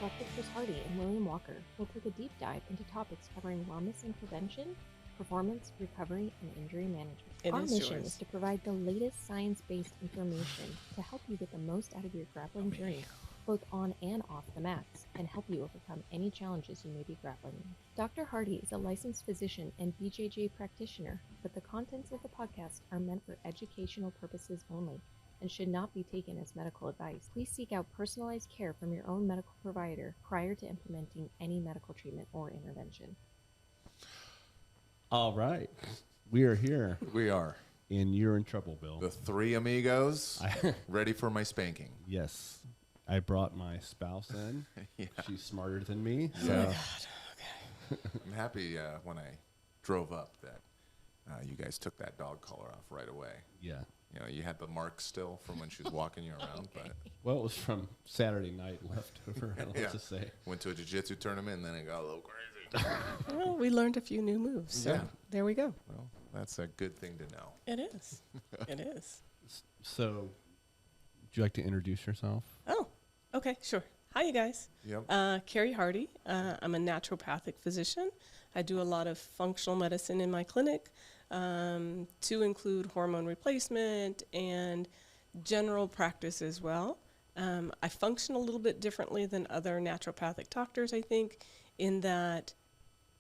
Dr. Chris Hardy and William Walker will take a deep dive into topics covering wellness and prevention, performance, recovery, and injury management. Our mission is to provide the latest science-based information to help you get the most out of your grappling journey, both on and off the mats, and help you overcome any challenges you may be grappling with. Dr. Hardy is a licensed physician and BJJ practitioner, but the contents of the podcast are meant for educational purposes only and should not be taken as medical advice. Please seek out personalized care from your own medical provider prior to implementing any medical treatment or intervention. All right. We are here. We are. And you're in trouble, Bill. The three amigos ready for my spanking. Yes. I brought my spouse in. Yeah. She's smarter than me. Yeah. So. Oh my God. Okay. I'm happy when I drove up that you guys took that dog collar off right away. Yeah. You know, you had the mark still from when she was walking you around, but well, it was from Saturday night leftover. I don't know what to say. Went to a jiu-jitsu tournament and then it got a little crazy. Well, we learned a few new moves, so there we go. Well, that's a good thing to know. It is. It is. So, would you like to introduce yourself? Oh, okay, sure. Hi, you guys. Yep. Carrie Hardy. I'm a naturopathic physician. I do a lot of functional medicine in my clinic, to include hormone replacement and general practice as well. I function a little bit differently than other naturopathic doctors, I think, in that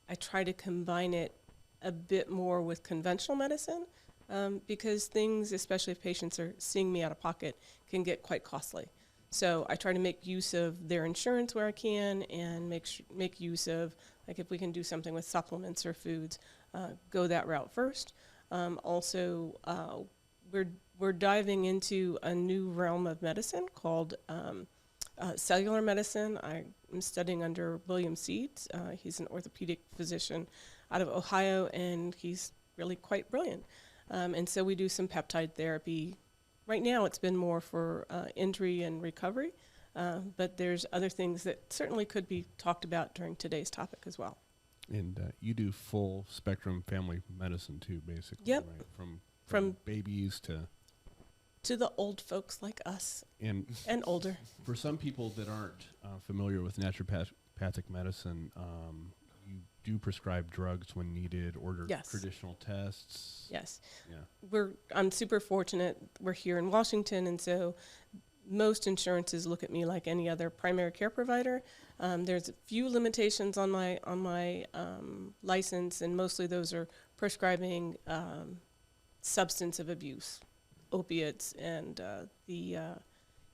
I try to combine it a bit more with conventional medicine, because things, especially if patients are seeing me out of pocket, can get quite costly. So I try to make use of their insurance where I can, and make use of, like, if we can do something with supplements or foods, go that route first. Also, we're diving into a new realm of medicine called cellular medicine. I'm studying under William Seeds. He's an orthopedic physician out of Ohio, and he's really quite brilliant. And so we do some peptide therapy. Right now it's been more for injury and recovery, but there's other things that certainly could be talked about during today's topic as well. And you do full spectrum family medicine too, basically. Yep. Right? From babies to the old folks like us and older. For some people that aren't familiar with naturopathic medicine, you do prescribe drugs when needed, order traditional tests. Yes. Yeah. I'm super fortunate. We're here in Washington, and so most insurances look at me like any other primary care provider. There's a few limitations on my license, and mostly those are prescribing substance of abuse, opiates, and the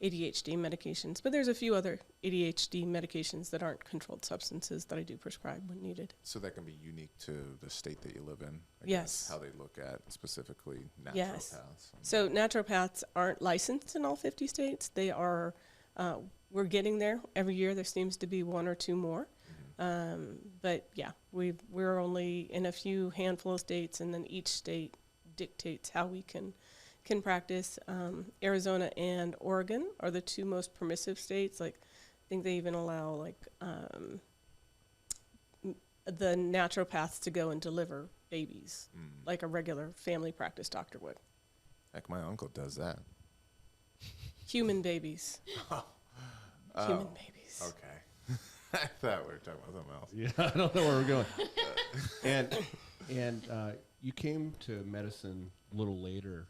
ADHD medications. But there's a few other ADHD medications that aren't controlled substances that I do prescribe when needed. So that can be unique to the state that you live in? I Yes. guess, how they look at specifically naturopaths. Yes. So naturopaths aren't licensed in all 50 states. They are, we're getting there. Every year there seems to be one or two more. But yeah, we're only in a few handful of states, and then each state dictates how we can practice. Arizona and Oregon are the two most permissive states. Like, I think they even allow the naturopaths to go and deliver babies, like a regular family practice doctor would. Heck, my uncle does that. Human babies. Human babies. Okay. I thought we were talking about something else. Yeah, I don't know where we're going. and you came to medicine a little later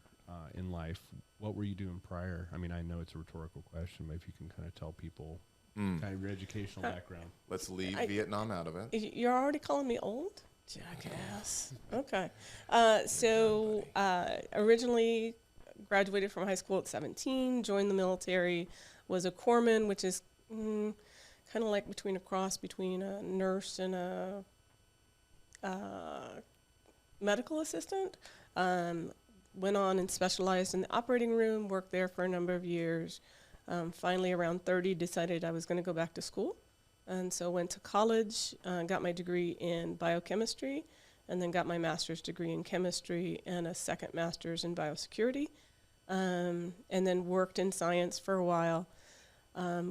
in life. What were you doing prior? I mean, I know it's a rhetorical question, but if you can kind of tell people kind of your educational background. Let's leave Vietnam out of it. You're already calling me old? Jackass. Okay. So originally graduated from high school at 17, joined the military, was a corpsman, which is kind of like a cross between a nurse and a medical assistant. Went on and specialized in the operating room, worked there for a number of years. Finally, around 30, decided I was going to go back to school. And so went to college, got my degree in biochemistry, and then got my master's degree in chemistry and a second master's in biosecurity. And then worked in science for a while.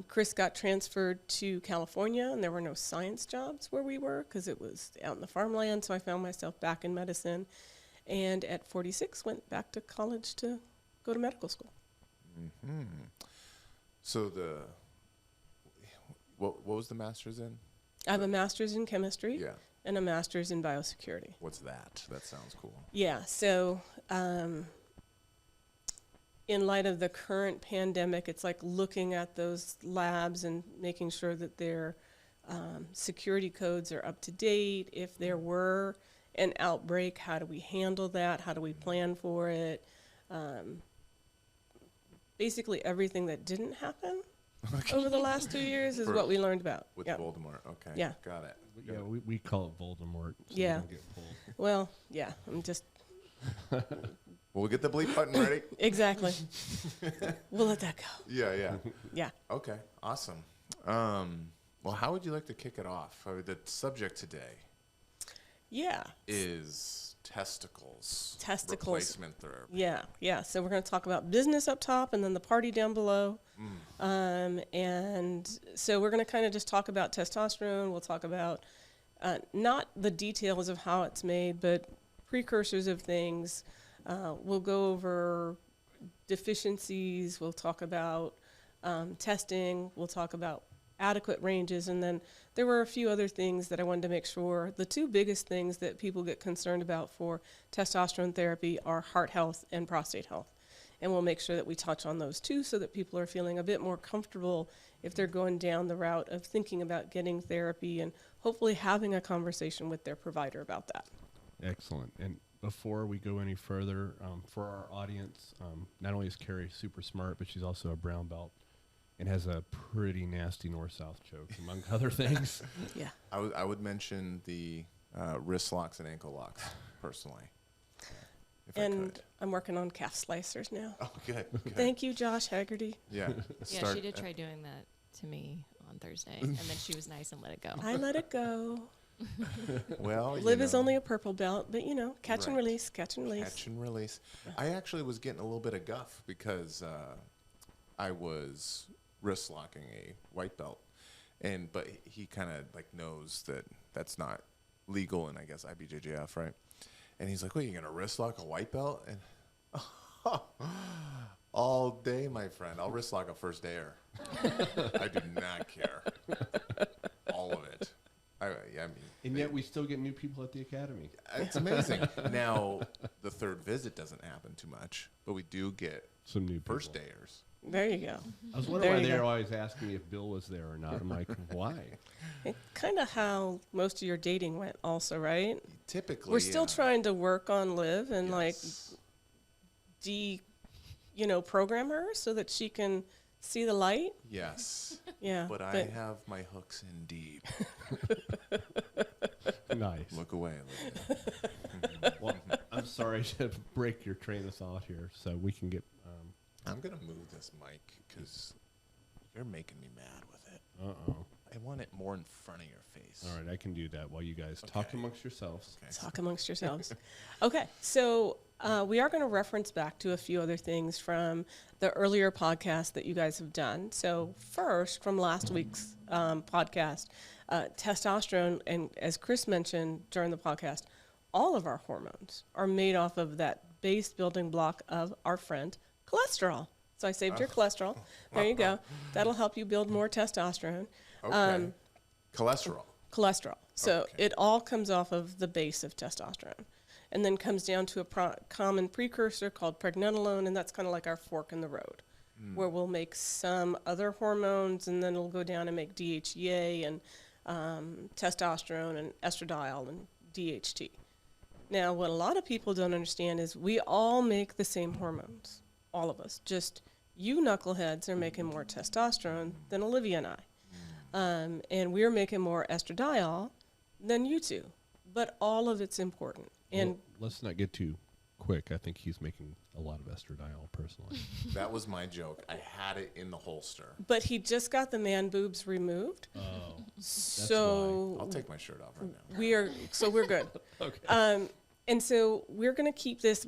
Chris got transferred to California, and there were no science jobs where we were because it was out in the farmland, so I found myself back in medicine. And at 46, went back to college to go to medical school. So what was the master's in? I have a master's in chemistry Yeah. and a master's in biosecurity. What's that? That sounds cool. Yeah, so in light of the current pandemic, it's like looking at those labs and making sure that their security codes are up to date. If there were an outbreak, how do we handle that? How do we plan for it? Basically everything that didn't happen over the last 2 years is what we learned about. With Yep. Voldemort. Okay. Yeah. Got it. Yeah, we call it Voldemort. So Yeah. we don't get pulled. Well, yeah, I'm just, We'll get the bleep button ready. exactly. We'll let that go. Yeah. Yeah. Okay. Awesome. Well, how would you like to kick it off? The subject today Yeah. is testicles. Testicles. Replacement therapy. Yeah. So we're going to talk about business up top and then the party down below. And so we're going to kind of just talk about testosterone. We'll talk about not the details of how it's made, but precursors of things. We'll go over deficiencies. We'll talk about testing. We'll talk about adequate ranges. And then there were a few other things that I wanted to make sure. The two biggest things that people get concerned about for testosterone therapy are heart health and prostate health. And we'll make sure that we touch on those too so that people are feeling a bit more comfortable if they're going down the route of thinking about getting therapy and hopefully having a conversation with their provider about that. Excellent. And before we go any further, for our audience, not only is Carrie super smart, but she's also a brown belt and has a pretty nasty north-south choke, among other things. Yeah. I would mention the wrist locks and ankle locks, personally. If I And could. I'm working on calf slicers now. Oh, good. Thank you, Josh Haggerty. Yeah. Yeah, she did try doing that to me on Thursday, and then she was nice and let it go. I let it go. Well, Liv is only a purple belt, but catch and Right. release, catch and release. Catch and release. I actually was getting a little bit of guff because I was wrist locking a white belt, but he kind of like knows that that's not legal in I guess IBJJF, right? And he's like, "What, you're gonna wrist lock a white belt?" And all day, my friend, I'll wrist lock a first dayer. I do not care. All of it. I mean, And yet we still get new people at the academy. it's amazing. Now, the third visit doesn't happen too much, but we do get Some new first people. dayers. There you go. I was wondering There why you they were go. always asking me if Bill was there or not. I'm like, why? Kind of how most of your dating went also, right? Typically, We're still trying to work on Liv and Yes. program her so that she can see the light. Yes, Yeah. but I have my hooks in deep. Nice. Look away, Olivia. Well, I'm sorry to break your train of thought here, so we can get. I'm gonna move this mic because you're making me mad with it. Uh-oh. I want it more in front of your face. All right, I can do that while you guys talk Okay. amongst yourselves. Okay. Talk amongst yourselves. Okay, so we are going to reference back to a few other things from the earlier podcast that you guys have done. So first, from last week's podcast, testosterone, and as Chris mentioned during the podcast, all of our hormones are made off of that base building block of our friend cholesterol. So I saved your cholesterol. There you go. That'll help you build more testosterone. Okay. Cholesterol. So Okay. it all comes off of the base of testosterone and then comes down to a common precursor called pregnenolone, and that's kind of like our fork in the road where we'll make some other hormones and then it'll go down and make DHEA and testosterone and estradiol and DHT. Now, what a lot of people don't understand is we all make the same hormones, all of us. Just you knuckleheads are making more testosterone than Olivia and I. And we're making more estradiol than you two. But all of it's important. And Well, let's not get too quick. I think he's making a lot of estradiol, personally. That was my joke. I had it in the holster. but he just got the man boobs removed. Oh, So I'll take my shirt off right now. we're good. okay. And so we're going to keep this,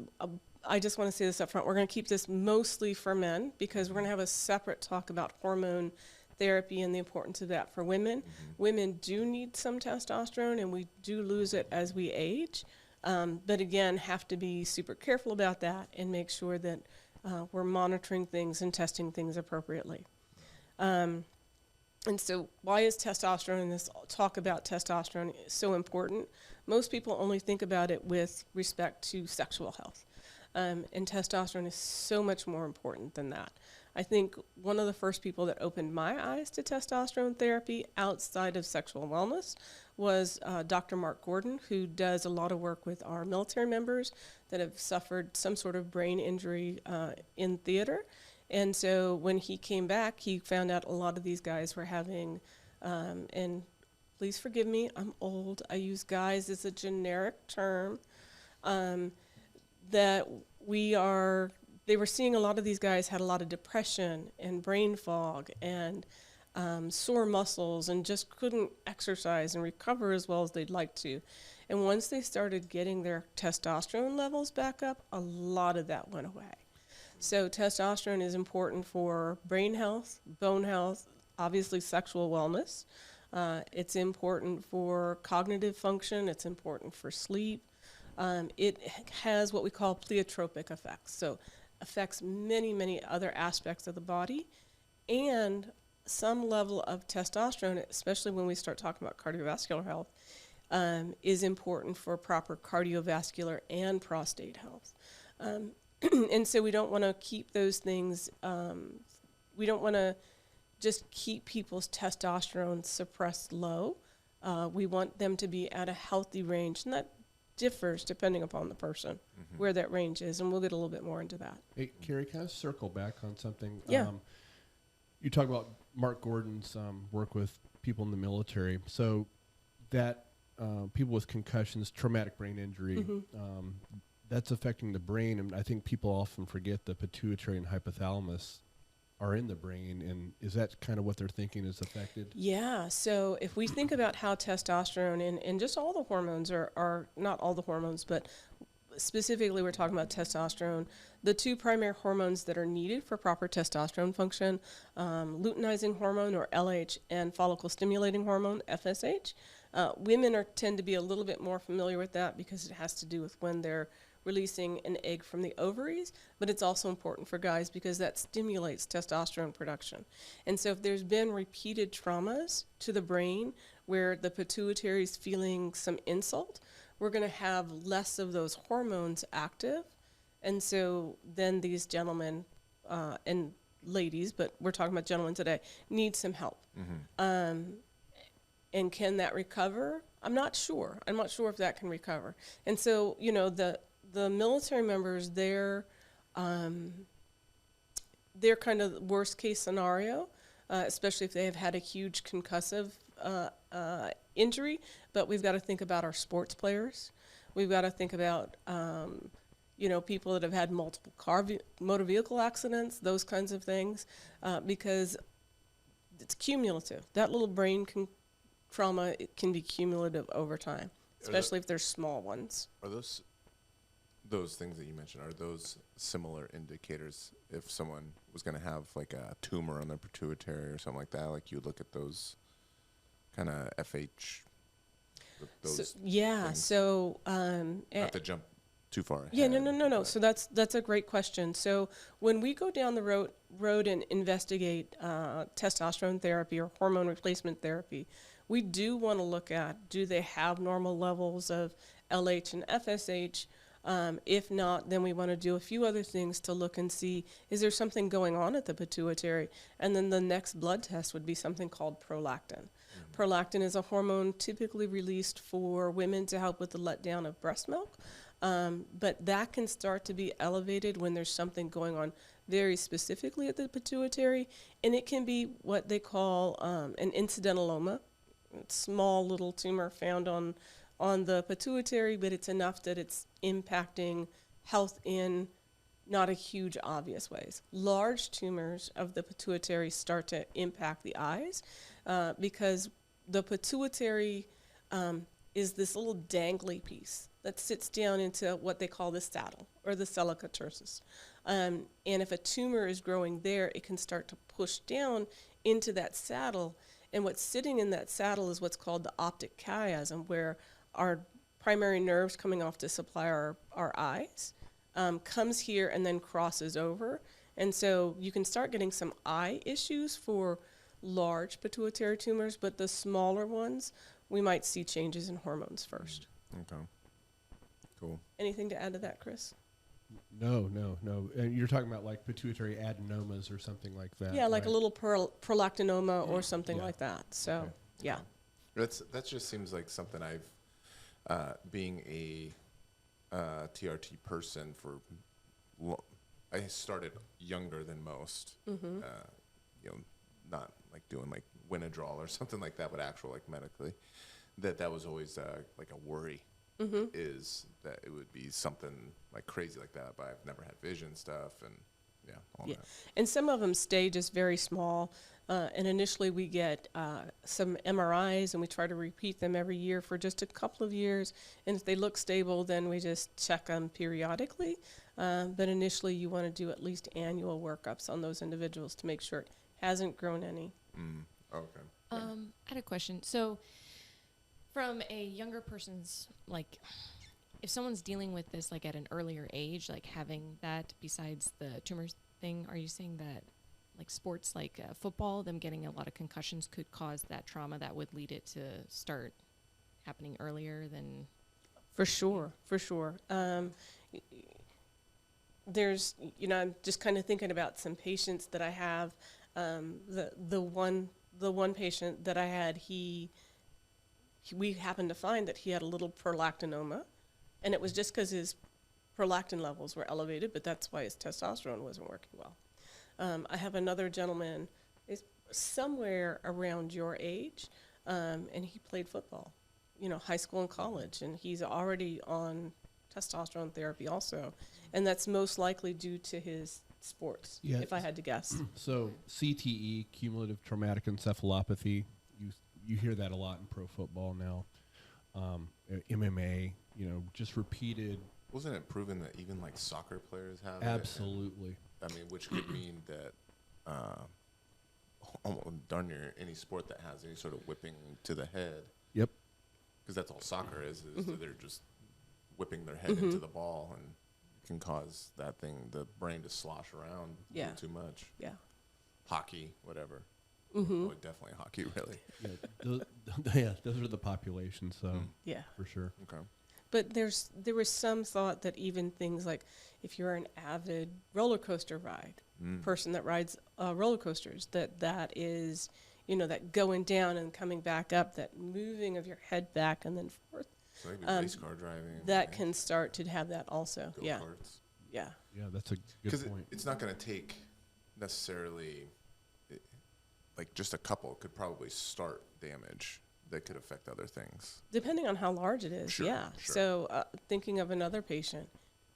I just want to say this up front, we're going to keep this mostly for men because we're going to have a separate talk about hormone therapy and the importance of that for women. Women do need some testosterone and we do lose it as we age. But again, have to be super careful about that and make sure that we're monitoring things and testing things appropriately. And so why is testosterone and this talk about testosterone so important? Most people only think about it with respect to sexual health. And testosterone is so much more important than that. I think one of the first people that opened my eyes to testosterone therapy outside of sexual wellness was Dr. Mark Gordon, who does a lot of work with our military members that have suffered some sort of brain injury in theater. And so when he came back, he found out a lot of these guys were having, and please forgive me, I'm old, I use guys as a generic term, that they were seeing a lot of these guys had a lot of depression and brain fog and sore muscles and just couldn't exercise and recover as well as they'd like to. And once they started getting their testosterone levels back up, a lot of that went away. So testosterone is important for brain health, bone health, obviously sexual wellness. It's important for cognitive function. It's important for sleep. It has what we call pleiotropic effects. So affects many, many other aspects of the body. And some level of testosterone, especially when we start talking about cardiovascular health, is important for proper cardiovascular and prostate health. And so we don't want to keep those things, we don't want to just keep people's testosterone suppressed low. We want them to be at a healthy range, and that differs depending upon the person, where that range is, and we'll get a little bit more into that. Hey, Carrie, can I circle back on something? Yeah. You talk about Mark Gordon's work with people in the military. So that people with concussions, traumatic brain injury, that's affecting the brain. And I think people often forget the pituitary and hypothalamus are in the brain. And is that kind of what they're thinking is affected? Yeah. So if we think about how testosterone and just all the hormones are not all the hormones, but specifically we're talking about testosterone, the two primary hormones that are needed for proper testosterone function, luteinizing hormone or LH and follicle stimulating hormone, FSH. Women tend to be a little bit more familiar with that because it has to do with when they're releasing an egg from the ovaries, but it's also important for guys because that stimulates testosterone production. And so if there's been repeated traumas to the brain where the pituitary is feeling some insult, we're going to have less of those hormones active. And so then these gentlemen and ladies, but we're talking about gentlemen today, need some help. And can that recover? I'm not sure. I'm not sure if that can recover. And so, you know, the military members, they're kind of worst case scenario, especially if they have had a huge concussive injury. But we've got to think about our sports players. We've got to think about, you know, people that have had multiple motor vehicle accidents, those kinds of things, because it's cumulative. That little brain trauma, it can be cumulative over time, especially if there's small ones. Are those things that you mentioned, are those similar indicators if someone was going to have like a tumor on their pituitary or something like that? Like you look at those kind of FH, those things? So not to jump too far ahead. Yeah, no. So that's a great question. So when we go down the road and investigate testosterone therapy or hormone replacement therapy, we do want to look at, do they have normal levels of LH and FSH? If not, then we want to do a few other things to look and see, is there something going on at the pituitary? And then the next blood test would be something called prolactin. Prolactin is a hormone typically released for women to help with the letdown of breast milk. But that can start to be elevated when there's something going on very specifically at the pituitary. And it can be what they call an incidentaloma, small little tumor found on the pituitary, but it's enough that it's impacting health in not a huge obvious ways. Large tumors of the pituitary start to impact the eyes because the pituitary is this little dangly piece that sits down into what they call the saddle or the sella tersus. And if a tumor is growing there, it can start to push down into that saddle. And what's sitting in that saddle is what's called the optic chiasm, where our primary nerves coming off to supply our eyes comes here and then crosses over. And so you can start getting some eye issues for large pituitary tumors, but the smaller ones, we might see changes in hormones first. Okay. Cool. Anything to add to that, Chris? No. And you're talking about like pituitary adenomas or something like that. Yeah, like right? a little prolactinoma or something Yeah. like that. So, Okay. yeah. That just seems like something I've, being a TRT person I started younger than most. Not like doing like Winodrol or something like that, but actual like medically. That was always like a worry. Is that it would be something like crazy like that, but I've never had vision stuff and all that. And some of them stay just very small. And initially we get some MRIs and we try to repeat them every year for just a couple of years. And if they look stable, then we just check them periodically. But initially you want to do at least annual workups on those individuals to make sure it hasn't grown any. Okay. I had a question. So from a younger person's, like, if someone's dealing with this, like, at an earlier age, like, having that besides the tumors thing, are you saying that, like, sports like football, them getting a lot of concussions could cause that trauma that would lead it to start happening earlier than... For sure. There's, I'm just kind of thinking about some patients that I have. The one patient that I had, we happened to find that he had a little prolactinoma, and it was just because his prolactin levels were elevated, but that's why his testosterone wasn't working well. I have another gentleman, is somewhere around your age, and he played football, high school and college, and he's already on testosterone therapy also, and that's most likely due to his sports, if I had to guess. So CTE, cumulative traumatic encephalopathy, you hear that a lot in pro football now. MMA, just repeated. Wasn't it proven that even like soccer players have Absolutely. it? I mean, which could mean that almost darn near any sport that has any sort of whipping to the head. Yep. Because that's all soccer is that they're just whipping their head into the ball, and it can cause the brain to slosh around a little too much. Yeah. Hockey, whatever. Oh, definitely hockey, really. Those are the populations, so Yeah. for sure. Okay. But there was some thought that even things like if you're an avid roller coaster person that rides roller coasters, that is, that going down and coming back up, that moving of your head back and then forth, So maybe race car driving. that can start to have that also. Yeah. Go-karts. Yeah. Yeah, that's a good point. It's not going to take necessarily, like just a couple could probably start damage that could affect other things. Depending on how large it is, Sure, yeah. sure. So thinking of another patient,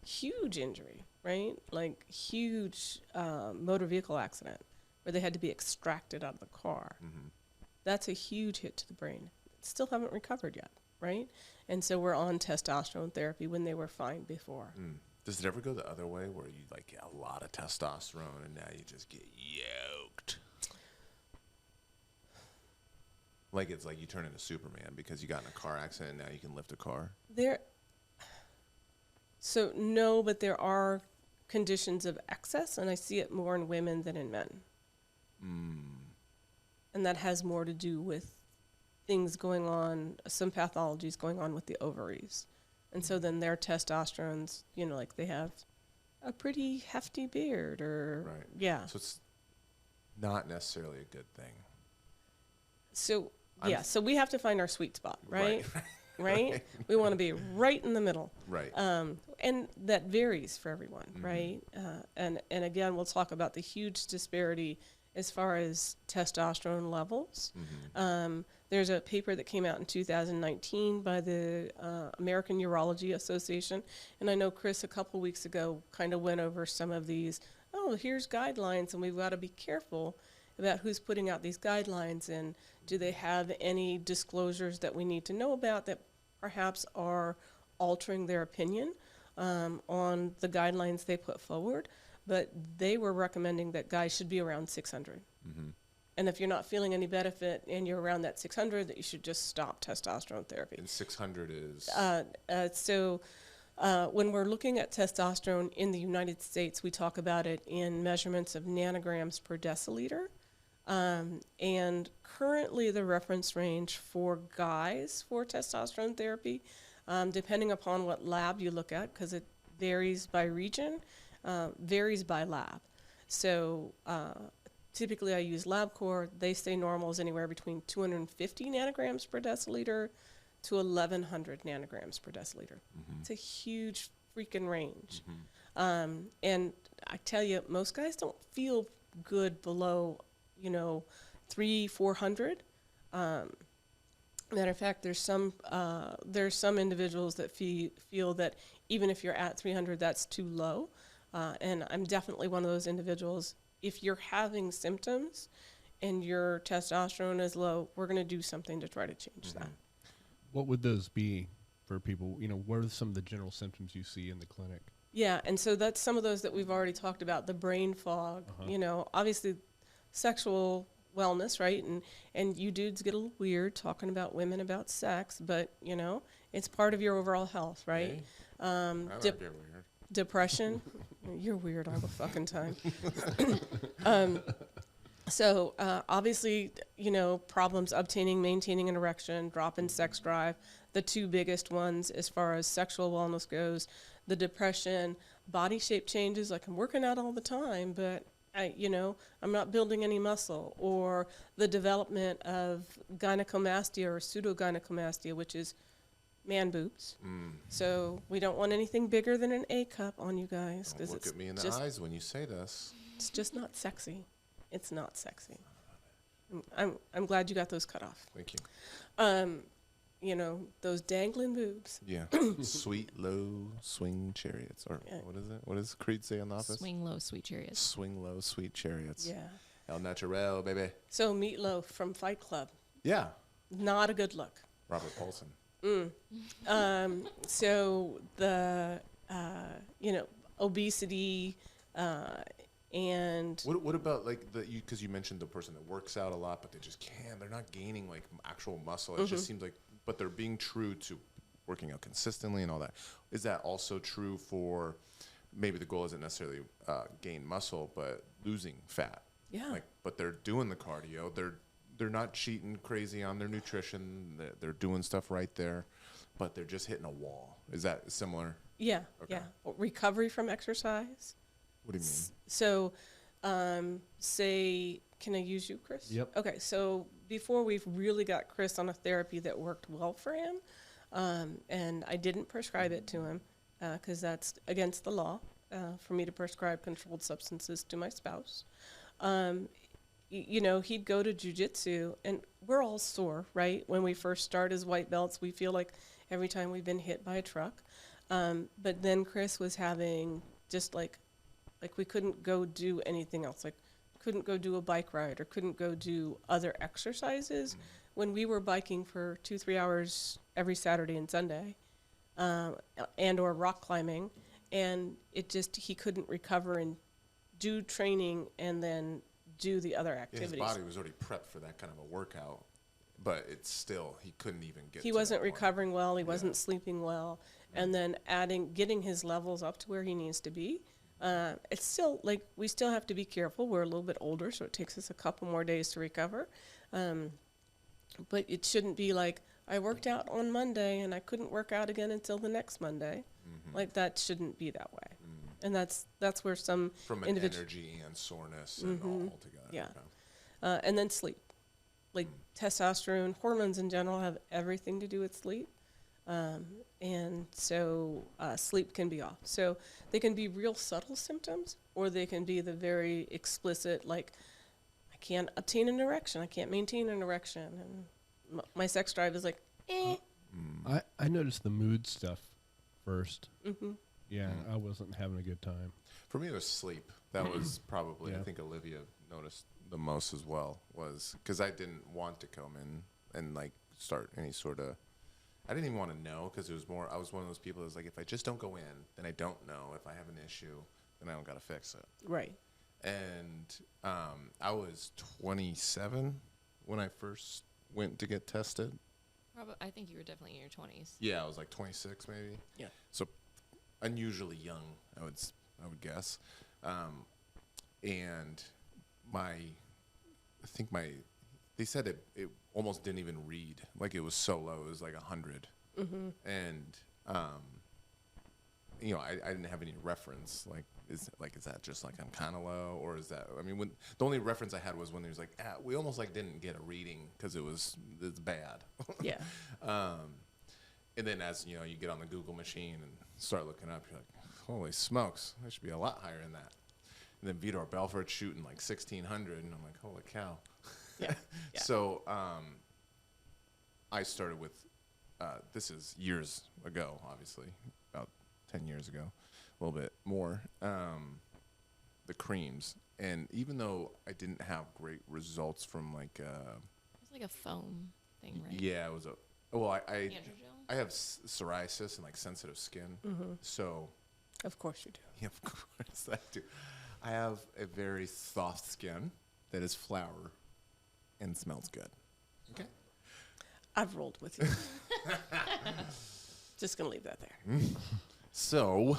huge injury, right? Like huge motor vehicle accident where they had to be extracted out of the car. That's a huge hit to the brain. Still haven't recovered yet, right? And so we're on testosterone therapy when they were fine before. Does it ever go the other way where you like get a lot of testosterone and now you just get yoked? Like it's like you turn into Superman because you got in a car accident and now you can lift a car? So no, but there are conditions of excess, and I see it more in women than in men. And that has more to do with things going on, some pathologies going on with the ovaries. And so then their testosterone's, like they have a pretty hefty beard or, Right. yeah. So it's not necessarily a good thing. So, so we have to find our sweet spot, right? Right. Right? We want to be right in the middle. Right. And that varies for everyone, right? And again, we'll talk about the huge disparity as far as testosterone levels. There's a paper that came out in 2019 by the American Urology Association, and I know Chris a couple weeks ago kind of went over some of these, here's guidelines, and we've got to be careful about who's putting out these guidelines, and do they have any disclosures that we need to know about that perhaps are altering their opinion on the guidelines they put forward. But they were recommending that guys should be around 600. And if you're not feeling any benefit and you're around that 600, that you should just stop testosterone therapy. And 600 is? When we're looking at testosterone in the United States, we talk about it in measurements of nanograms per deciliter. And currently the reference range for guys for testosterone therapy, depending upon what lab you look at, because it varies by region, varies by lab. So typically I use LabCorp. They say normal is anywhere between 250 nanograms per deciliter to 1,100 nanograms per deciliter. It's a huge freaking range. And I tell you, most guys don't feel good below, 300-400. Matter of fact, there's some individuals that feel that even if you're at 300, that's too low. And I'm definitely one of those individuals. If you're having symptoms and your testosterone is low, we're going to do something to try to change that. What would those be for people? What are some of the general symptoms you see in the clinic? Yeah, and so that's some of those that we've already talked about, the brain fog, obviously sexual wellness, right? And you dudes get a little weird talking about women about sex, but, it's part of your overall health, right? Hey, I don't get weird. Depression. You're weird all the fucking time. So obviously, problems obtaining, maintaining an erection, drop in sex drive, the two biggest ones as far as sexual wellness goes, the depression, body shape changes, like I'm working out all the time, but I'm not building any muscle, or the development of gynecomastia or pseudogynecomastia, which is man boobs. So we don't want anything bigger than an A cup on you guys. Don't look at me in the eyes when you say this. It's just not sexy. It's not sexy. I'm glad you got those cut off. Thank you. Those dangling boobs. Yeah. Sweet, low, swing chariots. Or what is it? What does Creed say on The Office? Swing low, sweet chariots. Swing low, sweet chariots. Yeah. El Naturel, baby. So Meatloaf from Fight Club. Yeah. Not a good look. Robert Paulson. So the, obesity, and What about because you mentioned the person that works out a lot, but they just can't. They're not gaining like actual muscle. It just seems like, but they're being true to working out consistently and all that. Is that also true for maybe the goal isn't necessarily gain muscle, but losing fat? Yeah. But they're doing the cardio. They're not cheating crazy on their nutrition. They're doing stuff right there, but they're just hitting a wall. Is that similar? yeah, Okay. yeah. Recovery from exercise. What do you mean? So, say, can I use you, Chris? Yep. Okay, so before we've really got Chris on a therapy that worked well for him, and I didn't prescribe it to him because that's against the law for me to prescribe controlled substances to my spouse. He'd go to jujitsu, and we're all sore, right? When we first start as white belts, we feel like every time we've been hit by a truck. But then Chris was having just like we couldn't go do anything else. Like couldn't go do a bike ride or couldn't go do other exercises. When we were biking for 2-3 hours every Saturday and Sunday, and or rock climbing, and he couldn't recover and do training and then do the other activities. His body was already prepped for that kind of a workout, but it's still, he couldn't even get He to wasn't that point. recovering well. He wasn't sleeping well. And then getting his levels up to where he needs to be. It's still we still have to be careful. We're a little bit older, so it takes us a couple more days to recover. But it shouldn't be like I worked out on Monday and I couldn't work out again until the next Monday. Like that shouldn't be that way. And that's where some From an energy and soreness and all together. Yeah. Okay. And then sleep. Like testosterone, hormones in general have everything to do with sleep. And so sleep can be off. So they can be real subtle symptoms, or they can be the very explicit, like, I can't obtain an erection, I can't maintain an erection, and my sex drive is like, eh. I noticed the mood stuff first. Yeah, I wasn't having a good time. For me, it was sleep. That was probably, Yeah. I think Olivia noticed the most as well, was because I didn't want to come in and start any sort of, I didn't even want to know, because it was more, I was one of those people that was like, if I just don't go in, then I don't know. If I have an issue, then I don't got to fix it. Right. And I was 27 when I first went to get tested. I think you were definitely in your 20s. Yeah, I was like 26 maybe. Yeah. So unusually young, I would guess. And think they said it almost didn't even read. Like, it was so low. It was like 100. And, you know, I didn't have any reference. Like, is that just like I'm kind of low, or is that, I mean, when the only reference I had was when he was like, we almost like didn't get a reading because it's bad. Yeah. And then as, you know, you get on the Google machine and start looking up, you're like, holy smokes, I should be a lot higher than that. And then Vitor Belfort's shooting like 1,600, and I'm like, holy cow. Yeah. So I started with, this is years ago, obviously, about 10 years ago, a little bit more, the creams. And even though I didn't have great results from like... It was like a foam thing, right? Yeah, it was I Androgel? I have psoriasis and like sensitive skin, so Of course you do. yeah, of course I do. I have a very soft skin that is flour and smells good. Okay. I've rolled with you. Just gonna leave that there. So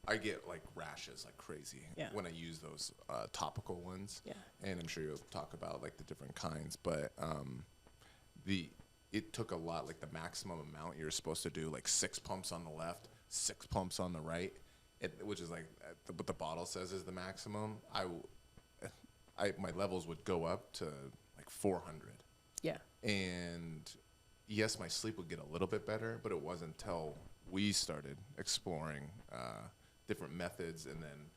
I get like rashes like crazy when I use those topical ones. Yeah. And I'm sure you'll talk about like the different kinds, but it took a lot, like the maximum amount you're supposed to do, like 6 pumps on the left, 6 pumps on the right, which is like what the bottle says is the maximum. My levels would go up to like 400. Yeah. And yes, my sleep would get a little bit better, but it wasn't until we started exploring different methods and then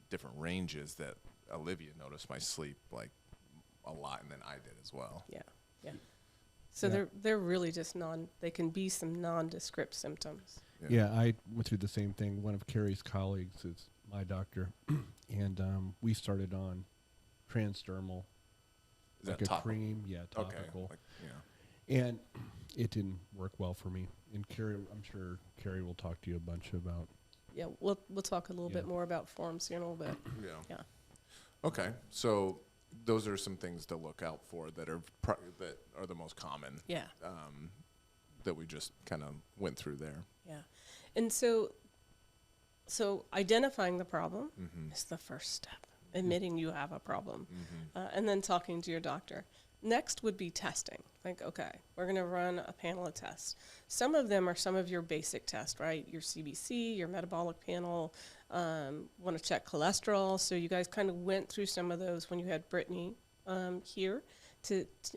different ranges that Olivia noticed my sleep like a lot, and then I did as well. Yeah. Yeah. So they're really just they can be some nondescript symptoms. Yeah, I went through the same thing. One of Carrie's colleagues is my doctor, and we started on transdermal, Is like that a cream, topical. Okay. Like, And it didn't work well for me. And Carrie, I'm sure Carrie will talk to you a bunch about. Yeah, we'll talk a little bit more about forms here in a little bit. Yeah. Yeah. Okay, so those are some things to look out for that are the most common. Yeah. That we just kind of went through there. Yeah. And so identifying the problem is the first step. Admitting you have a problem. And then talking to your doctor. Next would be testing. Like, okay, we're going to run a panel of tests. Some of them are some of your basic tests, right? Your CBC, your metabolic panel, want to check cholesterol. So you guys kind of went through some of those when you had Brittany here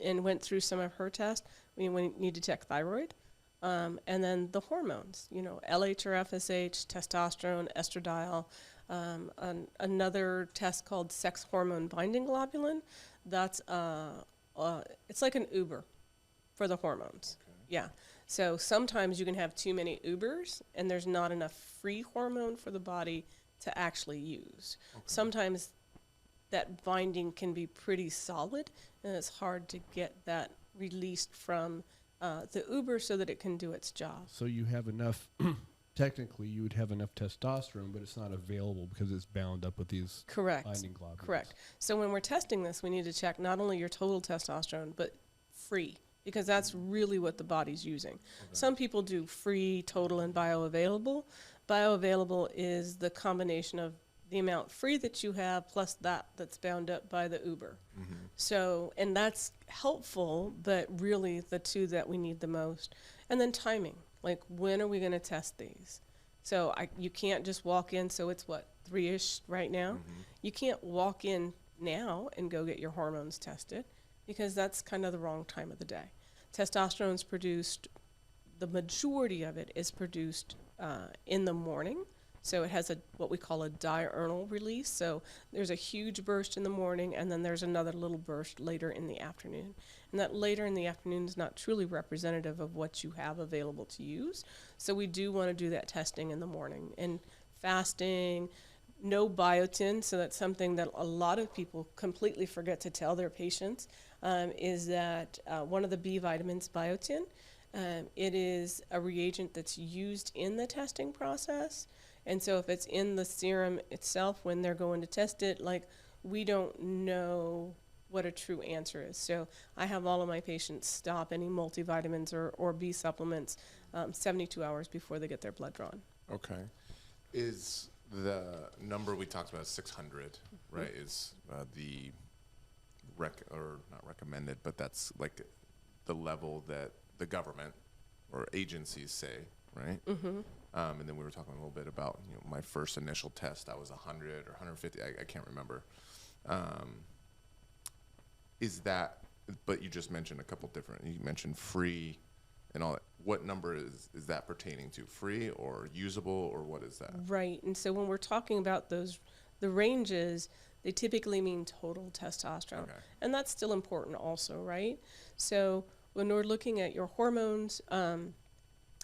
and went through some of her tests. We need to check thyroid. And then the hormones, LH or FSH, testosterone, estradiol, another test called sex hormone binding globulin. That's it's like an Uber for the hormones. Okay. Yeah. So sometimes you can have too many Ubers and there's not enough free hormone for the body to actually use. Okay. Sometimes that binding can be pretty solid and it's hard to get that released from the Uber so that it can do its job. So you have enough, technically you would have enough testosterone, but it's not available because it's bound up with these binding globulins. Correct. So when we're testing this, we need to check not only your total testosterone, but free, because that's really what the body's using. Okay. Some people do free, total, and bioavailable. Bioavailable is the combination of the amount free that you have plus that's bound up by the Uber. So, and that's helpful, but really the two that we need the most. And then timing, like when are we going to test these? So you can't just walk in, so it's 3-ish right now? You can't walk in now and go get your hormones tested because that's kind of the wrong time of the day. Testosterone's produced, the majority of it is produced in the morning. So it has what we call a diurnal release. So there's a huge burst in the morning, and then there's another little burst later in the afternoon. And that later in the afternoon is not truly representative of what you have available to use. So we do want to do that testing in the morning. And fasting, no biotin, so that's something that a lot of people completely forget to tell their patients, is that one of the B vitamins, biotin, it is a reagent that's used in the testing process. And so if it's in the serum itself when they're going to test it, we don't know what a true answer is. So I have all of my patients stop any multivitamins or B supplements 72 hours before they get their blood drawn. Okay. Is The number we talked about is 600, right? Is the not recommended, but that's like the level that the government or agencies say, right? Mm-hmm. And then we were talking a little bit about my first initial test. That was 100 or 150. I can't remember. Is that? But you just mentioned a couple different. You mentioned free and all that. What number is that pertaining to? Free or usable, or what is that? Right. And so when we're talking about the ranges, they typically mean total testosterone. Okay. And that's still important also, right? So when we're looking at your hormones, and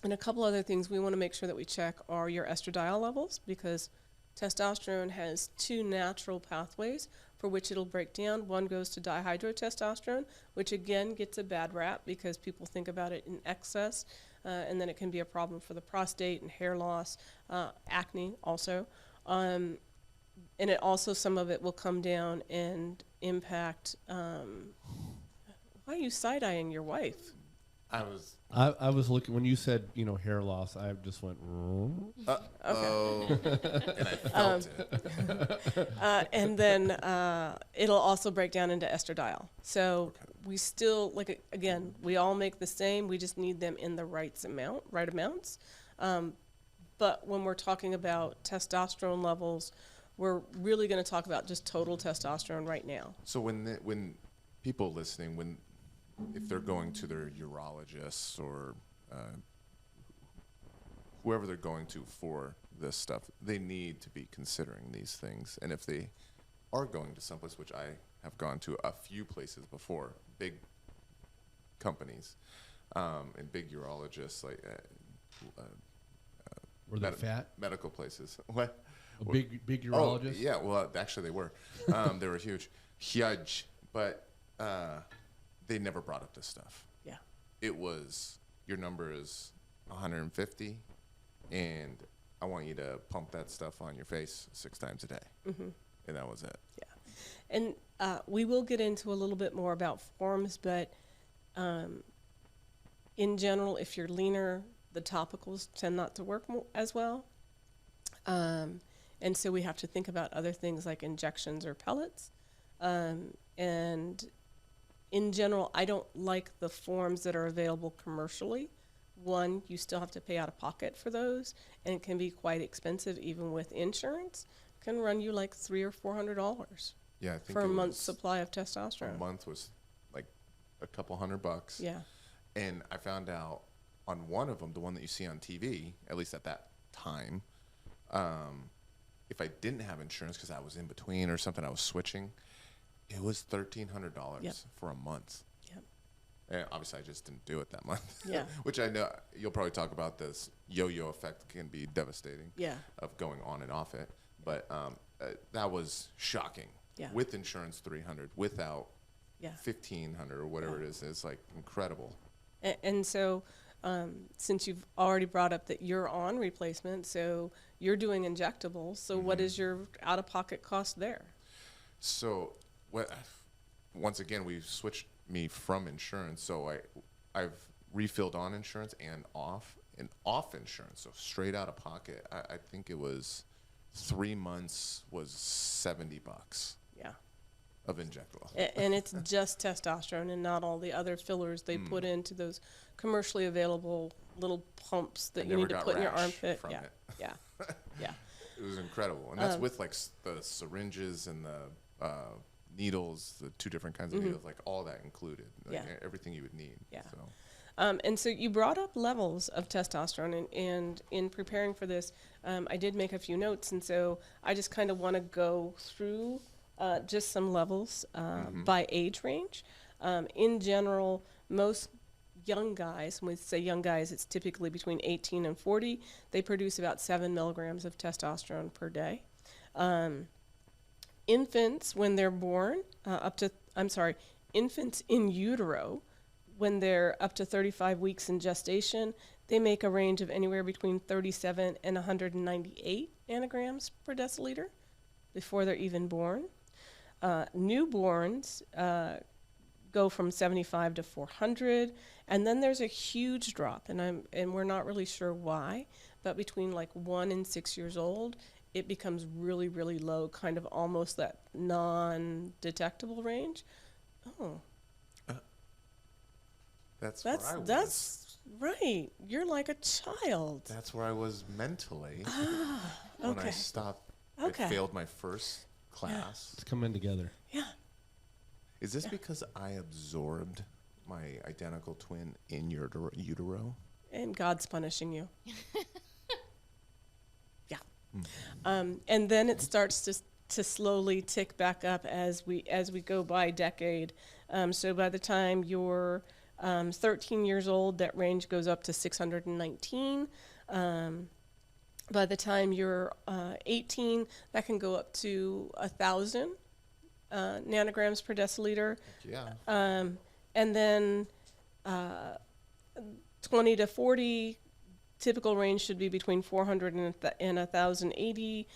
a couple other things we want to make sure that we check are your estradiol levels, because testosterone has two natural pathways for which it'll break down. One goes to dihydrotestosterone, which again gets a bad rap because people think about it in excess, and then it can be a problem for the prostate and hair loss, acne also. And it also, some of it will come down and impact, why are you side-eyeing your wife? I was. I was looking when you said hair loss. I just went. And I felt it. And then it'll also break down into estradiol. So we still, again, we all make the same. We just need them in the right amounts. But when we're talking about testosterone levels, we're really going to talk about just total testosterone right now. So when people listening, if they're going to their urologist or whoever they're going to for this stuff, they need to be considering these things. And if they are going to someplace, which I have gone to a few places before, big companies and big urologists, like Were they fat? medical places. What? A big urologist? Oh, yeah, well, actually they were. They were huge. But they never brought up this stuff. Yeah. It was, your number is 150, and I want you to pump that stuff on your face 6 times a day. Mm-hmm. And that was it. Yeah. And we will get into a little bit more about forms, but in general, if you're leaner, the topicals tend not to work as well. And so we have to think about other things like injections or pellets. And in general, I don't like the forms that are available commercially. One, you still have to pay out of pocket for those, and it can be quite expensive even with insurance. It can run you like $300 or $400 Yeah, I think for a month's supply of testosterone. A month was like a couple $100. Yeah. And I found out on one of them, the one that you see on TV, at least at that time, if I didn't have insurance because I was in between or something, I was switching, it was $1,300 for a month. Yep. And obviously, I just didn't do it that month. Yeah. Which I know you'll probably talk about. This yo-yo effect can be devastating. Yeah. Of going on and off it, but that was shocking. Yeah. With insurance, $300. Without, Yeah. $1,500 or whatever it is. It's like incredible. And so, since you've already brought up that you're on replacement, so you're doing injectables. So what is your out-of-pocket cost there? So once again, we've switched me from insurance. So I've refilled on insurance and off insurance. So straight out of pocket, I think it was 3 months was $70 Yeah. of injectable. And it's just testosterone and not all the other fillers they put into those commercially available little pumps that I you need never to got put in your rash armpit. from Yeah. it. Yeah. Yeah. It was incredible. And that's with like the syringes and the needles, the 2 different kinds of needles, like all that included, like everything you would need. Yeah. So. And so you brought up levels of testosterone, and in preparing for this, I did make a few notes, and so I just kind of want to go through just some levels by age range. In general, most young guys, when we say young guys, it's typically between 18 and 40, they produce about 7 milligrams of testosterone per day. Infants, when they're born, infants in utero, when they're up to 35 weeks in gestation, they make a range of anywhere between 37 and 198 nanograms per deciliter before they're even born. Newborns go from 75 to 400, and then there's a huge drop, and we're not really sure why, but between like 1 and 6 years old, it becomes really, really low, kind of almost that non-detectable range. Oh, That's where I was. that's right. You're like a child. That's where I was mentally Okay. when I stopped. Okay. I failed my first class. It's coming together. Yeah. Is this because I absorbed my identical twin in your utero? And God's punishing you. Yeah. And then it starts to slowly tick back up as we go by decade. So by the time you're 13 years old, that range goes up to 619. By the time you're 18, that can go up to 1,000 nanograms per deciliter. Yeah. And then 20 to 40, typical range should be between 400 and 1,080,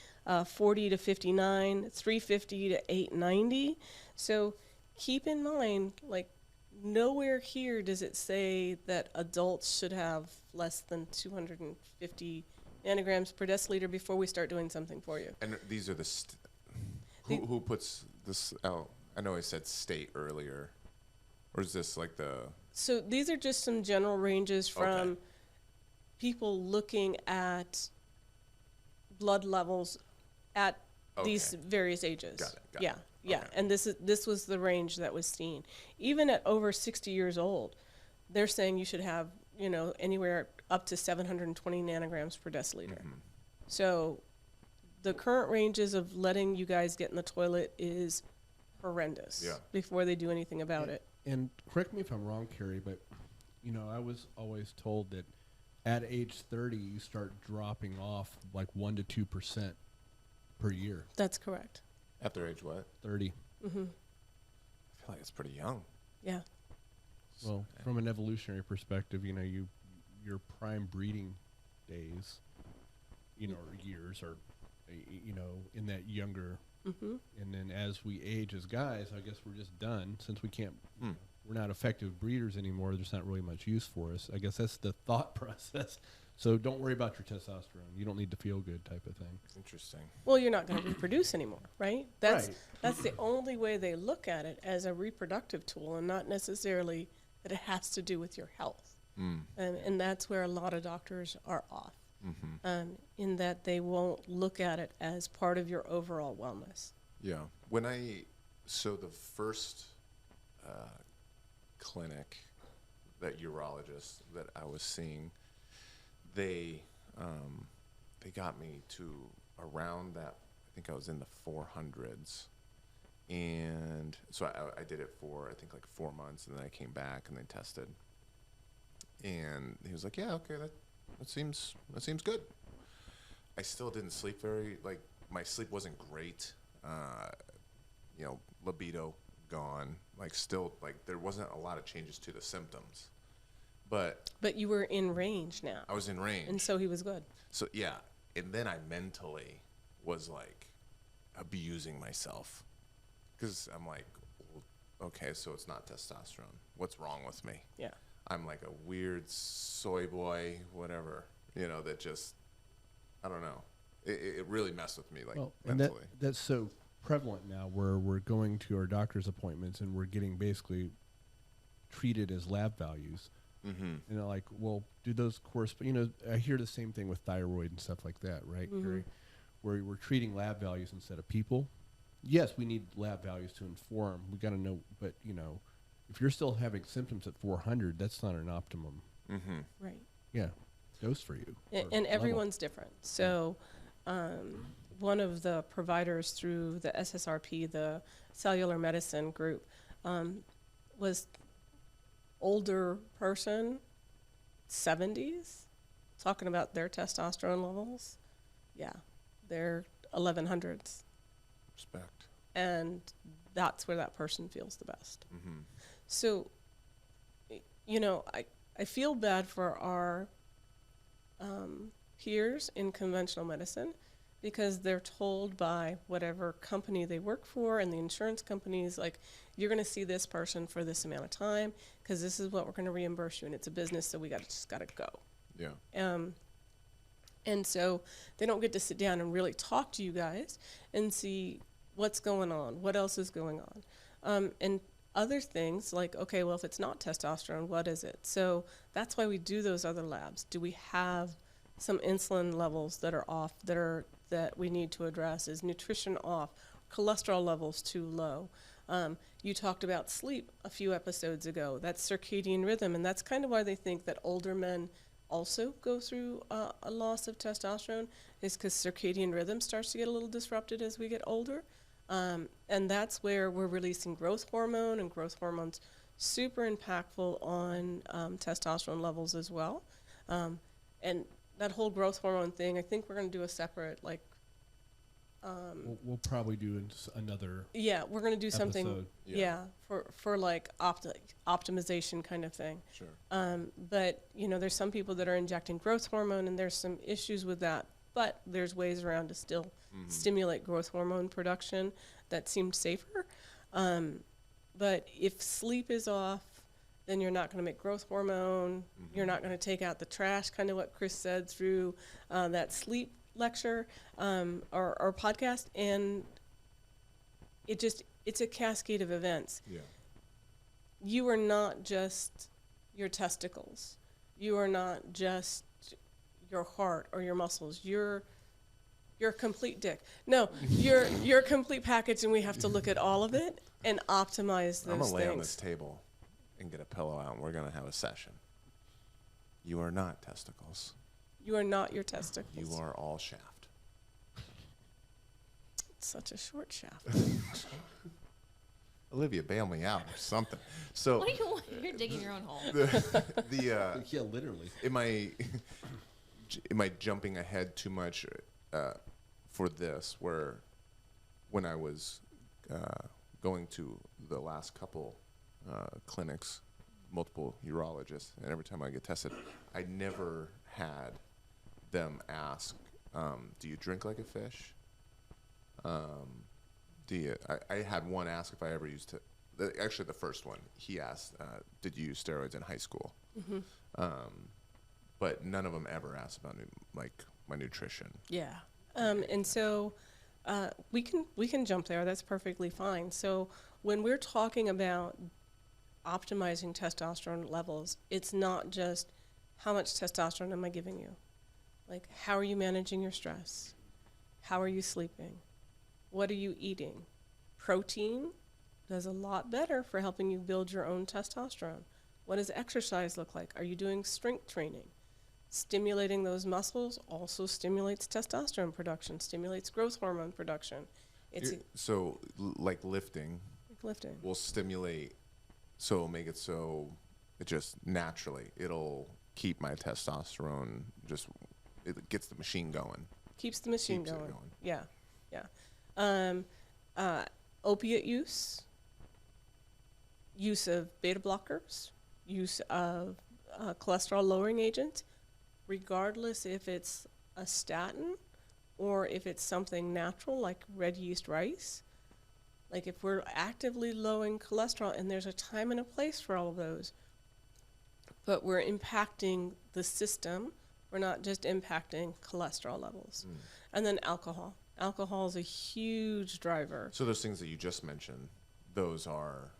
40 to 59, 350 to 890. So keep in mind, like, nowhere here does it say that adults should have less than 250 nanograms per deciliter before we start doing something for you. And these are who puts this out? I know I said state earlier. Or is this like the... So these are just some general ranges from Okay. people looking at blood levels at these Okay. various ages. Got it. Yeah, yeah. Okay. And this was the range that was seen. Even at over 60 years old, they're saying you should have, anywhere up to 720 nanograms per deciliter. Mm-hmm. So the current ranges of letting you guys get in the toilet is horrendous Yeah. before they do anything about it. And correct me if I'm wrong, Carrie, but I was always told that at age 30 you start dropping off like 1 to 2% per year. That's correct. After age what? 30. Mm-hmm. I feel like it's pretty young. Yeah. Well, from an evolutionary perspective, your prime breeding days, or years are, in that younger. Mm-hmm. And then as we age as guys, I guess we're just done since we can't. We're not effective breeders anymore. There's not really much use for us. I guess that's the thought process. So don't worry about your testosterone. You don't need to feel good, type of thing. Interesting. Well, you're not going to reproduce anymore, right? That's Right. that's the only way they look at it, as a reproductive tool, and not necessarily that it has to do with your health. And that's where a lot of doctors are off, in that they won't look at it as part of your overall wellness. Yeah. So the first clinic, that urologist that I was seeing, they got me to around that. I think I was in the 400s, and so I did it for I think like 4 months, and then I came back and they tested, and he was like, "Yeah, okay, that seems good." I still didn't sleep my sleep wasn't great. Libido gone. Still there wasn't a lot of changes to the symptoms, but you were in range now, I was in range. and so he was good. So yeah, and then I mentally was abusing myself, because I'm like, well, okay, so it's not testosterone. What's wrong with me? Yeah. I'm like a weird soy boy, whatever, that just, I don't know. It really messed with me, and mentally. that's so prevalent now, where we're going to our doctor's appointments and we're getting basically treated as lab values. Mm-hmm. And they're like, well, do those correspond? I hear the same thing with thyroid and stuff like that, right, Carrie? Where we're treating lab values instead of people. Yes, we need lab values to inform. We got to know, but if you're still having symptoms at 400, that's not an optimum. Mm-hmm. Right. Yeah, dose for you. And everyone's different. So one of the providers through the SSRP, the cellular medicine group, was older person, 70s, talking about their testosterone levels. Yeah, they're 1100s. Respect. And that's where that person feels the best. Mm-hmm. So, I feel bad for our peers in conventional medicine, because they're told by whatever company they work for and the insurance companies, you're going to see this person for this amount of time because this is what we're going to reimburse you, and it's a business, so we just got to go. Yeah. And so they don't get to sit down and really talk to you guys and see what's going on, what else is going on. And other things like, okay, well, if it's not testosterone, what is it? So that's why we do those other labs. Do we have some insulin levels that are off, that we need to address? Is nutrition off? Cholesterol levels too low? You talked about sleep a few episodes ago. That's circadian rhythm, and that's kind of why they think that older men also go through a loss of testosterone, is because circadian rhythm starts to get a little disrupted as we get older. And that's where we're releasing growth hormone, and growth hormone's super impactful on testosterone levels as well. And that whole growth hormone thing, I think we're going to do a separate, like, we'll probably do another. Yeah, we're going to do something. Episode. Yeah, for like optimization kind of thing. Sure. But you know, there's some people that are injecting growth hormone, and there's some issues with that. But there's ways around to still stimulate growth hormone production that seem safer. But if sleep is off, then you're not going to make growth hormone. You're not going to take out the trash, kind of what Chris said through that sleep lecture or podcast. And it's a cascade of events. Yeah. You are not just your testicles. You are not just your heart or your muscles. You're a complete dick. No, you're a complete package, and we have to look at all of it and optimize those I'm gonna lay things. on this table and get a pillow out, and we're gonna have a session. You are not testicles. You are not your testicles. You are all shaft. It's such a short shaft. Olivia, bail me out or something. So What do you want? You're digging your own hole. Yeah, literally. am I jumping ahead too much for this? Where when I was going to the last couple clinics, multiple urologists, and every time I get tested, I never had them ask, do you drink like a fish? I had one ask if I ever used actually the first one, he asked, did you use steroids in high school? But none of them ever asked about my nutrition. Yeah. And so we can jump there. That's perfectly fine. So when we're talking about optimizing testosterone levels, it's not just how much testosterone am I giving you? Like, how are you managing your stress? How are you sleeping? What are you eating? Protein does a lot better for helping you build your own testosterone. What does exercise look like? Are you doing strength training? Stimulating those muscles also stimulates testosterone production, stimulates growth hormone production. It's So like lifting lifting. will stimulate, so it'll make it so it just naturally, it'll keep my testosterone, it gets the machine going. Keeps the machine Keeps it going. going. Yeah. Opiate use of beta blockers, use of cholesterol lowering agents, regardless if it's a statin or if it's something natural like red yeast rice. Like if we're actively lowering cholesterol, and there's a time and a place for all of those, but we're impacting the system, we're not just impacting cholesterol levels. And then alcohol. Alcohol is a huge driver. So those things that you just mentioned, those are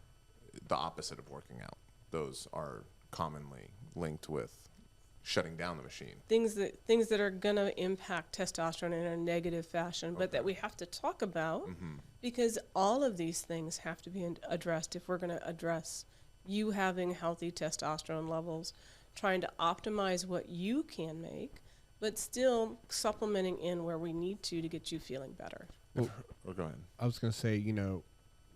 the opposite of working out. Those are commonly linked with shutting down the machine. Things that are going to impact testosterone in a negative fashion, but that we have to talk about because all of these things have to be addressed if we're going to address you having healthy testosterone levels, trying to optimize what you can make, but still supplementing in where we need to get you feeling better. Go ahead. I was going to say,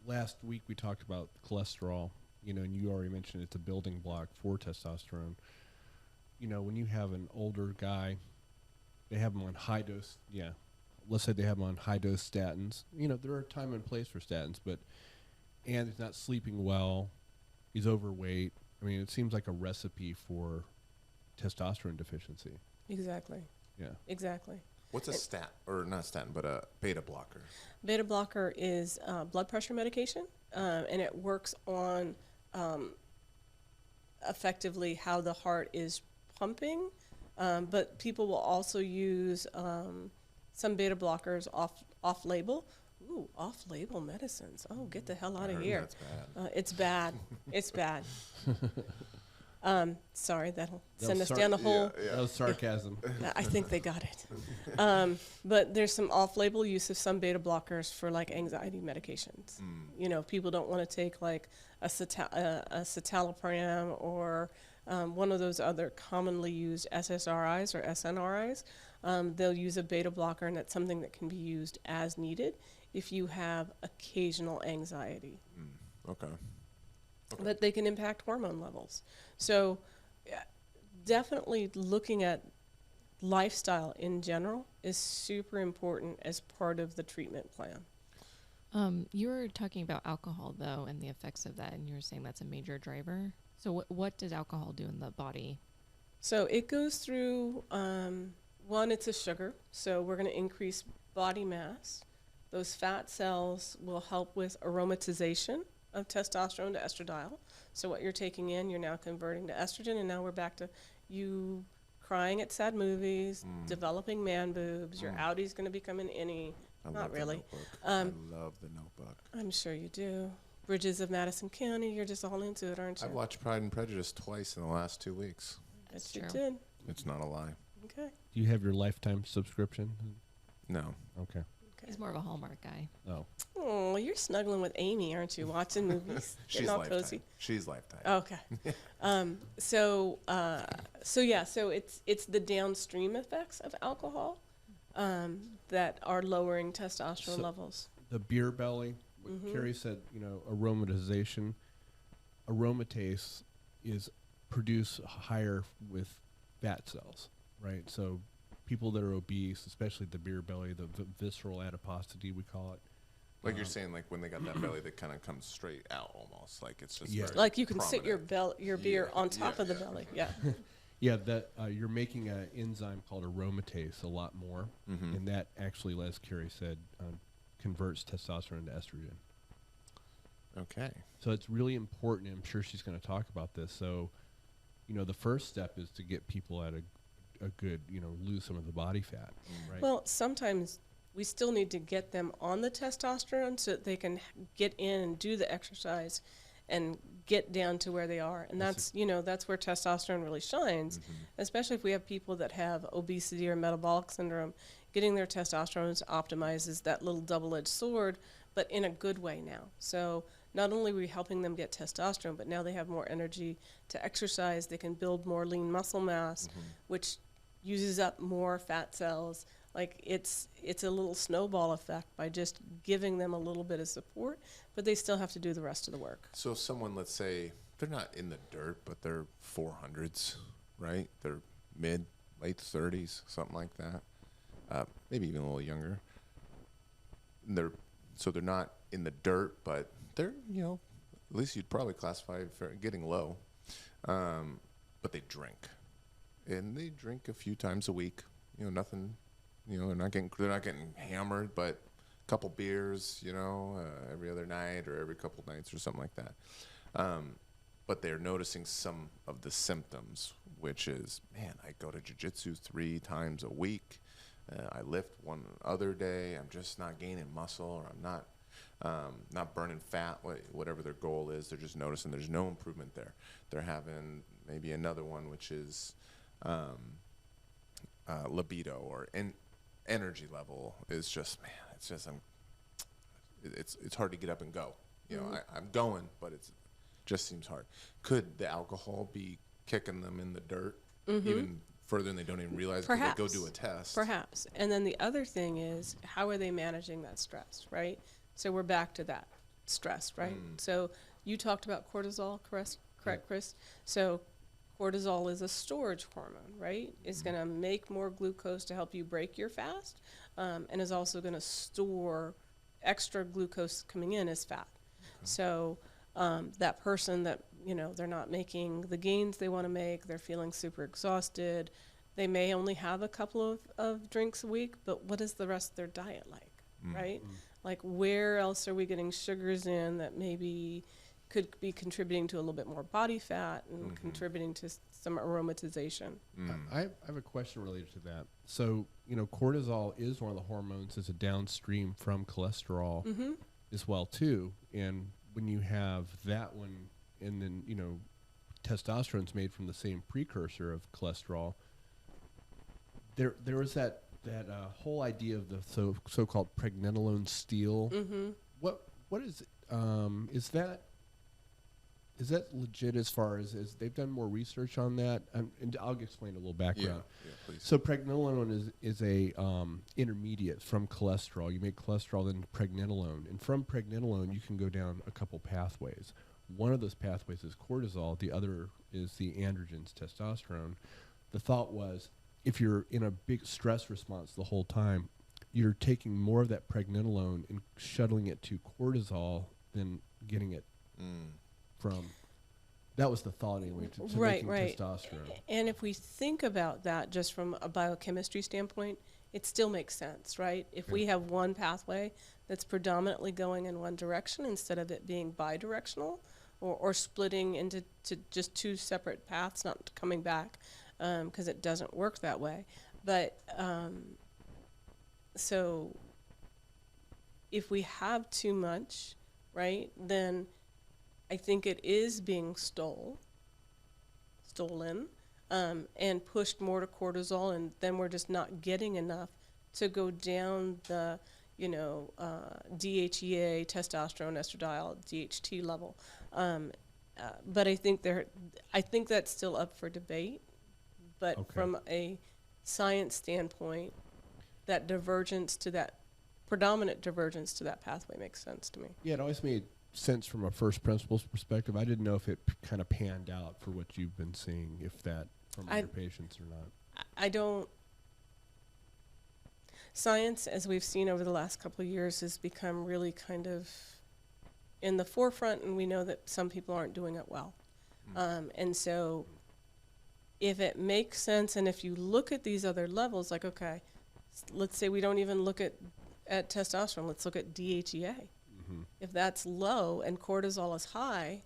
last week we talked about cholesterol, and you already mentioned it's a building block for testosterone. When you have an older guy, they have them on high dose. Yeah. Let's say they have them on high dose statins. There are time and place for statins, and he's not sleeping well. He's overweight. I mean, it seems like a recipe for testosterone deficiency. Exactly. Yeah. Exactly. What's a stat, or not a statin, but a beta blocker? Beta blocker is blood pressure medication, and it works on effectively how the heart is pumping But people will also use some beta blockers off-label. Ooh, off-label medicines. Oh, get the hell out of here. That's bad. It's bad. It's bad. Sorry, that'll send us was down a hole. That was sarcasm. I think they got it. But there's some off-label use of some beta blockers for like anxiety medications. You know, people don't want to take like a citalopram or one of those other commonly used SSRIs or SNRIs. They'll use a beta blocker, and that's something that can be used as needed if you have occasional anxiety. Okay. But they can impact hormone levels. So definitely looking at lifestyle in general is super important as part of the treatment plan. You were talking about alcohol, though, and the effects of that, and you were saying that's a major driver. So what does alcohol do in the body? So it goes through, one, it's a sugar, so we're going to increase body mass. Those fat cells will help with aromatization of testosterone to estradiol. So what you're taking in, you're now converting to estrogen, and now we're back to you crying at sad movies, developing man boobs, your Audi's going to become an innie. Not really. I love the Notebook. I'm sure you do. Bridges of Madison County, you're just all into it, aren't you? I've watched Pride and Prejudice twice in the last 2 weeks. That's You true. did. It's not a lie. Okay. Do you have your lifetime subscription? No. Okay. He's more of a Hallmark guy. Oh. Oh, you're snuggling with Amy, aren't you? Watching movies, She's getting all lifetime. cozy. She's lifetime. Okay. So it's the downstream effects of alcohol that are lowering testosterone So- levels. The beer belly, what Carrie said, you know, aromatization. Aromatase is produced higher with fat cells, right? So people that are obese, especially the beer belly, the visceral adiposity, we call it. Like you're saying, like when they got that belly that kind of comes straight out almost. Like it's just Yeah. very Like you can sit prominent. your beer Yeah, on top yeah, of the yeah. belly. Yeah. Yeah, that you're making an enzyme called aromatase a lot more, and that actually, as Carrie said, converts testosterone to estrogen. Okay. So it's really important, and I'm sure she's going to talk about this. So, you know, the first step is to get people at a good, you know, lose some of the body fat, right? Well, sometimes we still need to get them on the testosterone so that they can get in and do the exercise and get down to where they are. And that's where testosterone really shines, especially if we have people that have obesity or metabolic syndrome. Getting their testosterone optimized is that little double-edged sword, but in a good way now. So not only are we helping them get testosterone, but now they have more energy to exercise. They can build more lean muscle mass, which uses up more fat cells. Like it's a little snowball effect by just giving them a little bit of support, but they still have to do the rest of the work. So if someone, let's say, they're not in the dirt, but they're 400s, right? They're late 30s, something like that. Maybe even a little younger. And they're not in the dirt, but they're, you know, at least you'd probably classify for getting low. But they drink. And they drink a few times a week. You know, nothing, you know, they're not getting hammered, but a couple beers, you know, every other night or every couple nights or something like that. But they're noticing some of the symptoms, which is, man, I go to jiu-jitsu 3 times a week. I lift one other day. I'm just not gaining muscle, or I'm not burning fat, whatever their goal is. They're just noticing there's no improvement there. They're having maybe another one, which is libido or energy level is just, man, it's just, it's hard to get up and go. You know, I'm going, but it just seems hard. Could the alcohol be kicking them in the dirt even further and they don't even realize it? They go do a test? Perhaps. And then the other thing is, how are they managing that stress, right? So we're back to that stress, right? So you talked about cortisol, correct, Chris? So cortisol is a storage hormone, right? It's going to make more glucose to help you break your fast, and is also going to store extra glucose coming in as fat. So that person that, you know, they're not making the gains they want to make, they're feeling super exhausted, they may only have a couple of drinks a week, but what is the rest of their diet like, right? Like, where else are we getting sugars in that maybe could be contributing to a little bit more body fat and contributing to some aromatization. I have a question related to that. So, cortisol is one of the hormones that's a downstream from cholesterol as well, too. And when you have that one, and then, testosterone's made from the same precursor of cholesterol, there was that whole idea of the so-called pregnenolone steal. What is it? Is that legit as far as they've done more research on that? And I'll explain a little background. Yeah, please. So pregnenolone is a intermediate from cholesterol. You make cholesterol, then pregnenolone. And from pregnenolone, you can go down a couple pathways. One of those pathways is cortisol. The other is the androgens, testosterone. The thought was, if you're in a big stress response the whole time, you're taking more of that pregnenolone and shuttling it to cortisol than getting it from. That was the thought anyway, to making testosterone. And if we think about that just from a biochemistry standpoint, it still makes sense, right? If we have one pathway that's predominantly going in one direction instead of it being bidirectional or splitting into just two separate paths, not coming back, because it doesn't work that way. But so if we have too much, right, then I think it is being stolen, and pushed more to cortisol, and then we're just not getting enough to go down the, DHEA, testosterone, estradiol, DHT level. But I think that's still up for debate. But from a science standpoint, that predominant divergence to that pathway makes sense to me. Yeah, it always made sense from a first principles perspective. I didn't know if it kind of panned out for what you've been seeing, if that from other patients or not. I don't. Science, as we've seen over the last couple of years, has become really kind of in the forefront, and we know that some people aren't doing it well. And so if it makes sense, and if you look at these other levels, like, okay, let's say we don't even look at testosterone, let's look at DHEA. If that's low and cortisol is high,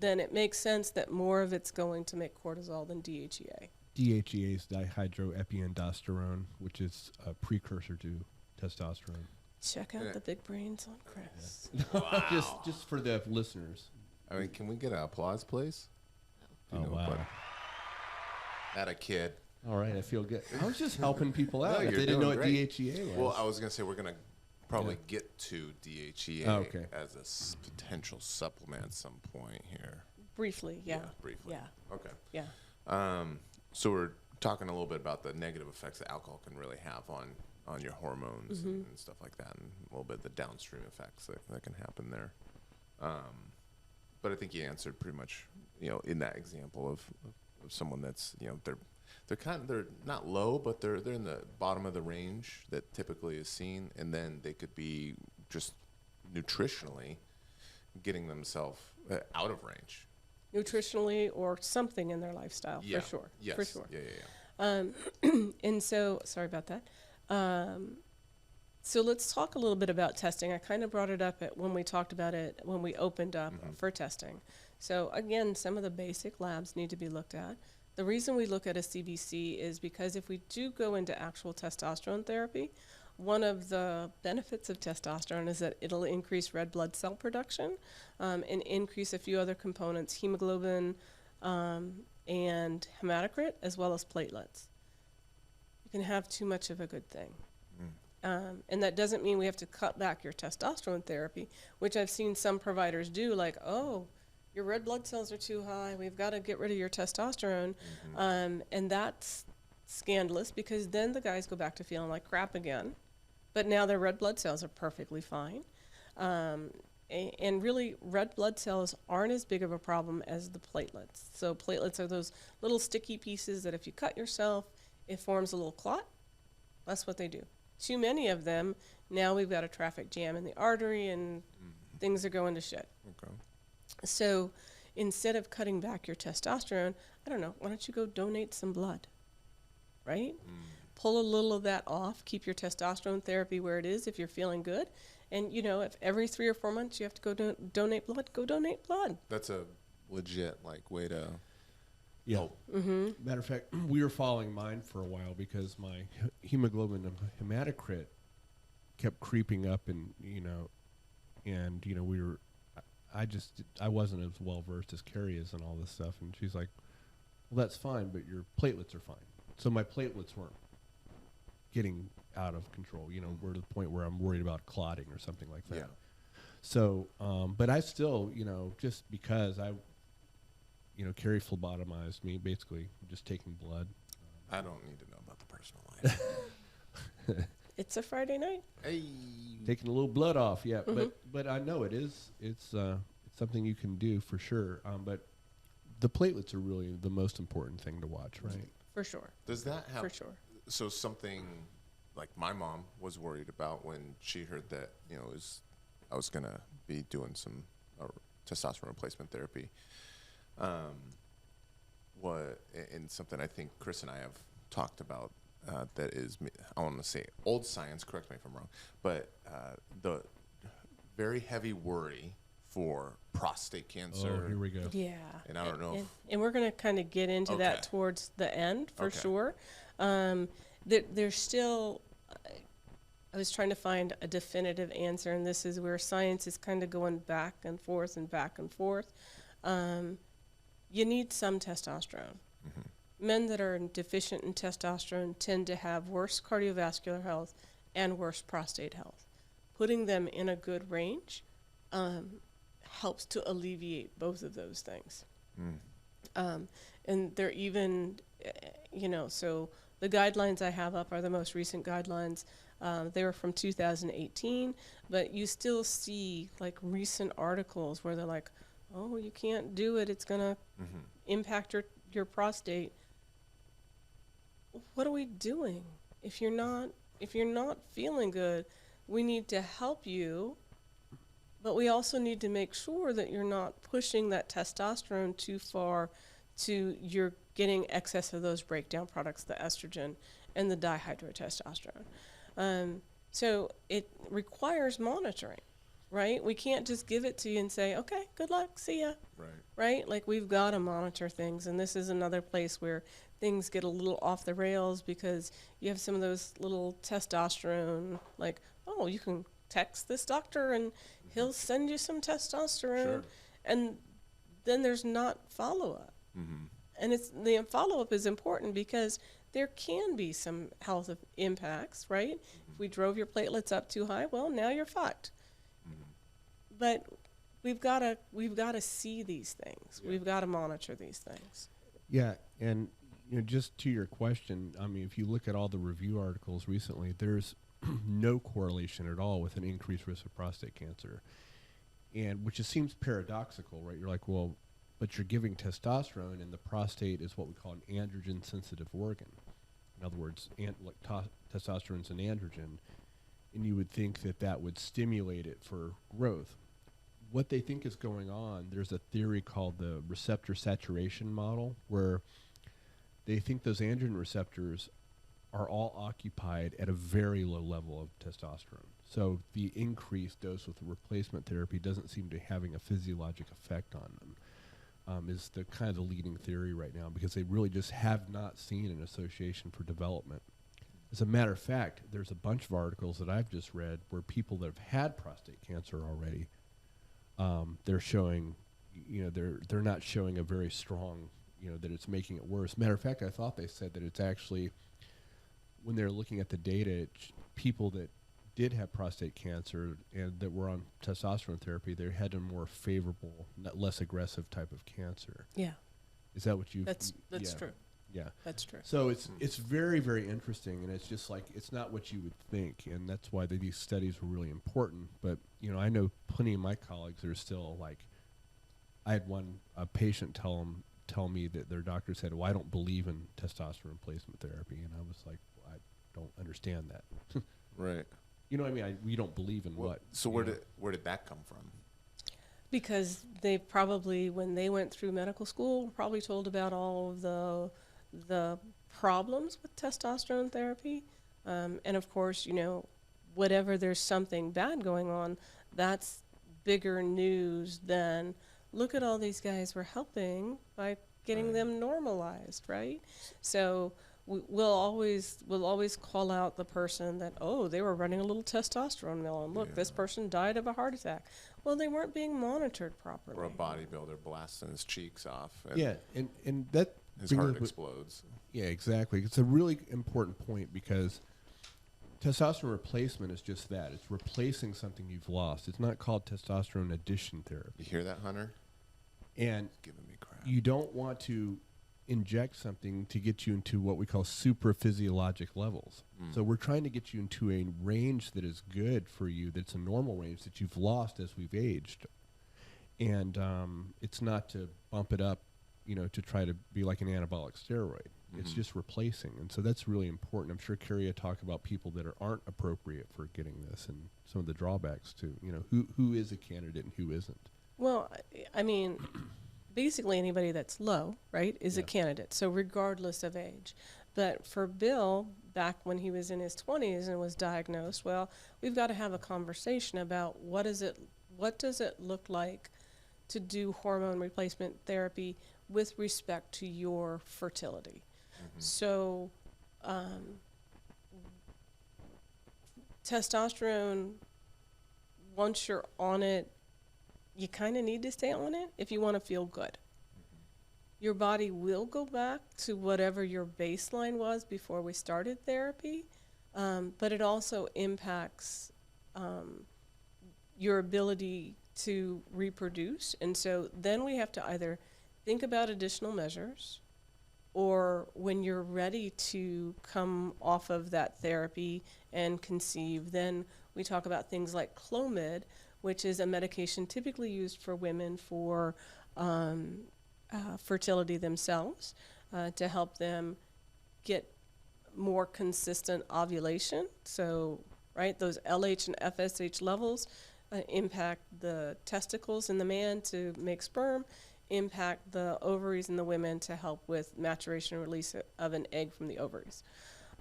then it makes sense that more of it's going to make cortisol than DHEA. DHEA is dihydroepiandrosterone, which is a precursor to testosterone. Check out the big brains on Chris. Wow. just for the listeners. I mean, can we get an applause, please? Wow. At a kid. All right, I feel good. I was just helping people out. No, If you're they didn't know what doing DHEA was. Well, I was going to say we're going to probably get to DHEA as a potential supplement at some point here. Briefly, yeah. Briefly. Yeah. Okay. Yeah. So we're talking a little bit about the negative effects that alcohol can really have on your hormones and stuff like that, and a little bit of the downstream effects that can happen there. But I think you answered pretty much, in that example of someone that's, they're not low, but they're in the bottom of the range that typically is seen, and then they could be just nutritionally getting themselves out of range. Nutritionally or something in their lifestyle, for sure. Yes. For sure. Yeah. And so, sorry about that. So let's talk a little bit about testing. I kind of brought it up when we talked about it when we opened up for testing. So again, some of the basic labs need to be looked at. The reason we look at a CBC is because if we do go into actual testosterone therapy, one of the benefits of testosterone is that it'll increase red blood cell production and increase a few other components, hemoglobin and hematocrit, as well as platelets. You can have too much of a good thing. And that doesn't mean we have to cut back your testosterone therapy, which I've seen some providers do, like, oh, your red blood cells are too high, we've got to get rid of your testosterone. And that's scandalous, because then the guys go back to feeling like crap again. But now their red blood cells are perfectly fine. And really, red blood cells aren't as big of a problem as the platelets. So platelets are those little sticky pieces that if you cut yourself, it forms a little clot. That's what they do. Too many of them, now we've got a traffic jam in the artery and things are going to shit. Okay. So instead of cutting back your testosterone, I don't know, why don't you go donate some blood, right? Pull a little of that off, keep your testosterone therapy where it is if you're feeling good, And, you know, if every 3 or 4 months you have to go donate blood, go donate blood. That's a legit like way to Yeah. help. Matter of fact, we were following mine for a while because my hemoglobin and hematocrit kept creeping up, and we were. I wasn't as well versed as Carrie is and all this stuff, and she's like, "Well, that's fine, but your platelets are fine." So my platelets weren't getting out of control. You know, we're to the point where I'm worried about clotting or something like that. Yeah. So, but I still, just because Carrie phlebotomized me, basically just taking blood. I don't need to know about the personal life. It's a Friday night. Hey. Taking a little blood off, yeah. But I know it's something you can do for sure. But the platelets are really the most important thing to watch, right? For sure. Does that have? For sure. So something like my mom was worried about when she heard that I was gonna be doing some testosterone replacement therapy. And something I think Chris and I have talked about that is, I want to say old science, correct me if I'm wrong, but the very heavy worry for prostate cancer. Oh, here we go. Yeah. And I don't know and we're going to kind of get into that towards the end for sure. There's still, I was trying to find a definitive answer, and this is where science is kind of going back and forth and back and forth. You need some testosterone. Men that are deficient in testosterone tend to have worse cardiovascular health and worse prostate health. Putting them in a good range helps to alleviate both of those things. And they're even, so the guidelines I have up are the most recent guidelines. They were from 2018, but you still see like recent articles where they're like, oh, you can't do it. It's going to impact your prostate. What are we doing? If you're not feeling good, we need to help you, but we also need to make sure that you're not pushing that testosterone too far to you're getting excess of those breakdown products, the estrogen and the dihydrotestosterone. So it requires monitoring, right? We can't just give it to you and say, okay, good luck, see ya. Right? Like, we've got to monitor things, and this is another place where things get a little off the rails because you have some of those little testosterone, like, oh, you can text this doctor and he'll send you some testosterone, and then there's not follow-up. And the follow-up is important because there can be some health impacts, right? If we drove your platelets up too high, well, now you're fucked. But we've got to see these things. We've got to monitor these things. Yeah, and just to your question, I mean, if you look at all the review articles recently, there's no correlation at all with an increased risk of prostate cancer, and which just seems paradoxical, right? You're like, well, but you're giving testosterone, and the prostate is what we call an androgen-sensitive organ. In other words, testosterone's an androgen, and you would think that would stimulate it for growth. What they think is going on, there's a theory called the receptor saturation model, where they think those androgen receptors are all occupied at a very low level of testosterone. So the increased dose with the replacement therapy doesn't seem to be having a physiologic effect on them, is the kind of the leading theory right now, because they really just have not seen an association for development. As a matter of fact, there's a bunch of articles that I've just read where people that have had prostate cancer already, they're showing, they're not showing a very strong, that it's making it worse. Matter of fact, I thought they said that it's actually, when they're looking at the data, people that did have prostate cancer and that were on testosterone therapy, they had a more favorable, less aggressive type of cancer. Yeah. Is that what you? That's true. Yeah. That's true. So it's very, very interesting, and it's just like, it's not what you would think, and that's why these studies were really important. But, I know plenty of my colleagues that are still like, I had a patient tell me that their doctor said, well, I don't believe in testosterone replacement therapy, and I was like, well, I don't understand that. Right. You know what I mean? We don't believe in what. So where did that come from? Because they probably, when they went through medical school, probably told about all of the problems with testosterone therapy. And of course, whatever there's something bad going on, that's bigger news than look at all these guys we're helping by getting them normalized, right? So we'll always call out the person that, oh, they were running a little testosterone mill, and look, this person died of a heart attack. Well, they weren't being monitored properly. Or a bodybuilder blasting his cheeks off. And and that his heart explodes. Yeah, exactly. It's a really important point because testosterone replacement is just that. It's replacing something you've lost. It's not called testosterone addition therapy. You hear that, Hunter? And giving me crap. You don't want to inject something to get you into what we call super physiologic levels. So we're trying to get you into a range that is good for you, that's a normal range that you've lost as we've aged. And it's not to bump it up, to try to be like an anabolic steroid. It's just replacing. And so that's really important. I'm sure Carrie will talk about people that aren't appropriate for getting this and some of the drawbacks too. Who is a candidate and who isn't. Well, I mean, basically anybody that's low, right, is a candidate. So regardless of age. But for Bill, back when he was in his 20s and was diagnosed, well, we've got to have a conversation about what does it look like to do hormone replacement therapy with respect to your fertility. So testosterone, once you're on it, you kind of need to stay on it if you want to feel good. Your body will go back to whatever your baseline was before we started therapy, but it also impacts your ability to reproduce. And so then we have to either think about additional measures, or when you're ready to come off of that therapy and conceive, then we talk about things like Clomid, which is a medication typically used for women for fertility themselves, to help them get more consistent ovulation. So, right, those LH and FSH levels impact the testicles in the man to make sperm, impact the ovaries in the women to help with maturation and release of an egg from the ovaries.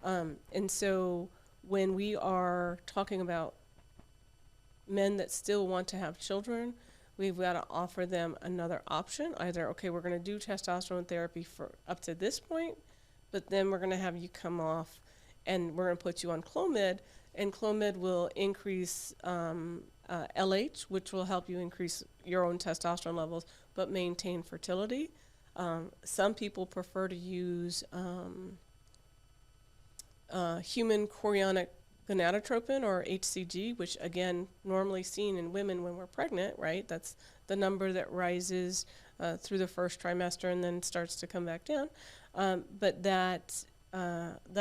And so when we are talking about men that still want to have children, we've got to offer them another option. Either, okay, we're going to do testosterone therapy for up to this point, but then we're going to have you come off and we're going to put you on Clomid, and Clomid will increase LH, which will help you increase your own testosterone levels, but maintain fertility. Some people prefer to use human chorionic gonadotropin, or HCG, which again, normally seen in women when we're pregnant, right? That's the number that rises through the first trimester and then starts to come back down. But that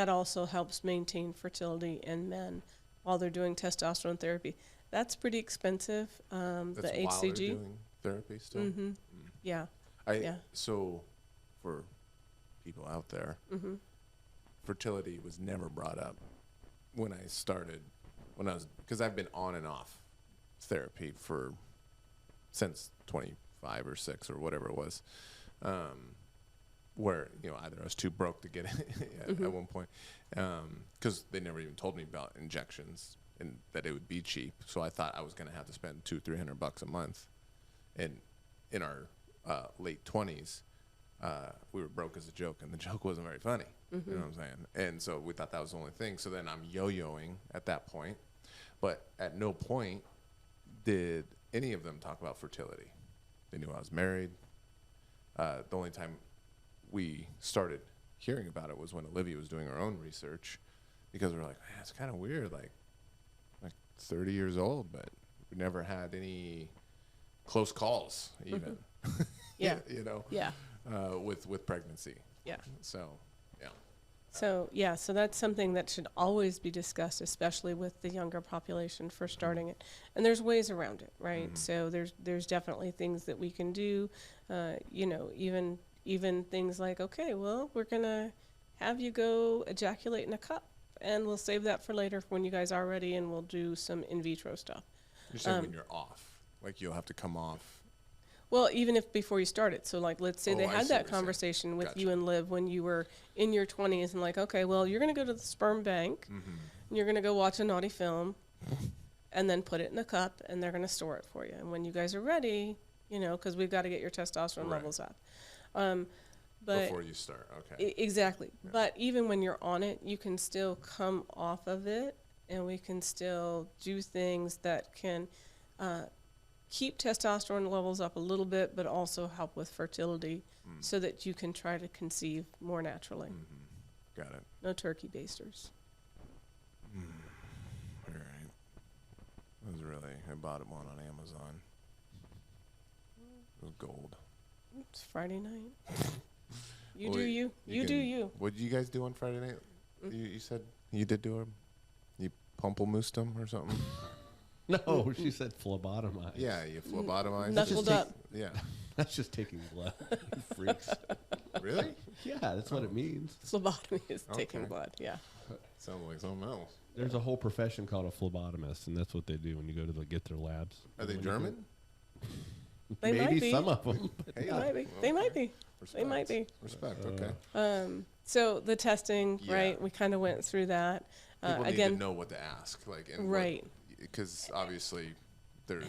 also helps maintain fertility in men while they're doing testosterone therapy. That's pretty expensive, That's the while HCG. they're doing therapy still? Mm-hmm. Yeah. So for people out there, fertility was never brought up when I started, because I've been on and off therapy since 25 or 6 or whatever it was, where, either I was too broke to get it at one point, because they never even told me about injections and that it would be cheap. So I thought I was going to have to spend $200-300 a month. And in our late 20s, we were broke as a joke, and the joke wasn't very funny. You know what I'm saying? And so we thought that was the only thing. So then I'm yo-yoing at that point. But at no point did any of them talk about fertility. They knew I was married. The only time we started hearing about it was when Olivia was doing her own research, because we were like, man, it's kind of weird, like 30 years old, but we never had any close calls even. Yeah. With pregnancy. Yeah. So, yeah. So that's something that should always be discussed, especially with the younger population for starting it. And there's ways around it, right? So there's definitely things that we can do, even things like, okay, well, we're going to have you go ejaculate in a cup, and we'll save that for later when you guys are ready, and we'll do some in vitro stuff. You're saying when you're off, like you'll have to come off. Well, even if before you started. So, like, let's say they I had see that what you're conversation with Gotcha. you and Liv when you were in your 20s, and like, okay, well, you're going to go to the sperm bank, and you're going to go watch a naughty film, and then put it in a cup, and they're going to store it for you. And when you guys are ready, you know, because we've got to get your testosterone levels up. But before you start, okay. Exactly. Yeah. But even when you're on it, you can still come off of it, and we can still do things that can keep testosterone levels up a little bit, but also help with fertility so that you can try to conceive more naturally. Got it. No turkey basters. All right. It was really, I bought one on Amazon. It was gold. It's Friday night. You do you. You do you. What did you guys do on Friday night? You said you did do them? You pumplemoosed them or something? No, she said phlebotomized. Yeah, you phlebotomized. Knuckled up. Yeah. That's just taking blood. You freaks. Really? Yeah, that's what it means. Phlebotomy is taking blood, yeah. Sounds like something else. There's a whole profession called a phlebotomist, and that's what they do when you go to get their labs. Are they German? They Maybe might be. some of them. They might be. They might be. Respect. They might be. Respect, okay. So the testing, Yeah. right? We kind of went through that. People need Again, to know what to ask. Right. Because obviously, there's,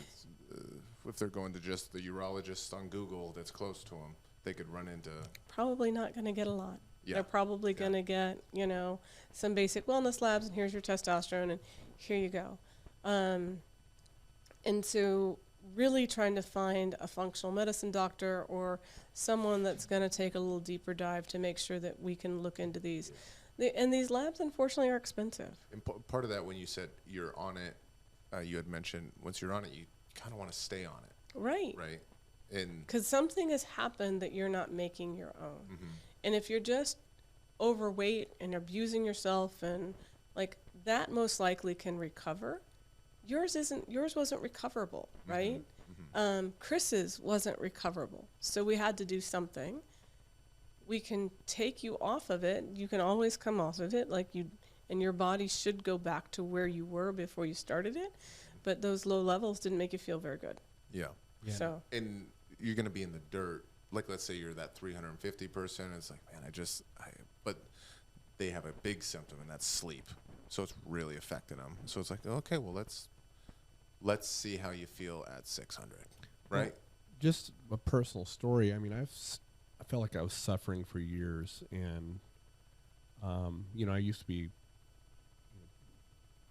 if they're going to just the urologist on Google that's close to them, they could run into... probably not going to get a lot. Yeah. They're probably going to get, you know, some basic wellness labs, and here's your testosterone, and here you go. And so really trying to find a functional medicine doctor or someone that's going to take a little deeper dive to make sure that we can look into these. And these labs, unfortunately, are expensive. And part of that, when you said you're on it, you had mentioned once you're on it, you kind of want to stay on it. Right. Right. And because something has happened that you're not making your own. And if you're just overweight and abusing yourself, and like that most likely can recover. Yours wasn't recoverable, right? Chris's wasn't recoverable. So we had to do something. We can take you off of it. You can always come off of it, and your body should go back to where you were before you started it. But those low levels didn't make you feel very good. yeah. So And you're going to be in the dirt. Like, let's say you're that 350 person. It's like, man, but they have a big symptom, and that's sleep. So it's really affecting them. So it's like, okay, well, let's see how you feel at 600, right? Well, just a personal story. I mean, I felt like I was suffering for years, and you know, I used to be,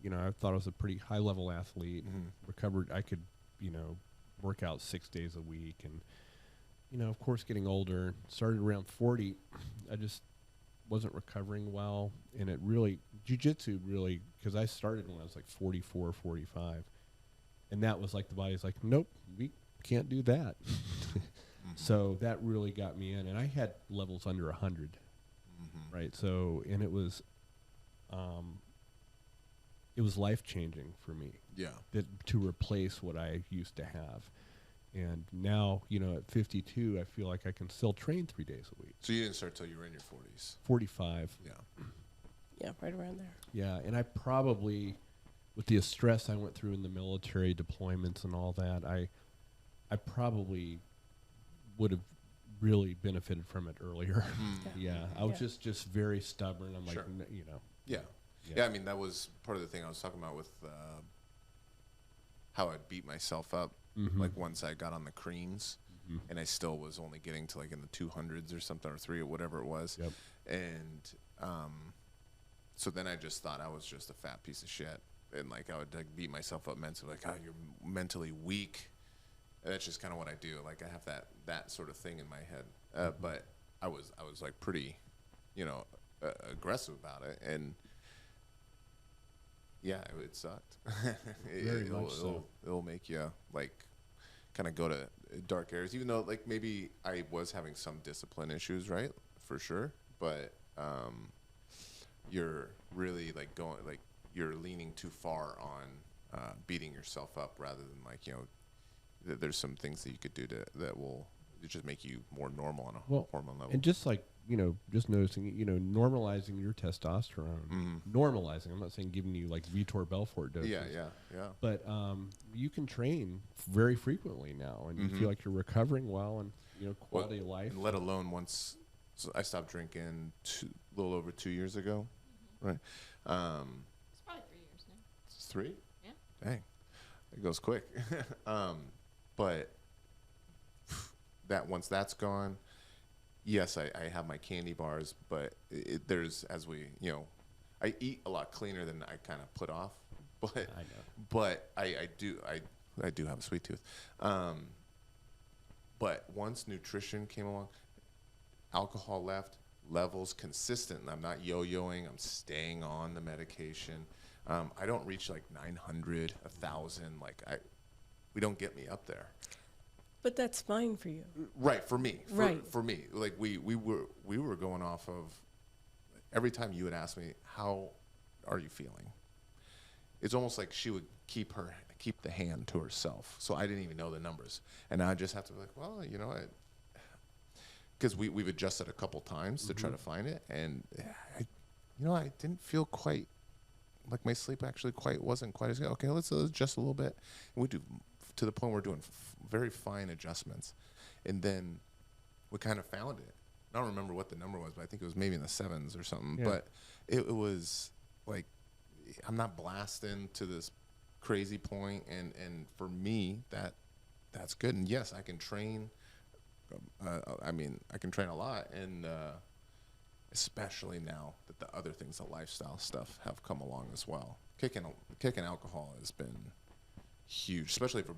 you know, I thought I was a pretty high level athlete. Recovered. I could, you know, work out 6 days a week, and you know, of course, getting older, started around 40, I just wasn't recovering well, and it really, jiu-jitsu really, because I started when I was like 44, 45, and that was like, the body's like, nope, we can't do that. So that really got me in, and I had levels under 100, right? So, and it was life-changing for me. Yeah. To replace what I used to have. And now, you know, at 52, I feel like I can still train 3 days a week. So you didn't start till you were in your 40s. 45. Yeah. yeah, right around there. Yeah, and I probably, with the stress I went through in the military deployments and all that, I probably would have really benefited from it earlier. Yeah, I was just very stubborn. I'm Sure. like, you know. Yeah. Yeah, I mean, that was part of the thing I was talking about with how I beat myself up. Like, once I got on the creams, and I still was only getting to, like, in the 200s or something, or 3 or whatever it was. Yep. And so then I just thought I was just a fat piece of shit. And, like, I would, like, beat myself up mentally, like, oh, you're mentally weak. And that's just kind of what I do. Like, I have that sort of thing in my head. But I was like, pretty, you know, aggressive about it. And yeah, it sucked. It'll make you, like, kind of go to dark areas, even though, like, maybe I was having some discipline issues, right? For sure. But you're really, like, you're leaning too far on beating yourself up, rather than, like, you know, there's some things that you could do that will just make you more normal on a hormone level. And just like, you know, just noticing, you know, normalizing your testosterone. Normalizing. I'm not saying giving you like Vitor Belfort doses. Yeah. But you can train very frequently now, and you feel like you're recovering well, and, you know, quality of life. And let alone once I stopped drinking a little over 2 years ago, right? It's probably 3 years now. It's 3? Yeah. Dang, it goes quick. But that once that's gone, yes, I have my candy bars, but there's, as we, I eat a lot cleaner than I kind of put off, but I know. but I do have a sweet tooth. But once nutrition came along, alcohol left, levels consistent. I'm not yo-yoing. I'm staying on the medication. I don't reach like 900, 1,000. We don't get me up there. But that's fine for you. Right, for me. Right. For me. Like we were going off of, every time you would ask me, how are you feeling? It's almost like she would keep the hand to herself. So I didn't even know the numbers. And I just have to be like, well, because we've adjusted a couple times to try to find it. And I didn't feel quite, like my sleep actually wasn't quite as good. Okay, let's adjust a little bit. And we do, to the point where we're doing very fine adjustments. And then we kind of found it. I don't remember what the number was, but I think it was maybe in the 7s or something. Yeah. But it was like, I'm not blasting to this crazy point. And for me, that's good. And yes, I can train. I can train a lot. And especially now that the other things, the lifestyle stuff, have come along as well. Kicking alcohol has been huge, especially for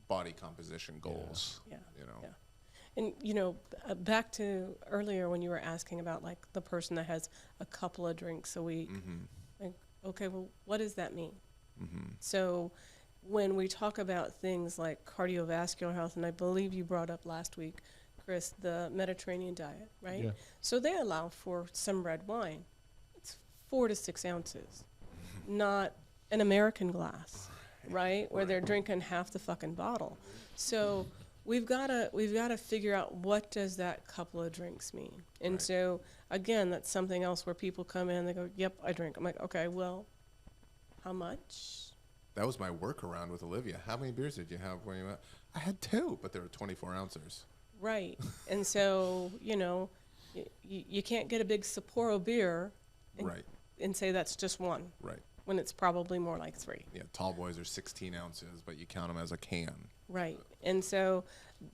body composition goals. Yeah. And back to earlier when you were asking about like the person that has a couple of drinks a week. Like, okay, well, what does that mean? So when we talk about things like cardiovascular health, and I believe you brought up last week, Chris, the Mediterranean diet, right? Yeah. So they allow for some red wine. It's 4 to 6 ounces, not an American glass, right? Where they're drinking half the fucking bottle. So we've got to figure out, what does that couple of drinks mean? And so again, that's something else where people come in and they go, "Yep, I drink." I'm like, "Okay, well, how much?" That was my workaround with Olivia. How many beers did you have when you went? I had 2, but they were 24 ounces. Right. And so, you can't get a big Sapporo beer and say that's just one. Right. When it's probably more like 3. Yeah, tall boys are 16 ounces, but you count them as a can. Right. And so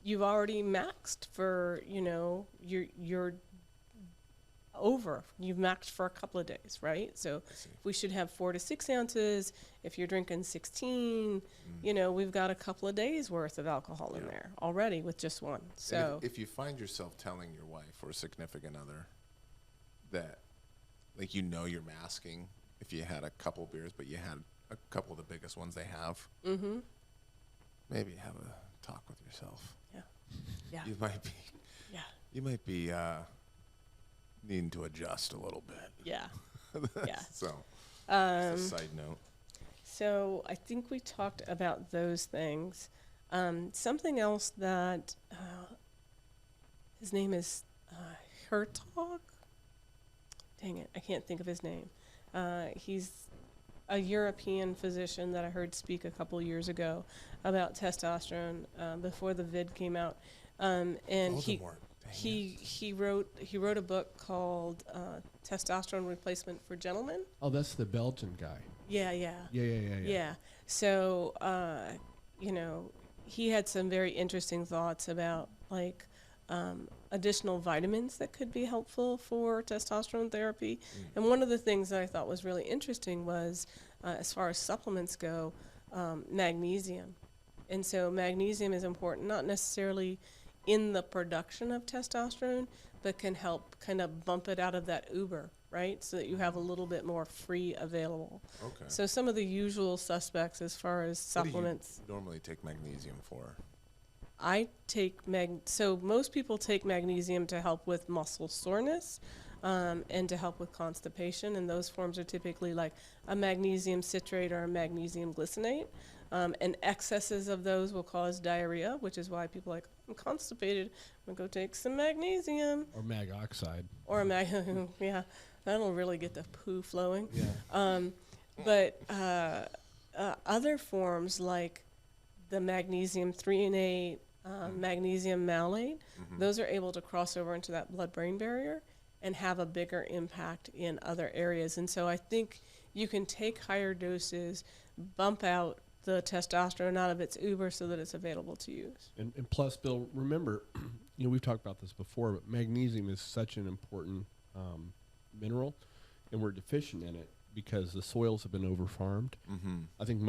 you've already maxed for, you're over. You've maxed for a couple of days, right? So we should have 4 to 6 ounces. If you're drinking 16, we've got a couple of days worth of alcohol in there already with just one. So if you find yourself telling your wife or significant other that, like, you're masking if you had a couple beers, but you had a couple of the biggest ones they have, maybe have a talk with yourself. Yeah. You might be needing to adjust a little bit. Yeah. Yeah. So, just a side note. So I think we talked about those things. Something else that his name is Hertog. Dang it, I can't think of his name. He's a European physician that I heard speak a couple years ago about testosterone before the vid came out, and he wrote a book called Testosterone Replacement for Gentlemen. Oh, that's the Belgian guy. Yeah. So, he had some very interesting thoughts about like additional vitamins that could be helpful for testosterone therapy. And one of the things that I thought was really interesting was, as far as supplements go, magnesium. And so magnesium is important, not necessarily in the production of testosterone, but can help kind of bump it out of that Uber, right? So that you have a little bit more free available. Okay. So some of the usual suspects as far as supplements. What do you normally take magnesium for? I take so most people take magnesium to help with muscle soreness and to help with constipation, and those forms are typically like a magnesium citrate or a magnesium glycinate. And excesses of those will cause diarrhea, which is why people are like, I'm constipated, I'm going to go take some magnesium. Or mag oxide. Or yeah, that'll really get the poo flowing. Yeah. But other forms like the magnesium threonate, magnesium malate, those are able to cross over into that blood-brain barrier and have a bigger impact in other areas. And so I think you can take higher doses, bump out the testosterone out of its uber so that it's available to use. And plus, Bill, remember, we've talked about this before, but magnesium is such an important mineral, and we're deficient in it because the soils have been overfarmed. Mm-hmm. I think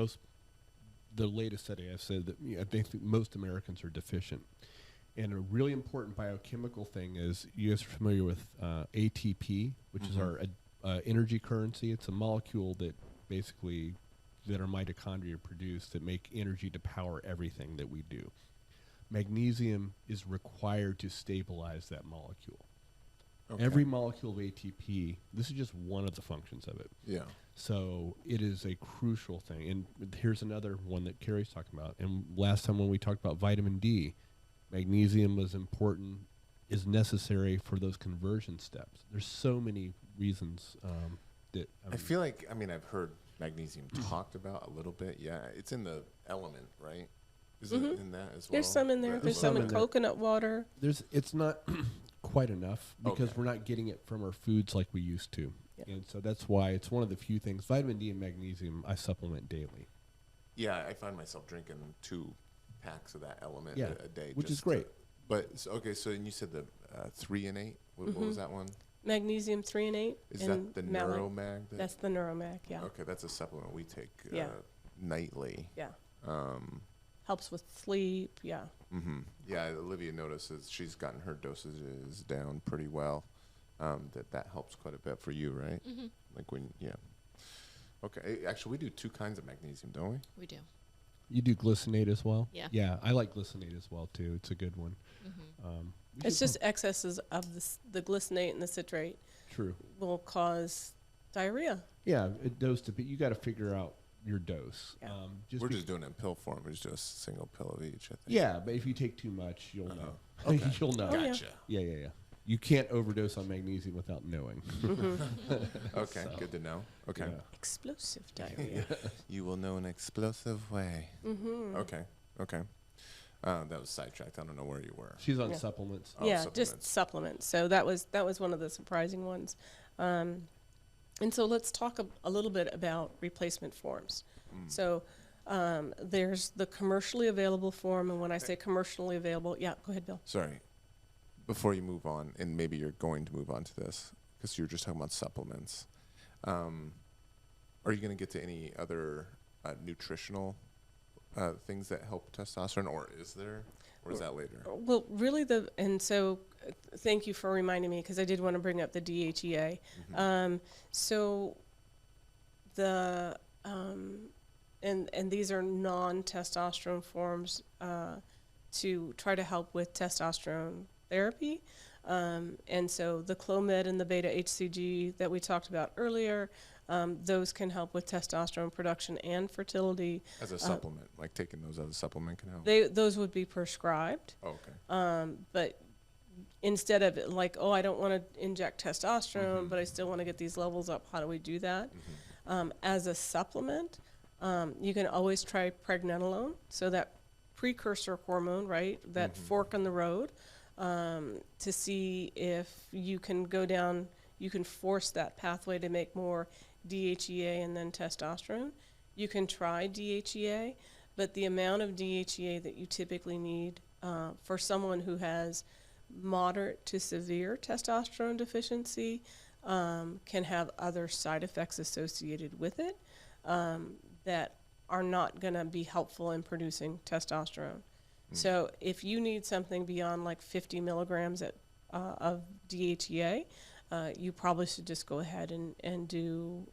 the latest study I've said that I think most Americans are deficient. And a really important biochemical thing is, you guys are familiar with ATP, which is our energy currency. It's a molecule that basically that our mitochondria produce that make energy to power everything that we do. Magnesium is required to stabilize that molecule. Okay. Every molecule of ATP, this is just one of the functions of it. Yeah. So it is a crucial thing. And here's another one that Carrie's talking about. And last time when we talked about vitamin D, magnesium was important, is necessary for those conversion steps. There's so many reasons that... I feel like, I've heard magnesium talked about a little bit. Yeah, it's in the element, right? Is it in that as well? There's some in there. There's some in coconut water. It's not quite enough because Okay. we're not getting it from our foods like we used to. Yeah. And so that's why it's one of the few things. Vitamin D and magnesium I supplement daily. Yeah, I find myself drinking 2 packs of that element Yeah, a day. which is just great. Okay, so and you said the 3 and 8? What was that one? Magnesium 3 and 8. Is and that the malate. Neuromag? That's the Neuromag, yeah. Okay, that's a supplement we take Yeah. nightly. Yeah. Um, Helps with sleep, yeah. Yeah, Olivia notices she's gotten her dosages down pretty well. That helps quite a bit for you, right? Mm-hmm. Like when, yeah. Okay, actually, we do 2 kinds of magnesium, don't we? We do. You do glycinate as well? Yeah. Yeah, I like glycinate as well, too. It's a good one. Mm-hmm. It's just excesses of the glycinate and the citrate True. will cause diarrhea. Yeah, it dose to you got to figure out your dose. Yeah. We're just doing it in pill form. We just do a single pill of each, I think. Yeah, but if you take too much, you'll know. Okay. You'll know. Oh, yeah. Gotcha. Yeah. You can't overdose on magnesium without knowing. Okay, So, good to know. Okay. yeah. Explosive diarrhea. You will know in an explosive way. Okay. That was sidetracked. I don't know where you were. She's on Yeah. supplements. Oh, Yeah, supplements. just supplements. So that was one of the surprising ones. And so let's talk a little bit about replacement forms. So there's the commercially available form, and when I say commercially available, yeah, go ahead, Bill. Sorry. Before you move on, and maybe you're going to move on to this, because you were just talking about supplements. Are you going to get to any other nutritional things that help testosterone, or is there? Or is that later? Well, really, thank you for reminding me, because I did want to bring up the DHEA. So the and these are non-testosterone forms to try to help with testosterone therapy. And so the Clomid and the beta HCG that we talked about earlier, those can help with testosterone production and fertility. As a supplement, like taking those as a supplement can help? Those would be prescribed. Oh, okay. But instead of it like, I don't want to inject testosterone, but I still want to get these levels up, how do we do that? As a supplement, you can always try Pregnenolone, so that precursor hormone, right, that fork in the road, to see if you can go down, you can force that pathway to make more DHEA and then testosterone. You can try DHEA, but the amount of DHEA that you typically need for someone who has moderate to severe testosterone deficiency can have other side effects associated with it that are not going to be helpful in producing testosterone. So if you need something beyond like 50 milligrams of DHEA, you probably should just go ahead and do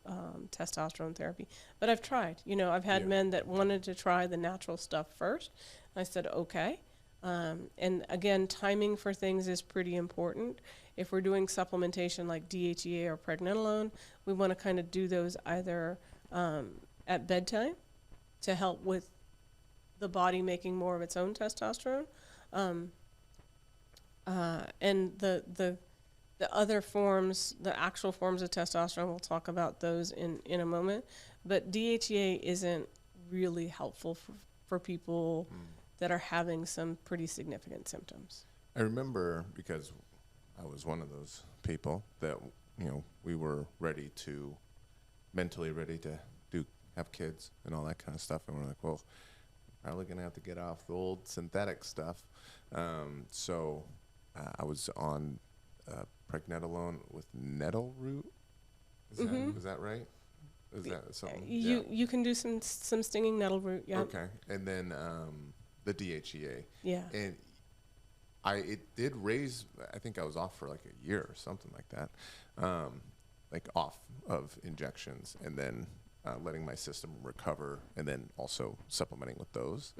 testosterone therapy. But I've tried. I've had men that wanted to try the natural stuff first. I said, okay. And again, timing for things is pretty important. If we're doing supplementation like DHEA or Pregnenolone, we want to kind of do those either at bedtime to help with the body making more of its own testosterone. And the other forms, the actual forms of testosterone, we'll talk about those in a moment. But DHEA isn't really helpful for people that are having some pretty significant symptoms. I remember, because I was one of those people that, we were mentally ready to do have kids and all that kind of stuff. And we're like, well, probably going to have to get off the old synthetic stuff. So I was on Pregnenolone with nettle root. Is that right? Is that something? You can do some stinging nettle root, yeah. Okay. And then the DHEA. Yeah. And it did raise, I think I was off for like a year or something like that, like off of injections, and then letting my system recover, and then also supplementing with those.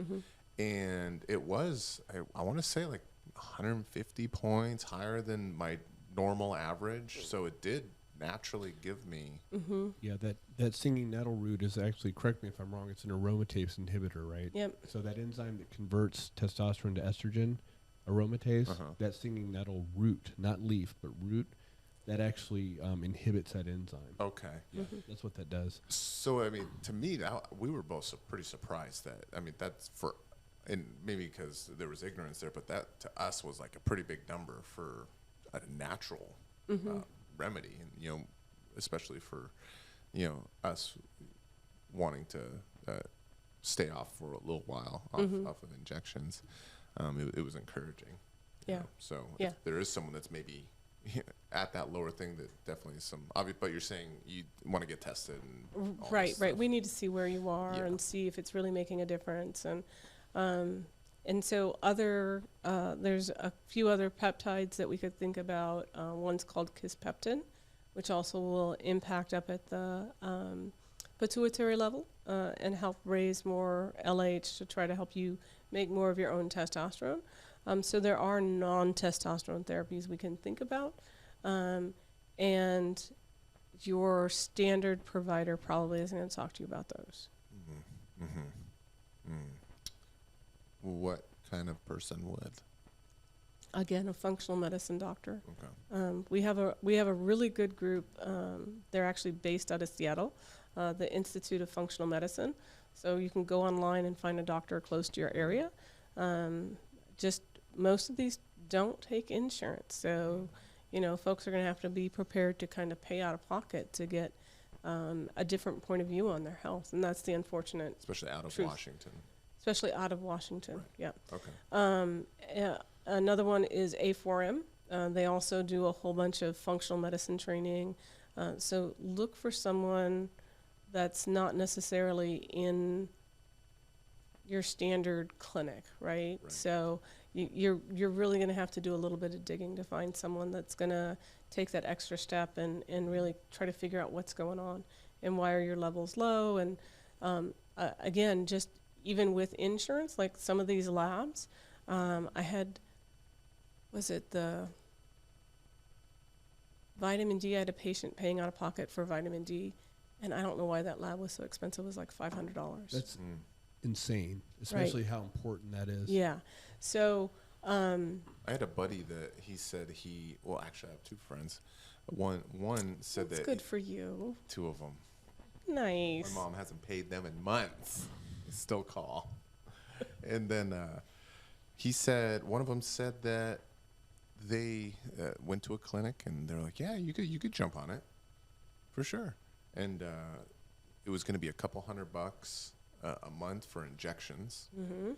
And it was, I want to say like 150 points higher than my normal average. So it did naturally give me. Yeah, that singing nettle root is actually, correct me if I'm wrong, it's an aromatase inhibitor, right? Yep. So that enzyme that converts testosterone to estrogen, aromatase, that singing nettle root, not leaf, but root, that actually inhibits that enzyme. Okay. Yeah, that's what that does. So, I mean, to me, we were both pretty surprised that, I mean, that's for, and maybe because there was ignorance there, but that to us was like a pretty big number for a natural remedy. And, you know, especially for, you know, us wanting to stay off for a little while off of injections. It was encouraging. Yeah. You know? So if there is someone that's maybe at that lower thing, that definitely is some obvious, but you're saying you want to get tested and all Right, this right. stuff. We need to see where you are Yeah. and see if it's really making a difference. And so there's a few other peptides that we could think about. One's called kisspeptin, which also will impact up at the pituitary level and help raise more LH to try to help you make more of your own testosterone. So there are non-testosterone therapies we can think about. And your standard provider probably isn't going to talk to you about those. What kind of person would? Again, a functional medicine doctor. Okay. We have a really good group. They're actually based out of Seattle, the Institute of Functional Medicine. So you can go online and find a doctor close to your area. Just most of these don't take insurance, so you know folks are going to have to be prepared to kind of pay out of pocket to get a different point of view on their health, and that's the unfortunate. Especially out of truth. Washington. Especially out of Washington. Right. Yeah. Okay. Another one is A4M. They also do a whole bunch of functional medicine training. So look for someone that's not necessarily in your standard clinic, right? So you're really going to have to do a little bit of digging to find someone that's going to take that extra step and really try to figure out what's going on and why are your levels low. And again, just even with insurance, like some of these labs, I had, was it the vitamin D? I had a patient paying out of pocket for vitamin D, and I don't know why that lab was so expensive. It was like $500. That's insane, especially how important that is. Yeah. So I had a buddy that he said well, actually I have two friends. One said that's that good for you. two of them. Nice. My mom hasn't paid them in months. They still call. And then he said, one of them said that they went to a clinic and they're like, yeah, you could jump on it for sure. And it was going to be a couple $100 a month for injections,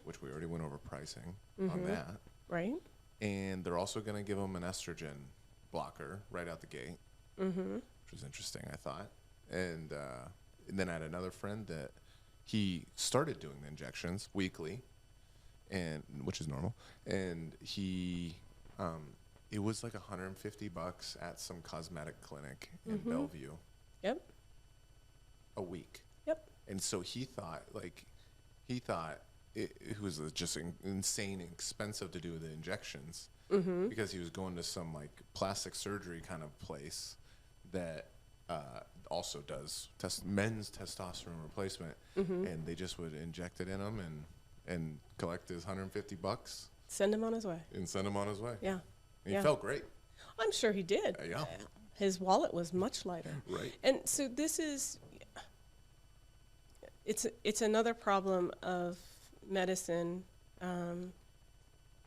which we already went over pricing on that. Right. And they're also going to give them an estrogen blocker right out the gate, which was interesting, I thought. And then I had another friend that he started doing the injections weekly, and which is normal. And he, it was like $150 at some cosmetic clinic in Bellevue. Yep. A week. Yep. And so he thought it was just insane expensive to do the injections because he was going to some like plastic surgery kind of place that also does men's testosterone replacement, and they just would inject it in him and collect his $150 Send him on his way. and send him on his way. Yeah. And he felt great. I'm sure he did. Yeah. His wallet was much lighter. Right. And so this is, it's another problem of medicine.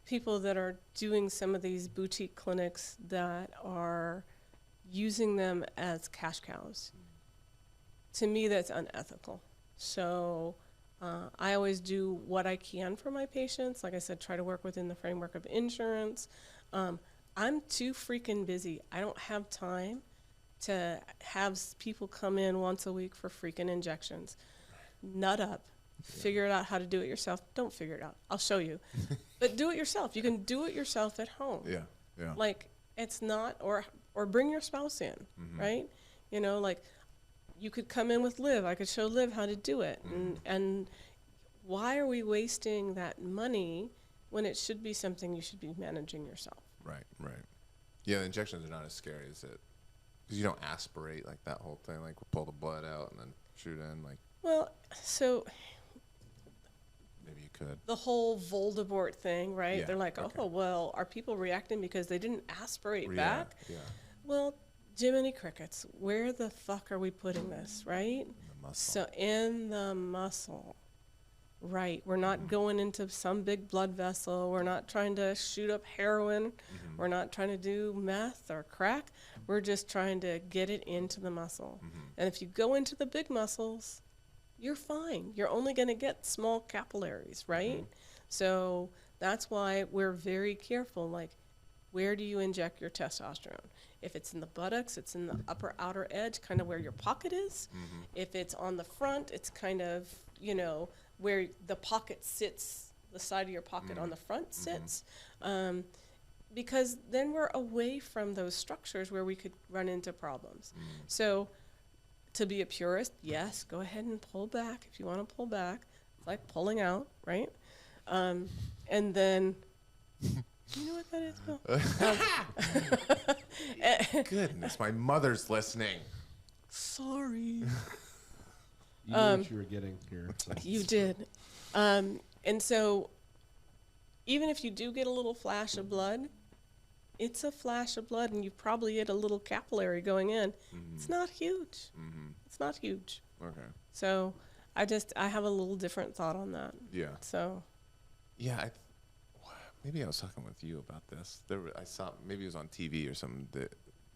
People that are doing some of these boutique clinics that are using them as cash cows. To me, that's unethical. So I always do what I can for my patients. Like I said, try to work within the framework of insurance. I'm too freaking busy. I don't have time to have people come in once a week for freaking injections. Nut up. Figure it out how to do it yourself. Don't figure it out. I'll show you. But do it yourself. You can do it yourself at home. Yeah, yeah. Like, it's not, or bring your spouse in, right? You know, like, you could come in with Liv. I could show Liv how to do it. And why are we wasting that money when it should be something you should be managing yourself? Right, right. Yeah, the injections are not as scary as it, because you don't aspirate like that whole thing, like pull the blood out and then shoot in, like. Well, so Maybe you could. the whole Voldemort thing, right? Yeah, They're like, okay. oh, well, are people reacting because they didn't aspirate Yeah, back? yeah. Well, Jiminy Crickets, where the fuck are we putting this, right? The muscle. So in the muscle, right? We're not going into some big blood vessel. We're not trying to shoot up heroin. We're not trying to do meth or crack. We're just trying to get it into the muscle. And if you go into the big muscles, you're fine. You're only going to get small capillaries, right? So that's why we're very careful. Like, where do you inject your testosterone? If it's in the buttocks, it's in the upper outer edge, kind of where your pocket is. If it's on the front, it's kind of, you know, where the pocket sits, the side of your pocket on the front sits. Because then we're away from those structures where we could run into problems. So to be a purist, yes, go ahead and pull back if you want to pull back. It's like pulling out, right? And then, do you know what that is, Bill? Goodness, my mother's listening. Sorry. You knew what you were getting here. So. You did. And so even if you do get a little flash of blood, it's a flash of blood, and you probably get a little capillary going in. It's not huge. It's not huge. Okay. So I have a little different thought on that. Yeah. So Yeah, maybe I was talking with you about this. I saw, maybe it was on TV or something, that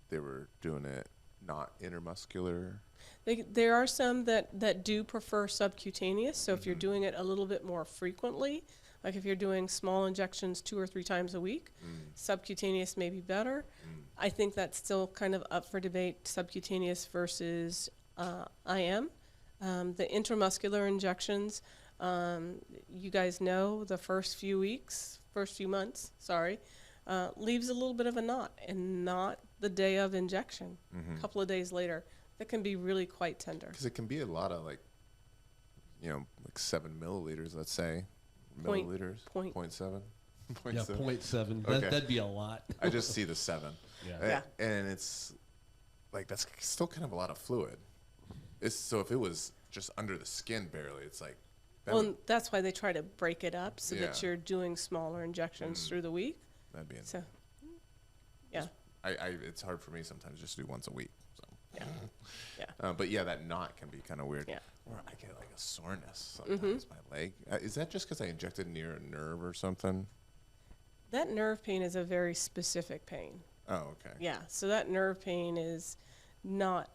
they were doing it not intermuscular. there are some that do prefer subcutaneous. So if you're doing it a little bit more frequently, like if you're doing small injections 2 or 3 times a week, subcutaneous may be better. I think that's still kind of up for debate, subcutaneous versus IM. The intramuscular injections, you guys know the first few months, leaves a little bit of a knot, and not the day of injection. A couple of days later, that can be really quite tender. Because it can be a lot of, like, you know, like 7 milliliters, let's say. Point- Milliliters? point- 0.7? Yeah, 0.7. Okay. That'd be a lot. I just see the 7. Yeah. And it's, like, that's still kind of a lot of fluid. So if it was just under the skin barely, it's like... Well, that's why they try to break it up so that Yeah. you're doing smaller injections through the week. That'd be... So, yeah. It's hard for me sometimes just to do once a week. So. Yeah. Yeah. But yeah, that knot can be kind of weird. Yeah. Or I get like a soreness sometimes my leg. Is that just because I injected near a nerve or something? That nerve pain is a very specific pain. Oh, okay. Yeah. So that nerve pain is not.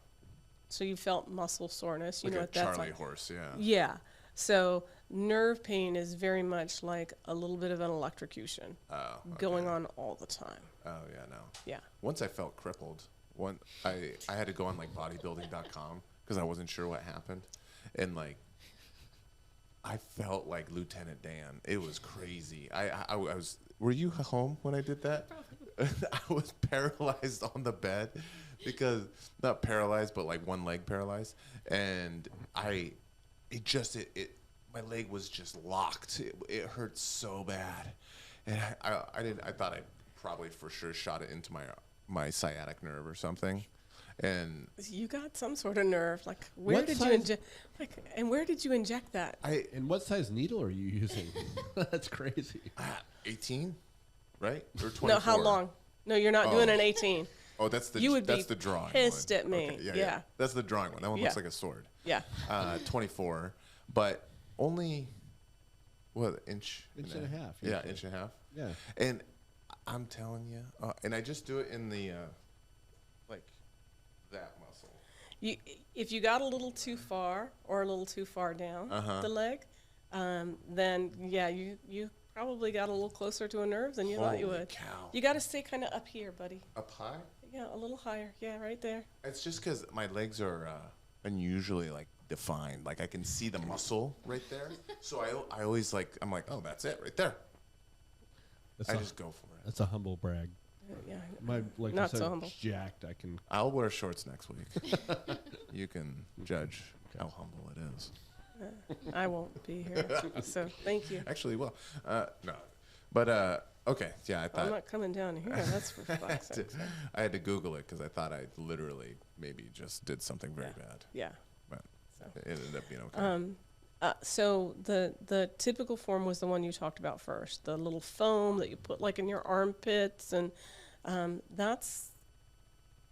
So you felt muscle soreness. You Like know a what that's Charlie like. horse, yeah. Yeah. So nerve pain is very much like a little bit of an electrocution Oh, going okay. on all the time. Oh, yeah, no. Yeah. Once I felt crippled. I had to go on like bodybuilding.com because I wasn't sure what happened. And like, I felt like Lieutenant Dan. It was crazy. I was, were you home when I did that? I was paralyzed on the bed because, not paralyzed, but like one leg paralyzed. And my leg was just locked. It hurt so bad. And I thought I probably for sure shot it into my sciatic nerve or something. And You got some sort of nerve. Like, where What did you size- inject? Like, and where did you inject that? And what size needle are you using? That's crazy. 18, right? Or 24? No, how long? No, you're not doing an 18. Oh, that's the You would that's be the drawing pissed one. at me. Okay, Yeah. That's the drawing one. That one Yeah. looks like a sword. Yeah. 24, but only what, inch and a half. Yeah, usually. inch and a half. Yeah. And I'm telling you, and I just do it in the like that muscle. if you got a little too far or a little too far down the leg, then yeah, you probably got a little closer to a nerve than you thought you Holy would. cow. You got to stay kind of up here, buddy. Up high? Yeah, a little higher. Yeah, right there. It's just because my legs are unusually like defined. Like I can see the muscle right there. So I always I'm like, oh, that's it right there. I just go for it. That's a humble brag. Yeah. My like Not I said, so humble. jacked. I can. I'll wear shorts next week. You can judge how humble it is. I won't be here, so thank you. Actually, well, no. But, okay, yeah, I thought. I'm not coming down here. That's for fuck's sake. I had to Google it because I thought I literally maybe just did something very bad. Yeah. But So. it ended up being okay. So the typical form was the one you talked about first, the little foam that you put like in your armpits, and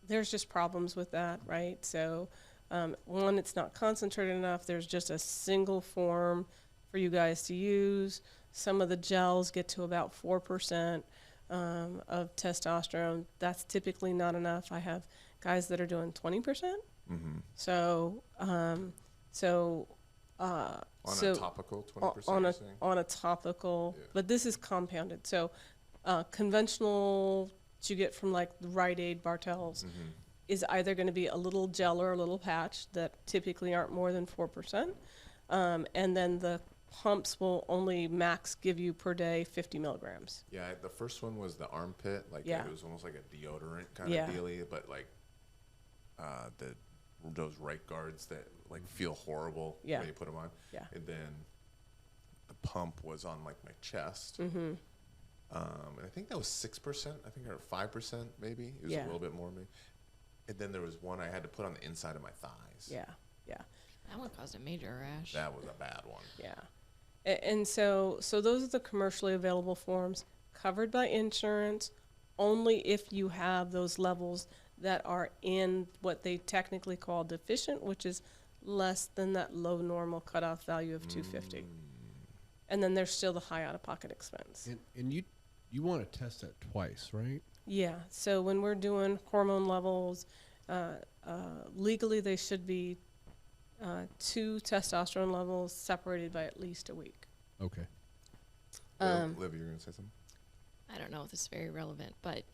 there's just problems with that, right? So one, it's not concentrated enough. There's just a single form for you guys to use. Some of the gels get to about 4% of testosterone. That's typically not enough. I have guys that are doing 20%. Mm-hmm. So On so a topical, 20%? on a topical, Yeah. but this is compounded. So conventional that you get from like the Rite Aid Bartels Mm-hmm. is either going to be a little gel or a little patch that typically aren't more than 4%. And then the pumps will only max give you per day 50 milligrams. Yeah, the first one was the armpit. Like Yeah. it was almost like a deodorant kind Yeah. of dealie, but like those right guards that like feel horrible Yeah. when you put them on. Yeah. And then the pump was on like my chest. Mm-hmm. And I think that was 6%. I think or 5% maybe. It was Yeah. a little bit more maybe. And then there was one I had to put on the inside of my thighs. Yeah. Yeah. That one caused a major rash. That was a bad one. Yeah. And so those are the commercially available forms covered by insurance only if you have those levels that are in what they technically call deficient, which is less than that low normal cutoff value of 250. And then there's still the high out-of-pocket expense. And you want to test that twice, right? Yeah. So when we're doing hormone levels, legally they should be 2 testosterone levels separated by at least a week. Okay. Liv, you were going to say something? I don't know if this is very relevant, but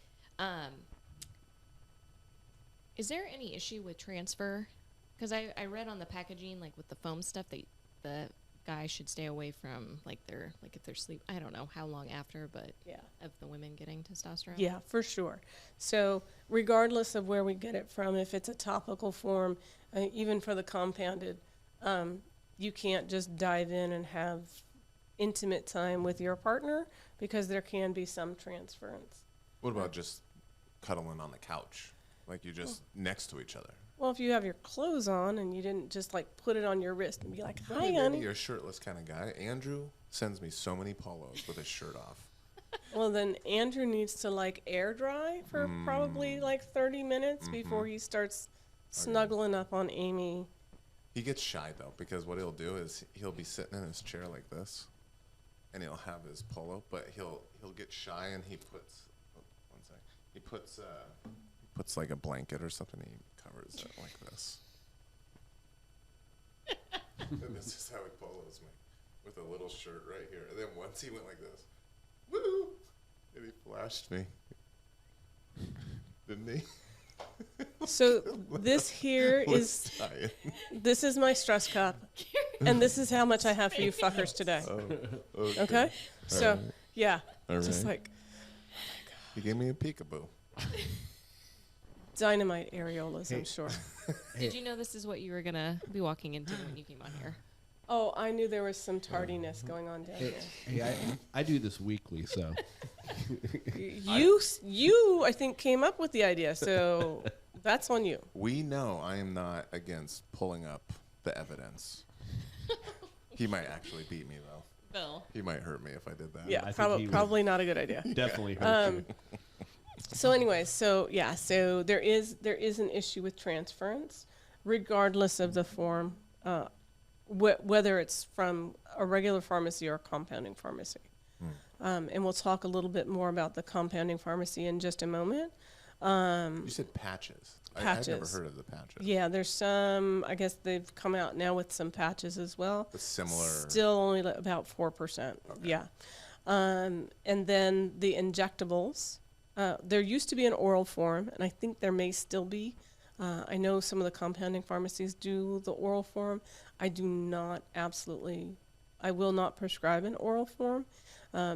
is there any issue with transfer? Because I read on the packaging, like with the foam stuff, that the guy should stay away from if they're sleep. I don't know how long after, but Yeah. of the women getting testosterone. Yeah, for sure. So regardless of where we get it from, if it's a topical form, even for the compounded, you can't just dive in and have intimate time with your partner because there can be some transference. What about just cuddling on the couch? Like you're just next to each other? Well, if you have your clothes on and you didn't just like put it on your wrist and be like, "Hi, Maybe honey." you're a shirtless kind of guy. Andrew sends me so many polos with his shirt off. Well, then Andrew needs to like air dry for probably like 30 minutes before he starts snuggling up on Amy. He gets shy though, because what he'll do is he'll be sitting in his chair like this, and he'll have his polo, but he'll get shy and he puts he puts like a blanket or something. He covers it like this. And this is how he polos me, with a little shirt right here. And then once he went like this, woo, and he flashed me, didn't he? So this here Was is dying. this is my stress cup, and this is how much I have for you fuckers today. Okay? So yeah, All just right. like He gave me a peekaboo. dynamite areolas, I'm sure. Did you know this is what you were gonna be walking into when you came on here? Oh, I knew there was some tardiness going on down here. Hey, I do this weekly, so You, I think, came up with the idea, so that's on you. We know I am not against pulling up the evidence. He might actually beat me though. Bill. He might hurt me if I did that. Yeah, I think he would. probably not a good idea. definitely hurt you. So anyway, so there is an issue with transference, regardless of the form, whether it's from a regular pharmacy or a compounding pharmacy. And we'll talk a little bit more about the compounding pharmacy in just a moment. You said patches. I've never heard of the patches. Yeah, there's some. I guess they've come out now with some patches as well. But similar. Still only about 4%. Okay. Yeah. And then the injectables. There used to be an oral form, and I think there may still be. I know some of the compounding pharmacies do the oral form. I will not prescribe an oral form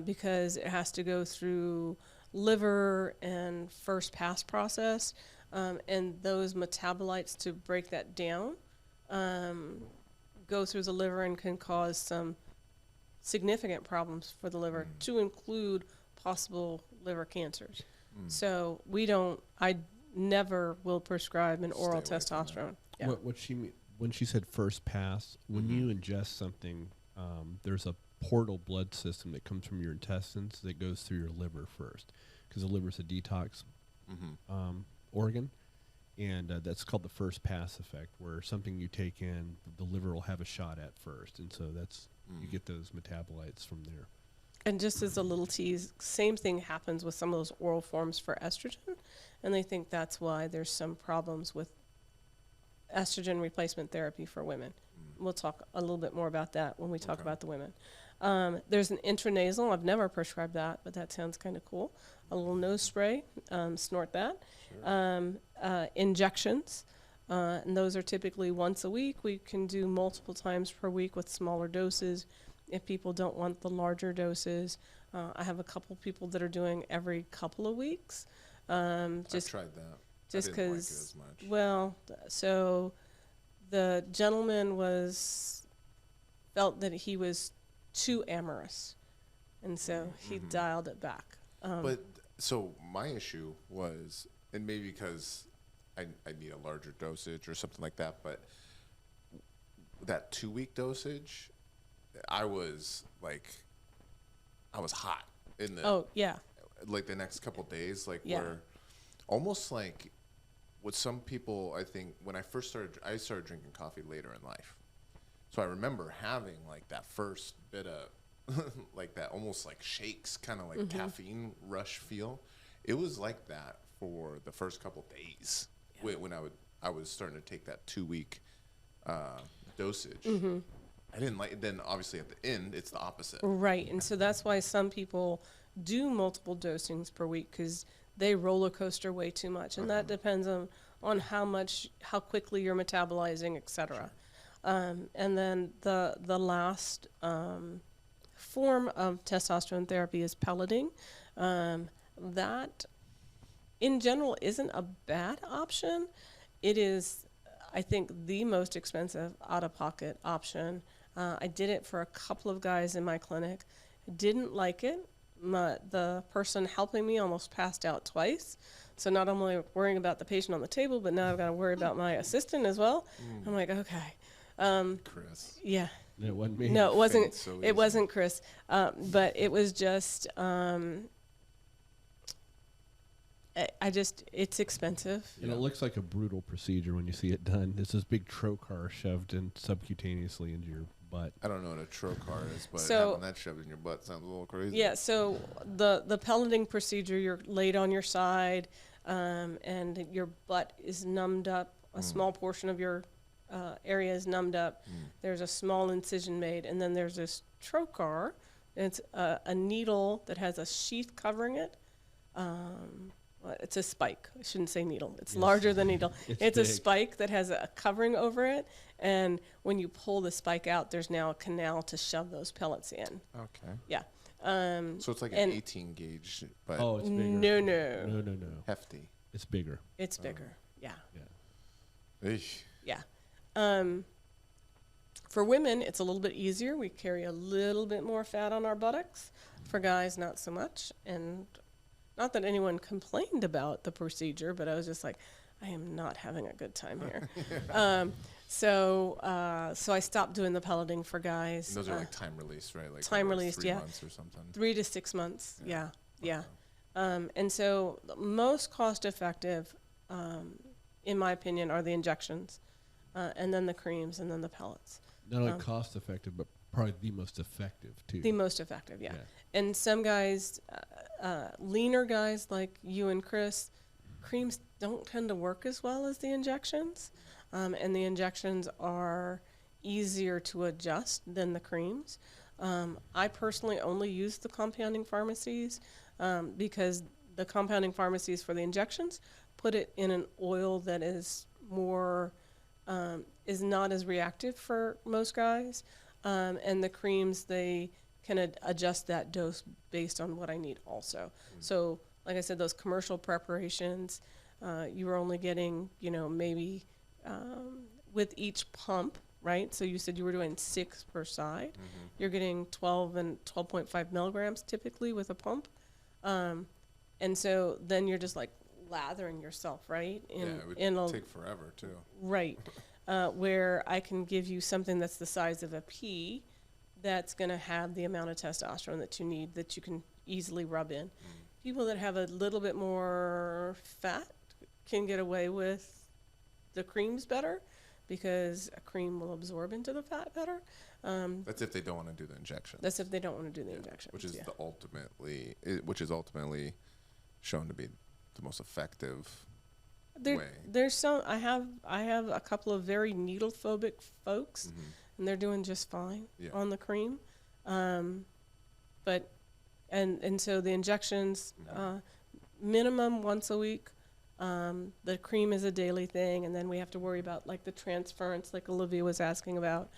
because it has to go through liver and first pass process, and those metabolites to break that down go through the liver and can cause some significant problems for the liver, to include possible liver cancers. So I never will prescribe an oral testosterone. Yeah. What she mean when she said first pass, when you ingest something, there's a portal blood system that comes from your intestines that goes through your liver first, because the liver is a detox organ, and that's called the first pass effect, where something you take in, the liver will have a shot at first, and so that's you get those metabolites from there. And just as a little tease, same thing happens with some of those oral forms for estrogen, and they think that's why there's some problems with estrogen replacement therapy for women. We'll talk a little bit more about that when we talk about the women. There's an intranasal. I've never prescribed that, but that sounds kind of cool. A little nose spray, snort that. Sure. Injections, and those are typically once a week. We can do multiple times per week with smaller doses if people don't want the larger doses. I have a couple people that are doing every couple of weeks. I've tried that. Just because, like it as much. Well, so the gentleman felt that he was too amorous, and so he dialed it back. But so my issue was, and maybe because I need a larger dosage or something like that, but that 2-week dosage, I was hot in the like the next couple days, where almost like with some people, I think when I started drinking coffee later in life. So I remember having like that first bit of like that almost like shakes, kind of like caffeine rush feel. It was like that for the first couple days when I was starting to take that 2-week dosage. I didn't like it. Then obviously at the end, it's the opposite. Right, and so that's why some people do multiple dosings per week, because they roller coaster way too much, and that depends on how quickly you're metabolizing, etc. And then the last form of testosterone therapy is pelleting. That, in general, isn't a bad option. It is, I think, the most expensive out-of-pocket option. I did it for a couple of guys in my clinic. Didn't like it. The person helping me almost passed out twice. So not only worrying about the patient on the table, but now I've got to worry about my assistant as well. I'm like, okay. Chris. Yeah. It wasn't me. No, it wasn't. So it wasn't Chris. But it was just. It's expensive. And it looks like a brutal procedure when you see it done. It's this big trocar shoved in subcutaneously into your butt. I don't know what a trocar is, but So- having that shoved in your butt sounds a little crazy. Yeah, so the pelleting procedure, you're laid on your side, and your butt is numbed up. A small portion of your area is numbed up. There's a small incision made, and then there's this trocar. It's a needle that has a sheath covering it. It's a spike. I shouldn't say needle. It's larger than needle. It's a big. spike that has a covering over it, and when you pull the spike out, there's now a canal to shove those pellets in. Okay. Yeah. So it's like an 18 gauge, but Oh, it's bigger. No. No. hefty. It's bigger. It's bigger. Yeah. Yeah. Eesh. Yeah. For women, it's a little bit easier. We carry a little bit more fat on our buttocks. For guys, not so much. And not that anyone complained about the procedure, but I was just like, I am not having a good time here. So I stopped doing the pelleting for guys. And those are like time released, right? Like time over released, 3 yeah. months or something. 3 to 6 months. Yeah. Okay. And so the most cost effective, in my opinion, are the injections, and then the creams, and then the pellets. Not only cost effective, but probably the most effective too. The most effective, yeah. Yeah. And some guys, leaner guys like you and Chris, creams don't tend to work as well as the injections, and the injections are easier to adjust than the creams. I personally only use the compounding pharmacies because the compounding pharmacies for the injections put it in an oil that is more, is not as reactive for most guys. And the creams, they can adjust that dose based on what I need also. So, like I said, those commercial preparations, you were only getting, maybe with each pump, right? So you said you were doing 6 per side. You're getting 12 and 12.5 milligrams typically with a pump. And so then you're just like lathering yourself, right? It would take forever too. Right. Where I can give you something that's the size of a pea that's going to have the amount of testosterone that you need, that you can easily rub in. People that have a little bit more fat can get away with the creams better because a cream will absorb into the fat better. That's if they don't want to do the injection. That's if they don't want to do the injection. Which is which is ultimately shown to be the most effective way. There's some. I have a couple of very needle phobic folks, and they're doing just fine on the cream. But so the injections, minimum once a week. The cream is a daily thing, and then we have to worry about like the transference, like Olivia was asking about.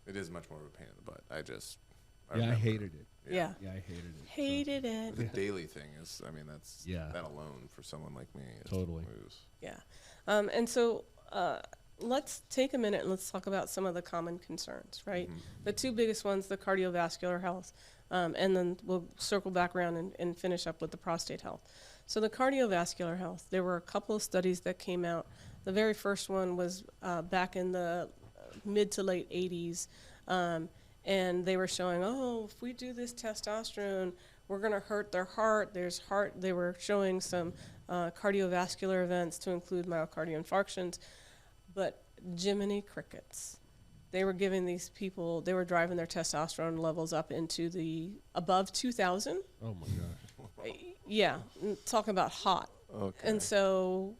It is much more of a pain in the butt. I hated it. Yeah, I hated it. Hated it. The daily thing is, that's that alone for someone like me. Totally. Yeah. And so let's take a minute and let's talk about some of the common concerns, right? The 2 biggest ones, the cardiovascular health, and then we'll circle back around and finish up with the prostate health. So the cardiovascular health, there were a couple of studies that came out. The very first one was back in the mid to late 80s, and they were showing, if we do this testosterone, we're going to hurt their heart. They were showing some cardiovascular events to include myocardial infarctions, but Jiminy Crickets. They were giving these people, they were driving their testosterone levels up into the above 2,000. Oh my gosh. Yeah, talking about hot. Okay. And so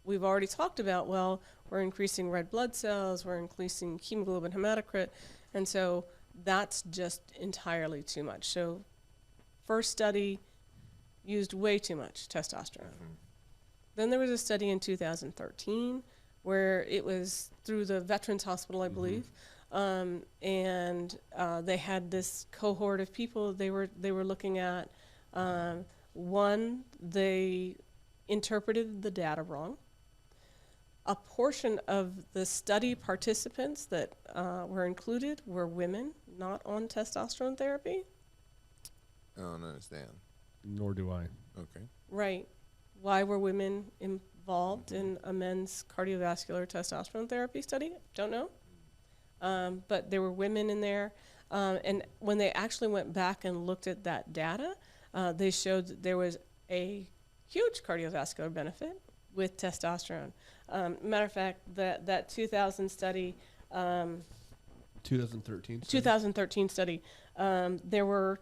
we've already talked about, we're increasing red blood cells, we're increasing hemoglobin hematocrit, and so that's just entirely too much. So first study used way too much testosterone. Then there was a study in 2013 where it was through the Veterans Hospital, I believe, and they had this cohort of people they were looking at. One, they interpreted the data wrong. A portion of the study participants that were included were women not on testosterone therapy. I don't understand. Nor do I. Okay. Right. Why were women involved in a men's cardiovascular testosterone therapy study? Don't know. But there were women in there. And when they actually went back and looked at that data, they showed that there was a huge cardiovascular benefit with testosterone. Matter of fact, that 2013 study, 2013 study, there were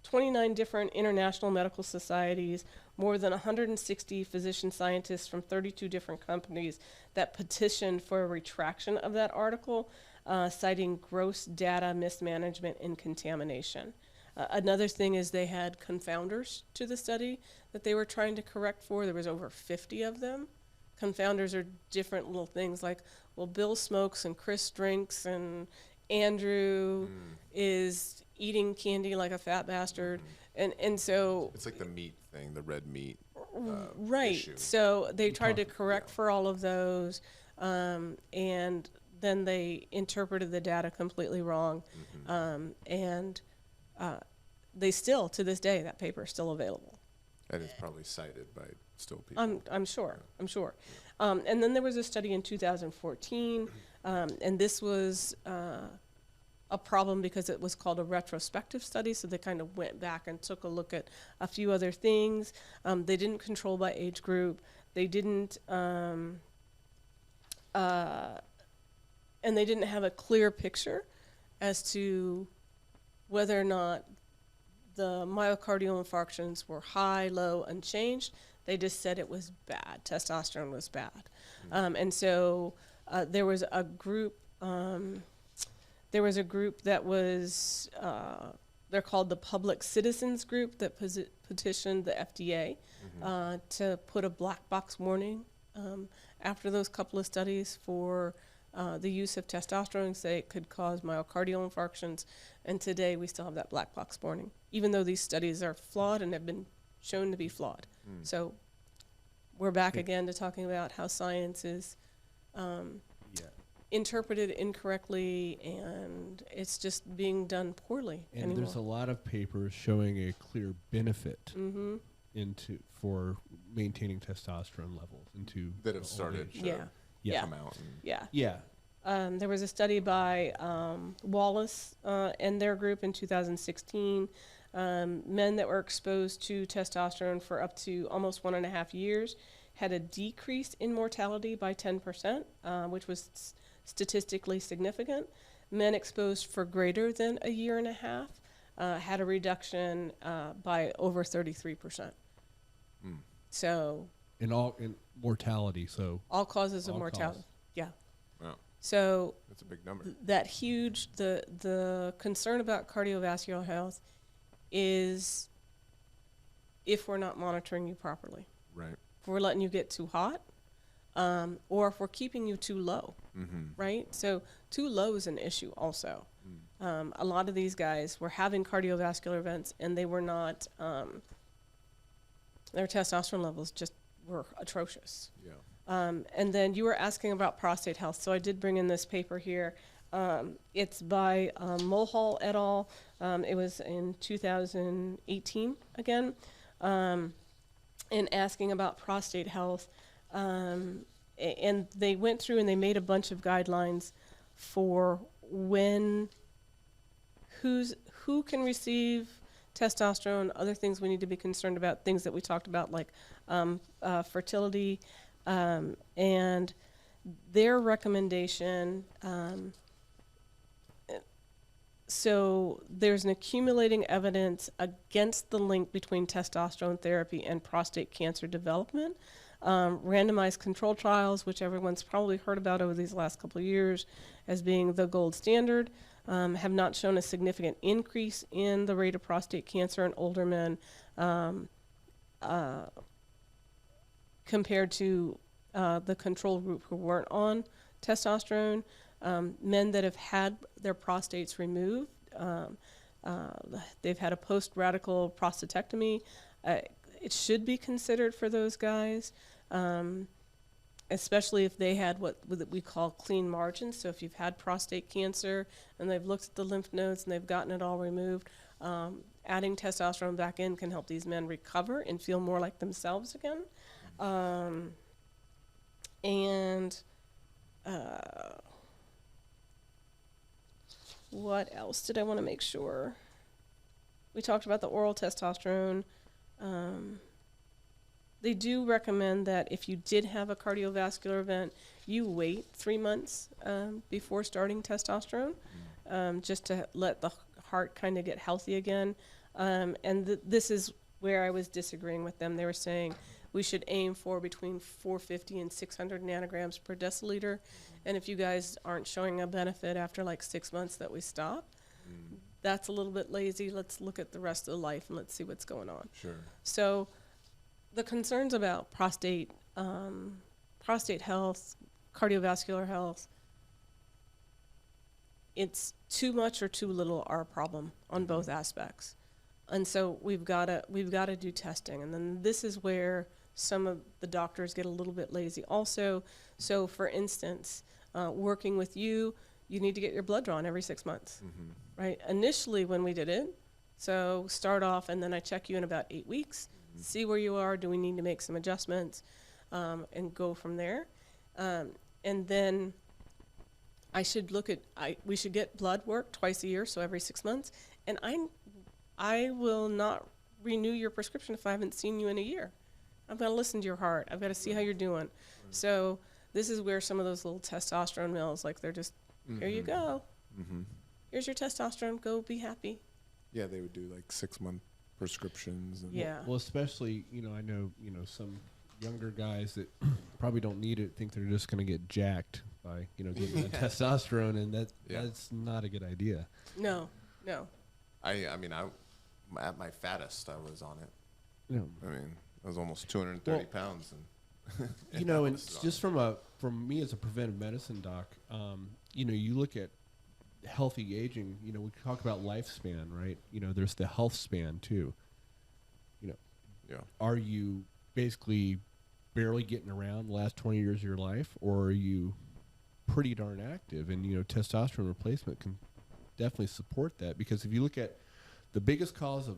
29 different international medical societies, more than 160 physician scientists from 32 different companies that petitioned for a retraction of that article, citing gross data mismanagement and contamination. Another thing is they had confounders to the study that they were trying to correct for. There was over 50 of them. Confounders are different little things like, Bill smokes and Chris drinks and Andrew is eating candy like a fat bastard. And so it's like the meat thing, the red meat. Right. Issue. So they tried to correct for all of those, and then they interpreted the data completely wrong. And they still, to this day, that paper is still available. And it's probably cited by still people. I'm sure. And then there was a study in 2014, and this was a problem because it was called a retrospective study, so they kind of went back and took a look at a few other things. They didn't control by age group. They didn't, and they didn't have a clear picture as to whether or not the myocardial infarctions were high, low, unchanged. They just said it was bad. Testosterone was bad. And so there was a group. There was a group that was they're called the Public Citizens Group that petitioned the FDA to put a black box warning after those couple of studies for the use of testosterone, say it could cause myocardial infarctions. And today we still have that black box warning, even though these studies are flawed and have been shown to be flawed. So we're back again to talking about how science is interpreted incorrectly, and it's just being done poorly And anymore. there's a lot of papers showing a clear benefit for maintaining testosterone levels into That have old started age. to Yeah. come out. And Yeah. There was a study by Wallace and their group in 2016. Men that were exposed to testosterone for up to almost 1.5 years had a decrease in mortality by 10%, which was statistically significant. Men exposed for greater than 1.5 years had a reduction by over 33%. So In mortality, so all causes of All mortality. cause. Yeah. wow, So that's a big number. that huge, the concern about cardiovascular health is if we're not monitoring you properly, Right. if we're letting you get too hot, or if we're keeping you too low, right? So too low is an issue also. A lot of these guys were having cardiovascular events and they were not, their testosterone levels just were atrocious. Yeah. And then you were asking about prostate health. So I did bring in this paper here. It's by Mulhall et al. It was in 2018 again, and asking about prostate health. And they went through and they made a bunch of guidelines for who can receive testosterone, other things we need to be concerned about, things that we talked about like fertility, and their recommendation. So there's an accumulating evidence against the link between testosterone therapy and prostate cancer development. Randomized control trials, which everyone's probably heard about over these last couple of years as being the gold standard, have not shown a significant increase in the rate of prostate cancer in older men compared to the control group who weren't on testosterone. Men that have had their prostates removed, they've had a post-radical prostatectomy. It should be considered for those guys, especially if they had what we call clean margins. So if you've had prostate cancer and they've looked at the lymph nodes and they've gotten it all removed, adding testosterone back in can help these men recover and feel more like themselves again. What else did I want to make sure? We talked about the oral testosterone. They do recommend that if you did have a cardiovascular event, you wait 3 months before starting testosterone, just to let the heart kind of get healthy again. This is where I was disagreeing with them. They were saying we should aim for between 450 and 600 nanograms per deciliter. And if you guys aren't showing a benefit after like 6 months that we stop, that's a little bit lazy. Let's look at the rest of the life and let's see what's going on. Sure. So the concerns about prostate health, cardiovascular health, it's too much or too little our problem on both aspects. And so we've got to do testing. And then this is where some of the doctors get a little bit lazy also. So for instance, working with you need to get your blood drawn every 6 months, right? Initially when we did it, so start off and then I check you in about 8 weeks, see where you are, do we need to make some adjustments, and go from there. And then we should get blood work twice a year, so every 6 months. And I will not renew your prescription if I haven't seen you in a year. I've got to listen to your heart. I've got to see how you're doing. So this is where some of those little testosterone mills, like they're just, here you go. Here's your testosterone. Go be happy. Yeah, they would do like 6-month prescriptions. And Yeah. Well, especially, I know, some younger guys that probably don't need it think they're just going to get jacked by, getting the testosterone, and that's not a good idea. No. I mean, at my fattest, I was on it. Yeah. I mean, I was almost 230 pounds. And And just from me as a preventive medicine doc, you look at healthy aging, we talk about lifespan, right? There's the health span too. Yeah. Are you basically barely getting around the last 20 years of your life, or are you pretty darn active? And, testosterone replacement can definitely support that, because if you look at the biggest cause of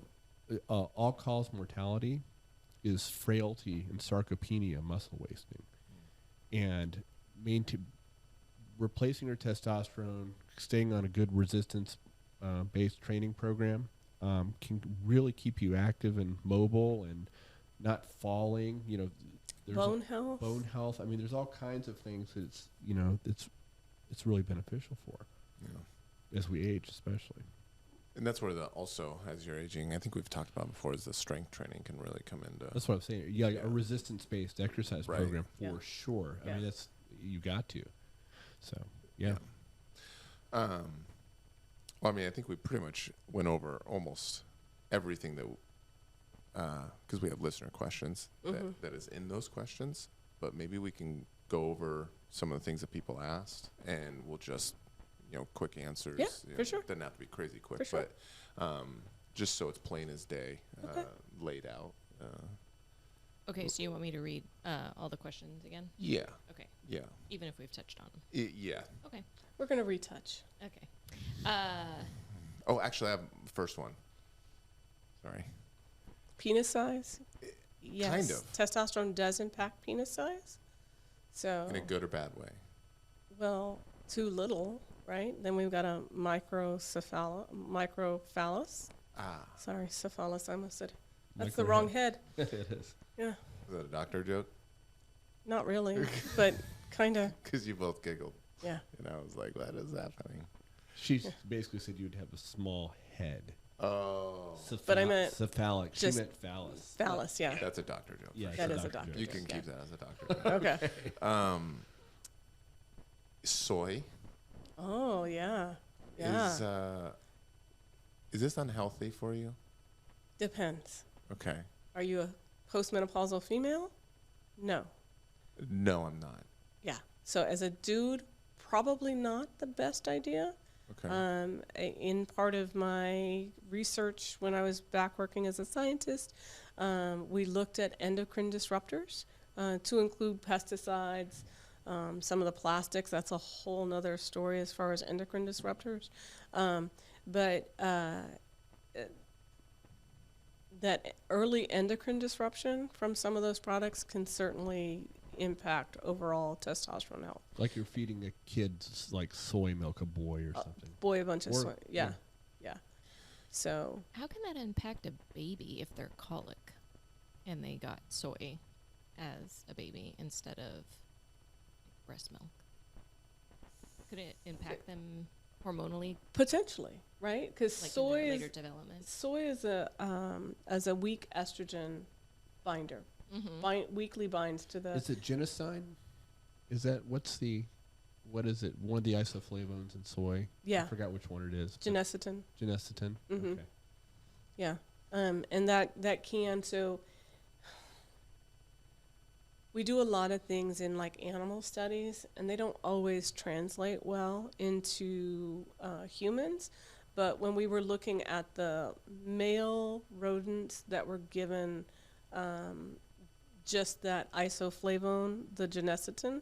all-cause mortality is frailty and sarcopenia, muscle wasting. And replacing your testosterone, staying on a good resistance-based training program can really keep you active and mobile and not falling. There's Bone health. Bone health. I mean, there's all kinds of things that it's really beneficial for as we age, especially. And that's where also, as you're aging, I think we've talked about before, is the strength training can really come into. That's what I'm saying. Yeah, a resistance-based exercise program for sure. Yeah. I mean, you got to. So, yeah. Well, I mean, I think we pretty much went over almost everything that, because we have listener questions that is in those questions, but maybe we can go over some of the things that people asked, and we'll just, quick answers. Yeah, for sure. Doesn't have to be crazy quick, For sure. but just so it's plain as day, laid out. Okay, so you want me to read all the questions again? Yeah. Okay, Yeah. even if we've touched on them. Yeah. Okay. We're going to retouch. Okay. Oh, actually, I have the first one. Sorry. Penis size? Yes. Kind of. Testosterone does impact penis size. So, In a good or bad way? well, too little, right? Then we've got a microphallus. Sorry, cephalus, I almost said. That's the wrong head. It is. Yeah, Is that a doctor joke? not really, but kind of, Because you both giggled. yeah. And I was like, what is happening? She basically said you would have a small head. Oh. But I meant cephalic. She just meant phallus. Phallus, yeah. That's a doctor joke. Yeah, for That sure. is a doctor You joke, can yeah. keep that as a doctor joke. Okay. Soy Oh, yeah. Yeah. is this unhealthy for you? Depends. Okay. Are you a postmenopausal female? No. No, I'm not. Yeah. So as a dude, probably not the best idea. Okay. In part of my research when I was back working as a scientist, we looked at endocrine disruptors to include pesticides, some of the plastics. That's a whole nother story as far as endocrine disruptors. But that early endocrine disruption from some of those products can certainly impact overall testosterone health. Like you're feeding a kid like soy milk, a boy or something. Boy, a bunch of Or- soy. Yeah. So How can that impact a baby if they're colic and they got soy as a baby instead of breast milk? Could it impact them hormonally, potentially, right? Because like soy in their is later development? soy is a weak estrogen binder. Mm-hmm. Weakly binds to the. Is it ginseng? Is that what is it? One of the isoflavones in soy? Yeah. I forgot which one it is. Genesetin. Genesetin. Mhm. Okay. Yeah. And that can, so we do a lot of things in like animal studies, and they don't always translate well into humans. But when we were looking at the male rodents that were given just that isoflavone, the genesetin,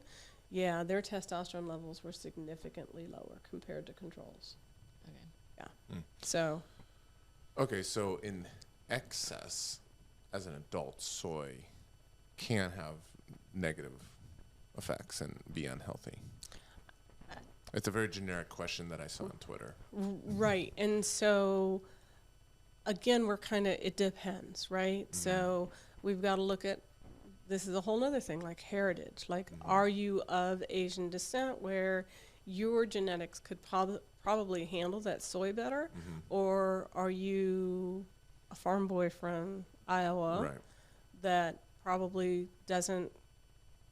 yeah, their testosterone levels were significantly lower compared to controls. Okay. Yeah. So, Okay, so in excess, as an adult, soy can have negative effects and be unhealthy. It's a very generic question that I saw on Twitter. right. And so, again, we're kind of, it depends, right? So we've got to look at, this is a whole other thing, like heritage. Like, are you of Asian descent where your genetics could probably handle that soy better, or are you a farm boy from Iowa Right. that probably doesn't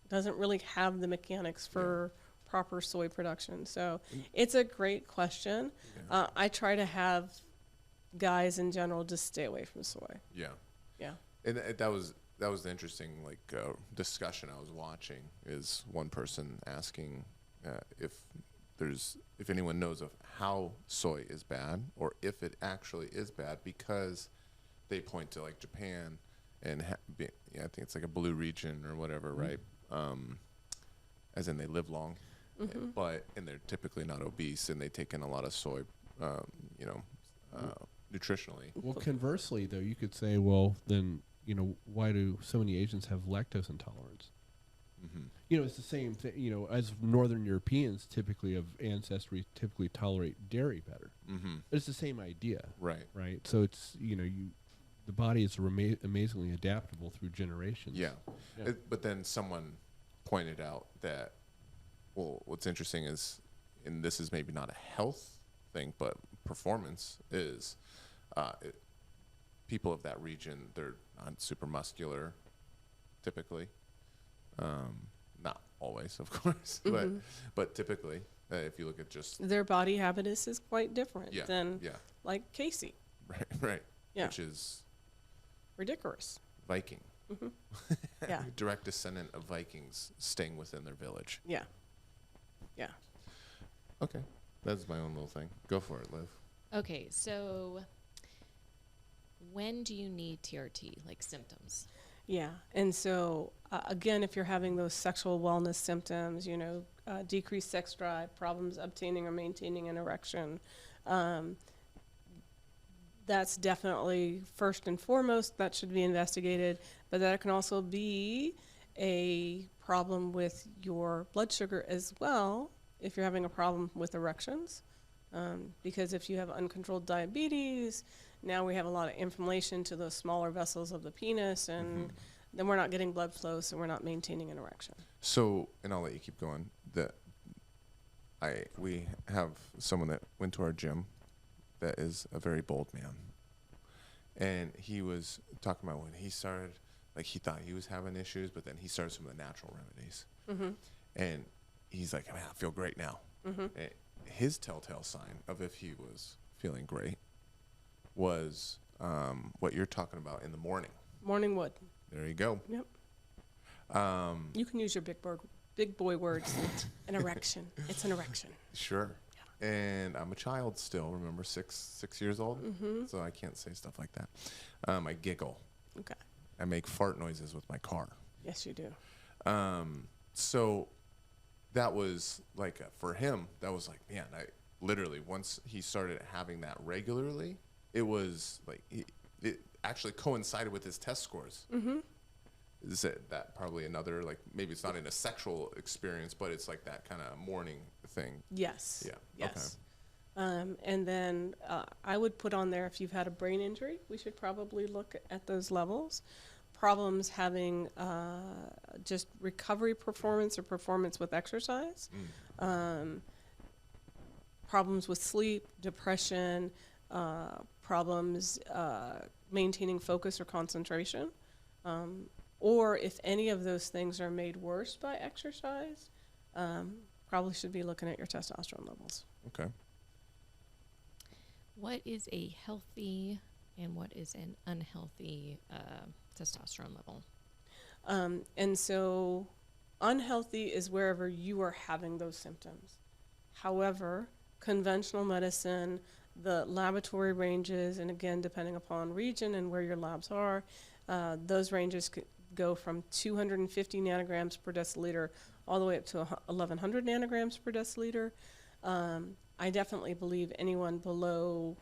really have the mechanics for proper soy production? So it's a great question. I try to have guys in general just stay away from soy. Yeah. Yeah. And that was the interesting discussion I was watching, is one person asking if anyone knows of how soy is bad, or if it actually is bad, because they point to like Japan and I think it's like a blue region or whatever, right? As in they live long, and they're typically not obese, and they take in a lot of soy, nutritionally. Well, conversely, though, you could say, well, then, why do so many Asians have lactose intolerance? It's the same thing. As Northern Europeans typically of ancestry typically tolerate dairy better. But it's the same idea, Right. right? So it's the body is amazingly adaptable through generations. Yeah. But then someone pointed out that, well, what's interesting is, and this is maybe not a health thing, but performance is, people of that region, they're not super muscular, typically. Not always, of course, but typically, if you look at just Their body habitus is quite different than like Casey. right, Yeah. which is Ridiculous. Viking, Yeah. direct descendant of Vikings staying within their village. Yeah. Yeah. Okay, that's my own little thing. Go for it, Liv. Okay, so when do you need TRT, like symptoms? Yeah. And so, again, if you're having those sexual wellness symptoms, decreased sex drive, problems obtaining or maintaining an erection, that's definitely first and foremost, that should be investigated. But that can also be a problem with your blood sugar as well, if you're having a problem with erections. Because if you have uncontrolled diabetes, now we have a lot of inflammation to those smaller vessels of the penis, and then we're not getting blood flow, so we're not maintaining an erection. So, and I'll let you keep going. We have someone that went to our gym that is a very bold man, and he was talking about when he started, like he thought he was having issues, but then he started some of the natural remedies, and he's like, man, I feel great now. And his telltale sign of if he was feeling great was what you're talking about in the morning. Morning wood. There you go. Yep. You can use your big boy words. An erection. It's an erection. Sure. Yeah. And I'm a child still, remember, six years old, so I can't say stuff like that. I giggle. Okay. I make fart noises with my car. Yes, you do. So that was like, for him, that was like, man, I literally, once he started having that regularly, it was like, it actually coincided with his test scores. Is that probably another, like, maybe it's not in a sexual experience, but it's like that kind of morning thing. Yes. Yeah. Yes. Okay. And then I would put on there, if you've had a brain injury, we should probably look at those levels. Problems having just recovery performance or performance with exercise. Problems with sleep, depression, problems maintaining focus or concentration. Or if any of those things are made worse by exercise, probably should be looking at your testosterone levels. Okay. What is a healthy and what is an unhealthy testosterone level? And so unhealthy is wherever you are having those symptoms. However, conventional medicine, the laboratory ranges, and again, depending upon region and where your labs are, those ranges could go from 250 nanograms per deciliter all the way up to 1,100 nanograms per deciliter. I definitely believe anyone below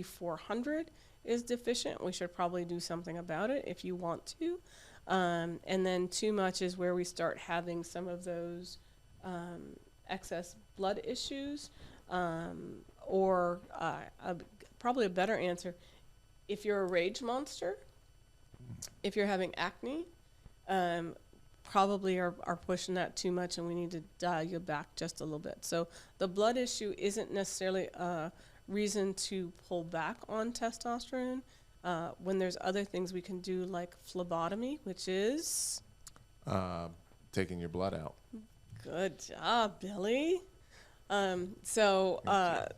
400 is deficient. We should probably do something about it if you want to. And then too much is where we start having some of those excess blood issues, or probably a better answer, if you're a rage monster, if you're having acne, probably are pushing that too much, and we need to dial you back just a little bit. So the blood issue isn't necessarily a reason to pull back on testosterone. When there's other things we can do, like phlebotomy, which is taking your blood out. good job, Billy. But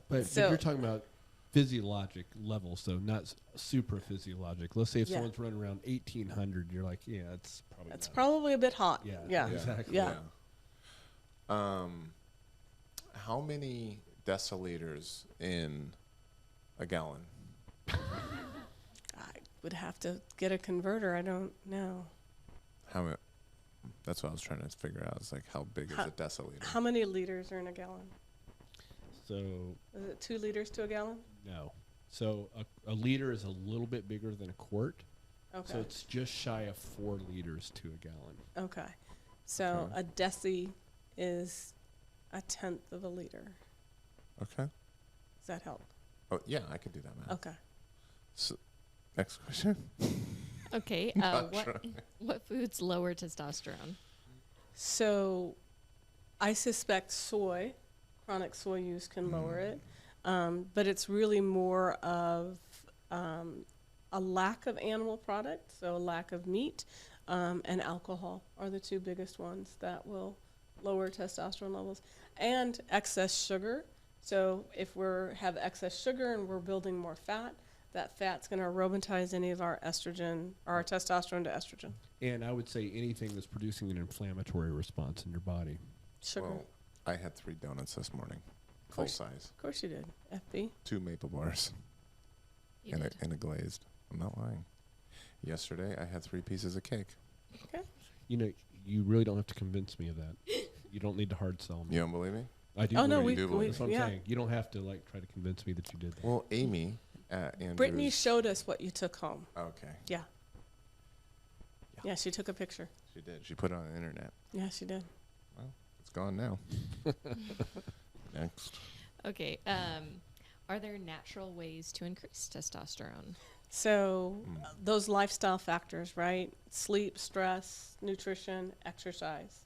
you're talking about physiologic levels, so not super physiologic. Let's say if someone's running around 1800, you're like, yeah, it's probably That's probably a bit hot. Yeah, exactly. Yeah. How many deciliters in a gallon? I would have to get a converter. I don't know. How many? That's what I was trying to figure out. It's like, how big is a deciliter? How many liters are in a gallon? So Is it 2 liters to a gallon? no. So a liter is a little bit bigger than a quart. Okay. So it's just shy of 4 liters to a gallon. Okay. So Okay. a deci is 1/10 of a liter. Okay. Does that help? Oh, yeah, I could do that math. Okay. So, next question. Okay. Not What foods lower testosterone? So I suspect chronic soy use can lower it. But it's really more of a lack of animal product, so a lack of meat, and alcohol are the 2 biggest ones that will lower testosterone levels, and excess sugar. So if we have excess sugar and we're building more fat, that fat's going to aromatize any of our estrogen or our testosterone to estrogen. And I would say anything that's producing an inflammatory response in your body. Sugar. Well, I had 3 donuts this morning, full Cool. size, Of course you did, FB. 2 maple bars, You and did. a glazed. I'm not lying. Yesterday, I had 3 pieces of cake. Okay. You know, you really don't have to convince me of that. You don't need to hard sell me. You don't believe me? I do. Oh, no, believe we- you. we- That's what I'm yeah. saying. You don't have to try to convince me that you did that. Well, Amy at Andrews. Brittany showed us what you took home. Okay, Yeah. Yeah, she took a picture. she did. She put it on the internet. Yeah, she did. Well, it's gone now. Next. Okay. Are there natural ways to increase testosterone? So those lifestyle factors, right? Sleep, stress, nutrition, exercise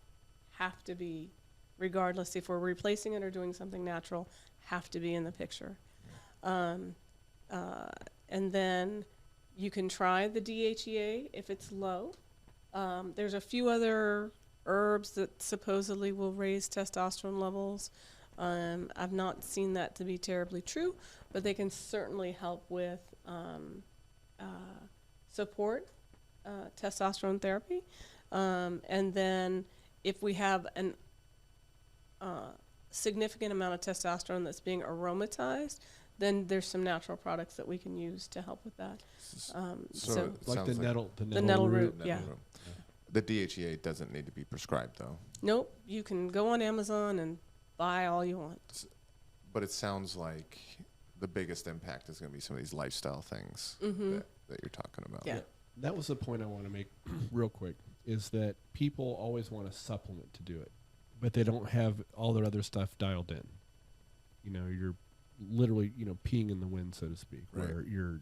have to be, regardless if we're replacing it or doing something natural, have to be in the picture. And then you can try the DHEA if it's low. There's a few other herbs that supposedly will raise testosterone levels. I've not seen that to be terribly true, but they can certainly help with support testosterone therapy. And then if we have an significant amount of testosterone that's being aromatized, then there's some natural products that we can use to help with that. So Like it the sounds nettle, the nettle root, nettle yeah. root. The DHEA doesn't need to be prescribed, though. Nope, you can go on Amazon and buy all you want. But it sounds like the biggest impact is going to be some of these lifestyle things that you're talking about. Yeah. That was the point I want to make real quick, is that people always want a supplement to do it, but they don't have all their other stuff dialed in. You know, you're literally, peeing in the wind, so to speak, Right. where you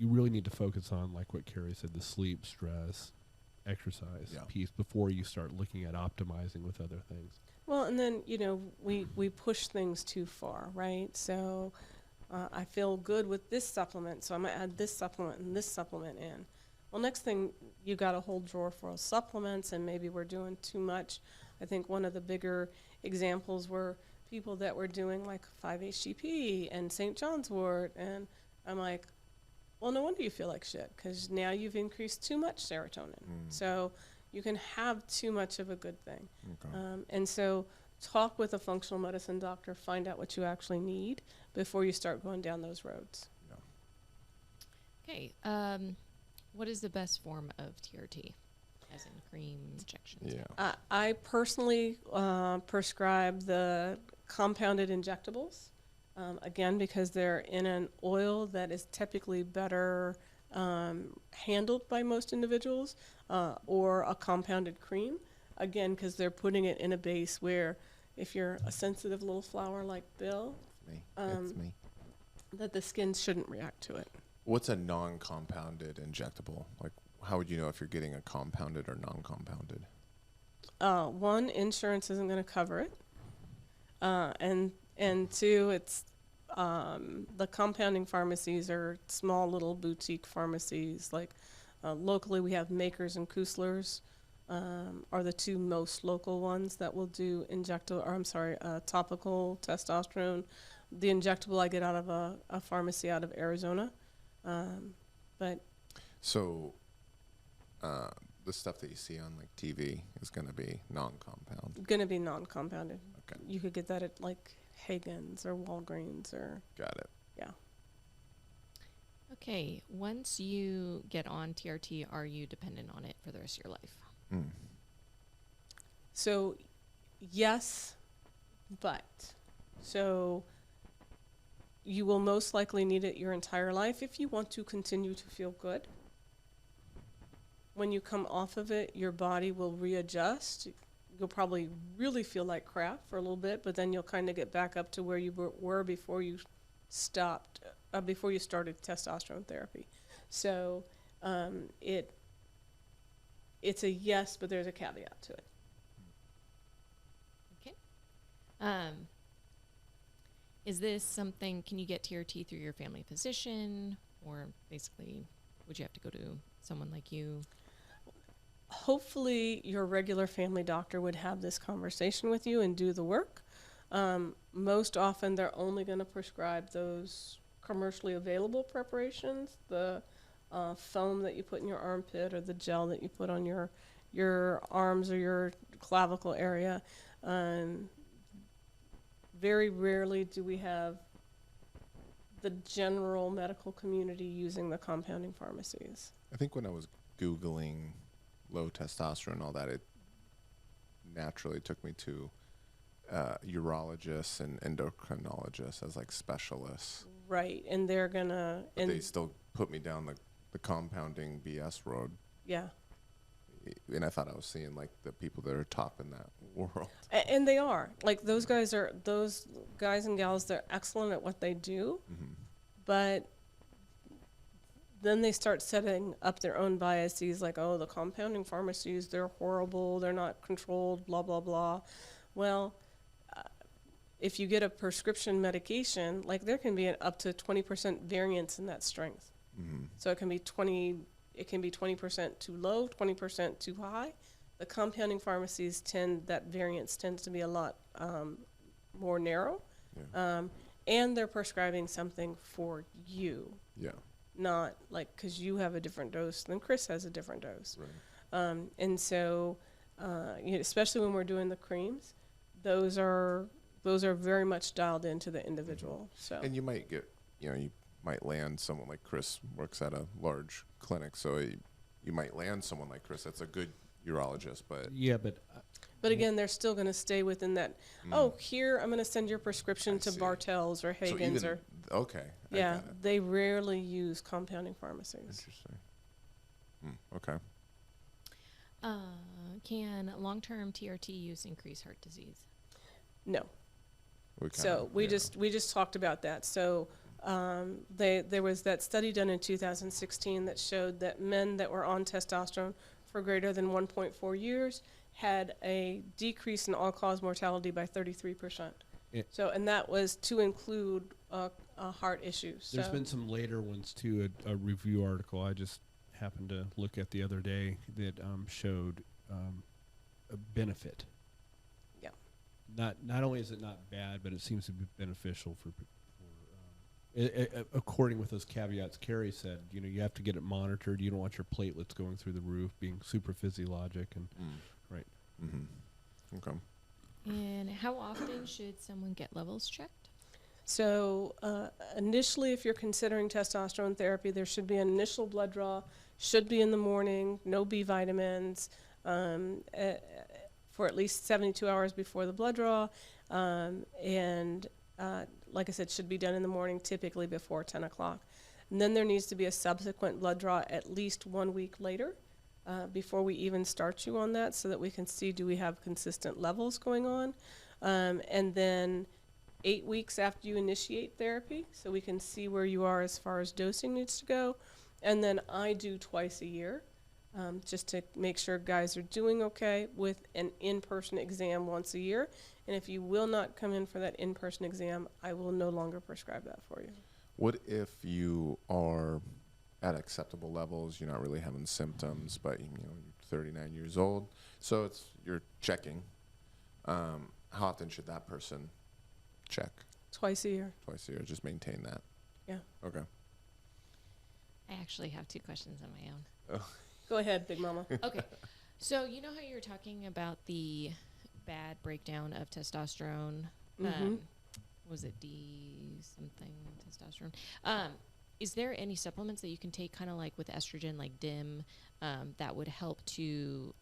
really need to focus on, like what Carrie said, the sleep, stress, exercise piece before you start looking at optimizing with other things. Well, and then, we push things too far, right? So I feel good with this supplement, so I'm going to add this supplement and this supplement in. Well, next thing, you got a whole drawer full of supplements, and maybe we're doing too much. I think one of the bigger examples were people that were doing like 5-HTP and St. John's wort, and I'm like, well, no wonder you feel like shit, because now you've increased too much serotonin. So you can have too much of a good thing. Okay. And so talk with a functional medicine doctor, find out what you actually need before you start going down those roads. Okay. What is the best form of TRT? As in cream injections? Yeah. I personally prescribe the compounded injectables, again, because they're in an oil that is typically better handled by most individuals, or a compounded cream, again, because they're putting it in a base where if you're a sensitive little flower like Bill, It's me. that the skin shouldn't react to it. What's a non-compounded injectable? Like, how would you know if you're getting a compounded or non-compounded? One, insurance isn't going to cover it. And two, it's the compounding pharmacies are small little boutique pharmacies. Like locally, we have Makers and Kusler's are the two most local ones that will do topical testosterone. The injectable I get out of a pharmacy out of Arizona. But so the stuff that you see on like TV is going to be non-compound. Going to be non-compounded. Okay. You could get that at like Hagen's or Walgreens or. Got it. Yeah. Okay, once you get on TRT, are you dependent on it for the rest of your life? Mm. So, yes, but so you will most likely need it your entire life if you want to continue to feel good. When you come off of it, your body will readjust. You'll probably really feel like crap for a little bit, but then you'll kind of get back up to where you were before you stopped, before you started testosterone therapy. So it's a yes, but there's a caveat to it. Okay. Is this something, can you get TRT through your family physician, or basically would you have to go to someone like you? Hopefully your regular family doctor would have this conversation with you and do the work. Most often they're only going to prescribe those commercially available preparations, the foam that you put in your armpit or the gel that you put on your arms or your clavicle area. Very rarely do we have the general medical community using the compounding pharmacies. I think when I was Googling low testosterone and all that, it naturally took me to urologists and endocrinologists as like specialists. Right, and they're gonna... But they still put me down the compounding BS road. Yeah. And I thought I was seeing like the people that are top in that world. And they are. Like those guys and gals, they're excellent at what they do. Mm-hmm. But then they start setting up their own biases like, oh, the compounding pharmacies, they're horrible, they're not controlled, blah, blah, blah. Well, if you get a prescription medication, like there can be up to 20% variance in that strength. Mm-hmm. So it can be 20% too low, 20% too high. The compounding pharmacies that variance tends to be a lot more narrow. Yeah. And they're prescribing something for you. Yeah. Not like, because you have a different dose than Chris has a different dose. Right. And so, especially when we're doing the creams, those are very much dialed into the individual. So. And you might get, you might land someone like Chris works at a large clinic, so you might land someone like Chris that's a good urologist, but But again, they're still going to stay within that. Oh, here I'm going to send your prescription to Bartell's or Hagen's or. Okay. Yeah, they rarely use compounding pharmacies. Interesting. Okay. Can long-term TRT use increase heart disease? No. We just talked about that. So there was that study done in 2016 that showed that men that were on testosterone for greater than 1.4 years had a decrease in all-cause mortality by 33%. And that was to include heart issues. There's been some later ones too. A review article I just happened to look at the other day that showed a benefit. Yeah. Not only is it not bad, but it seems to be beneficial for according with those caveats Carrie said. You have to get it monitored. You don't want your platelets going through the roof, being super physiologic and right. Mm-hmm. Okay. And how often should someone get levels checked? So initially, if you're considering testosterone therapy, there should be an initial blood draw, should be in the morning, no B vitamins, for at least 72 hours before the blood draw. Like I said, should be done in the morning, typically before 10 o'clock. And then there needs to be a subsequent blood draw at least 1 week later before we even start you on that, so that we can see, do we have consistent levels going on? And then 8 weeks after you initiate therapy, so we can see where you are as far as dosing needs to go. And then I do twice a year. just to make sure guys are doing okay with an in-person exam once a year. And if you will not come in for that in-person exam, I will no longer prescribe that for you. What if you are at acceptable levels, you're not really having symptoms, but you're 39 years old, so you're checking. How often should that person check? Twice a year. Twice a year, just maintain that. Yeah. Okay. I actually have 2 questions on my own. Go ahead, Big Mama. Okay. So you know how you were talking about the bad breakdown of testosterone? Was it D something testosterone? Is there any supplements that you can take kind of like with estrogen, like DIM, that would help to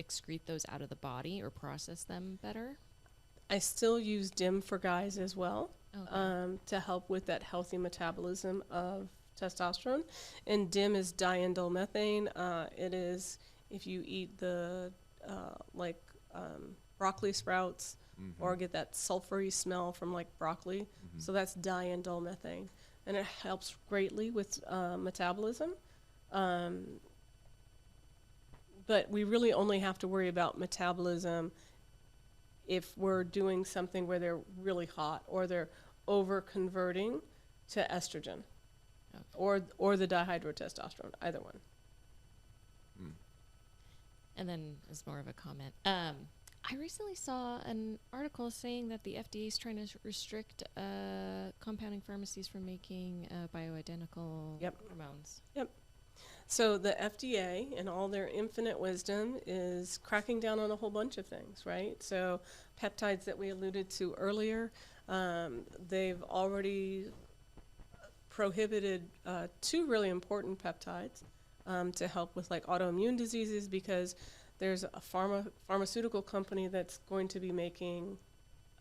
excrete those out of the body or process them better? I still use DIM for guys as well, Okay. to help with that healthy metabolism of testosterone. And DIM is diindolylmethane. It is if you eat the broccoli sprouts or get that sulfury smell from like broccoli. So that's diindolylmethane. And it helps greatly with metabolism. But we really only have to worry about metabolism if we're doing something where they're really hot or they're over converting to estrogen. Okay. Or the dihydrotestosterone, either one. And then as more of a comment, I recently saw an article saying that the FDA is trying to restrict compounding pharmacies from making bioidentical hormones. So the FDA, in all their infinite wisdom, is cracking down on a whole bunch of things, right? So peptides that we alluded to earlier, they've already prohibited 2 really important peptides to help with like autoimmune diseases, because there's a pharmaceutical company that's going to be making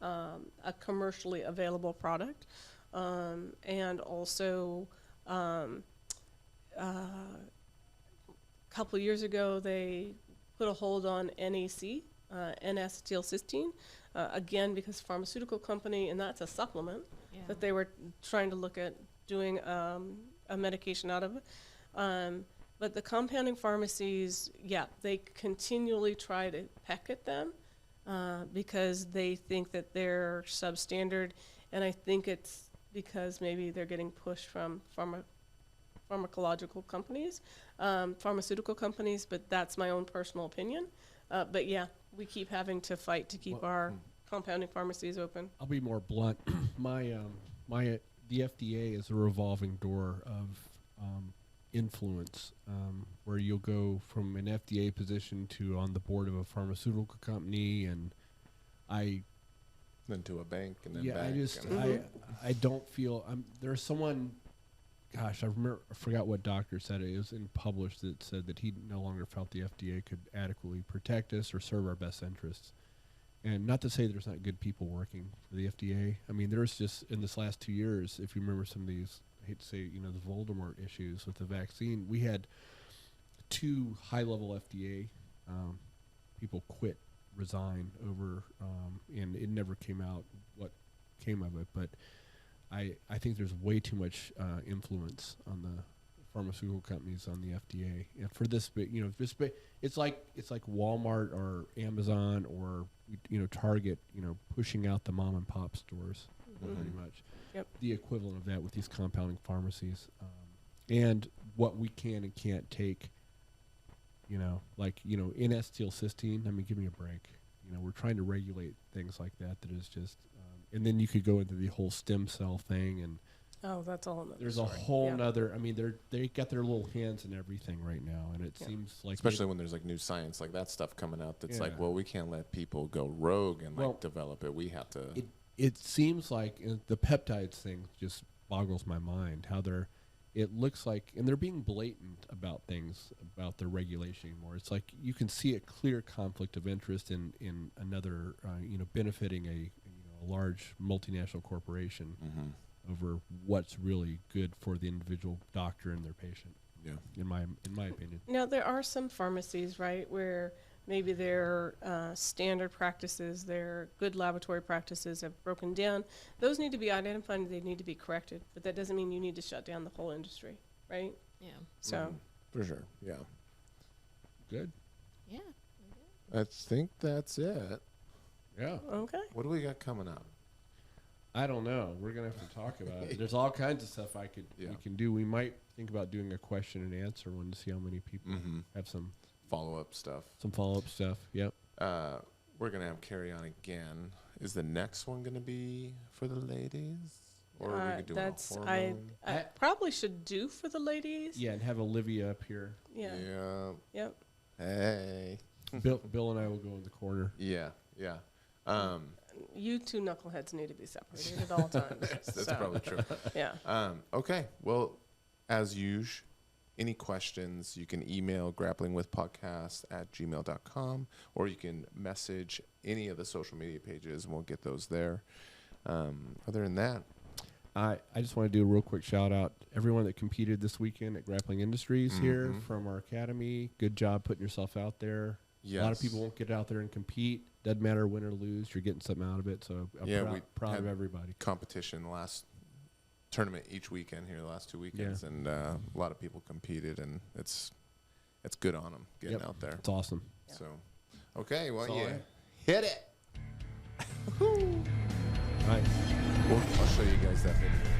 a commercially available product, and also a couple of years ago they put a hold on NAC, N-acetylcysteine, again because pharmaceutical company, and that's a supplement that they were trying to look at doing a medication out of it. But the compounding pharmacies, they continually try to peck at them because they think that they're substandard. And I think it's because maybe they're getting pushed from pharmacological companies, pharmaceutical companies, but that's my own personal opinion. But we keep having to fight to keep our compounding pharmacies open. I'll be more blunt. The FDA is a revolving door of influence, where you'll go from an FDA position to on the board of a pharmaceutical company, and then to a bank, and then back. I don't feel there's someone. Gosh, I forgot what doctor said it. It was published that said that he no longer felt the FDA could adequately protect us or serve our best interests. And not to say there's not good people working for the FDA. I mean, there's just in this last 2 years, if you remember some of these, I hate to say, the Voldemort issues with the vaccine, we had 2 high-level FDA people resign over, and it never came out what came of it. But I think there's way too much influence on the pharmaceutical companies on the FDA. And for this, it's like Walmart or Amazon or Target, pushing out the mom and pop stores, pretty much. Yep. The equivalent of that with these compounding pharmacies, and what we can and can't take. N-acetylcysteine. I mean, give me a break. We're trying to regulate things like that. That is just, and then you could go into the whole stem cell thing and. Oh, that's all another There's story. a whole nother. I mean, they got their little hands in everything right now, and it seems like especially when there's like new science like that stuff coming out. That's like, well, we can't let people go rogue and develop it. We have to. It seems like the peptides thing just boggles my mind. How it looks like, and they're being blatant about things about their regulation anymore. It's like you can see a clear conflict of interest in another, benefiting a large multinational corporation. Over what's really good for the individual doctor and their patient. Yeah, in my opinion. Now there are some pharmacies, right, where maybe their standard practices, their good laboratory practices have broken down. Those need to be identified and they need to be corrected. But that doesn't mean you need to shut down the whole industry, right? Yeah. So for sure, yeah. Good. Yeah. I think that's it. Yeah. Okay. What do we got coming up? I don't know. We're gonna have to talk about it. There's all kinds of stuff we can do. We might think about doing a question and answer one to see how many people have some Follow-up stuff. Some follow-up stuff. Yep. We're going to have Carrie on again. Is the next one going to be for the ladies? Or are we doing That's a I hormone? probably should do for the ladies. Yeah, and have Olivia up here. Yeah. Yeah. Yep. Hey. Bill and I will go in the corner. Yeah. Yeah. You two knuckleheads need to be separated at all times. That's so, probably true. Yeah. Okay. Well, as usual, any questions, you can email grapplingwithpodcast@gmail.com, or you can message any of the social media pages, and we'll get those there. Other than that, I just want to do a real quick shout out. Everyone that competed this weekend at Grappling Industries here from our academy. Good job putting yourself out there. yes. A lot of people won't get out there and compete. Doesn't matter win or lose. You're getting something out of it. So I'm proud of everybody. Competition last tournament each weekend here, the last 2 weekends, and a lot of people competed, and it's good on them getting out there. It's awesome. Yeah. So, okay, well, That's all hit it. All right. I'll show you guys that video.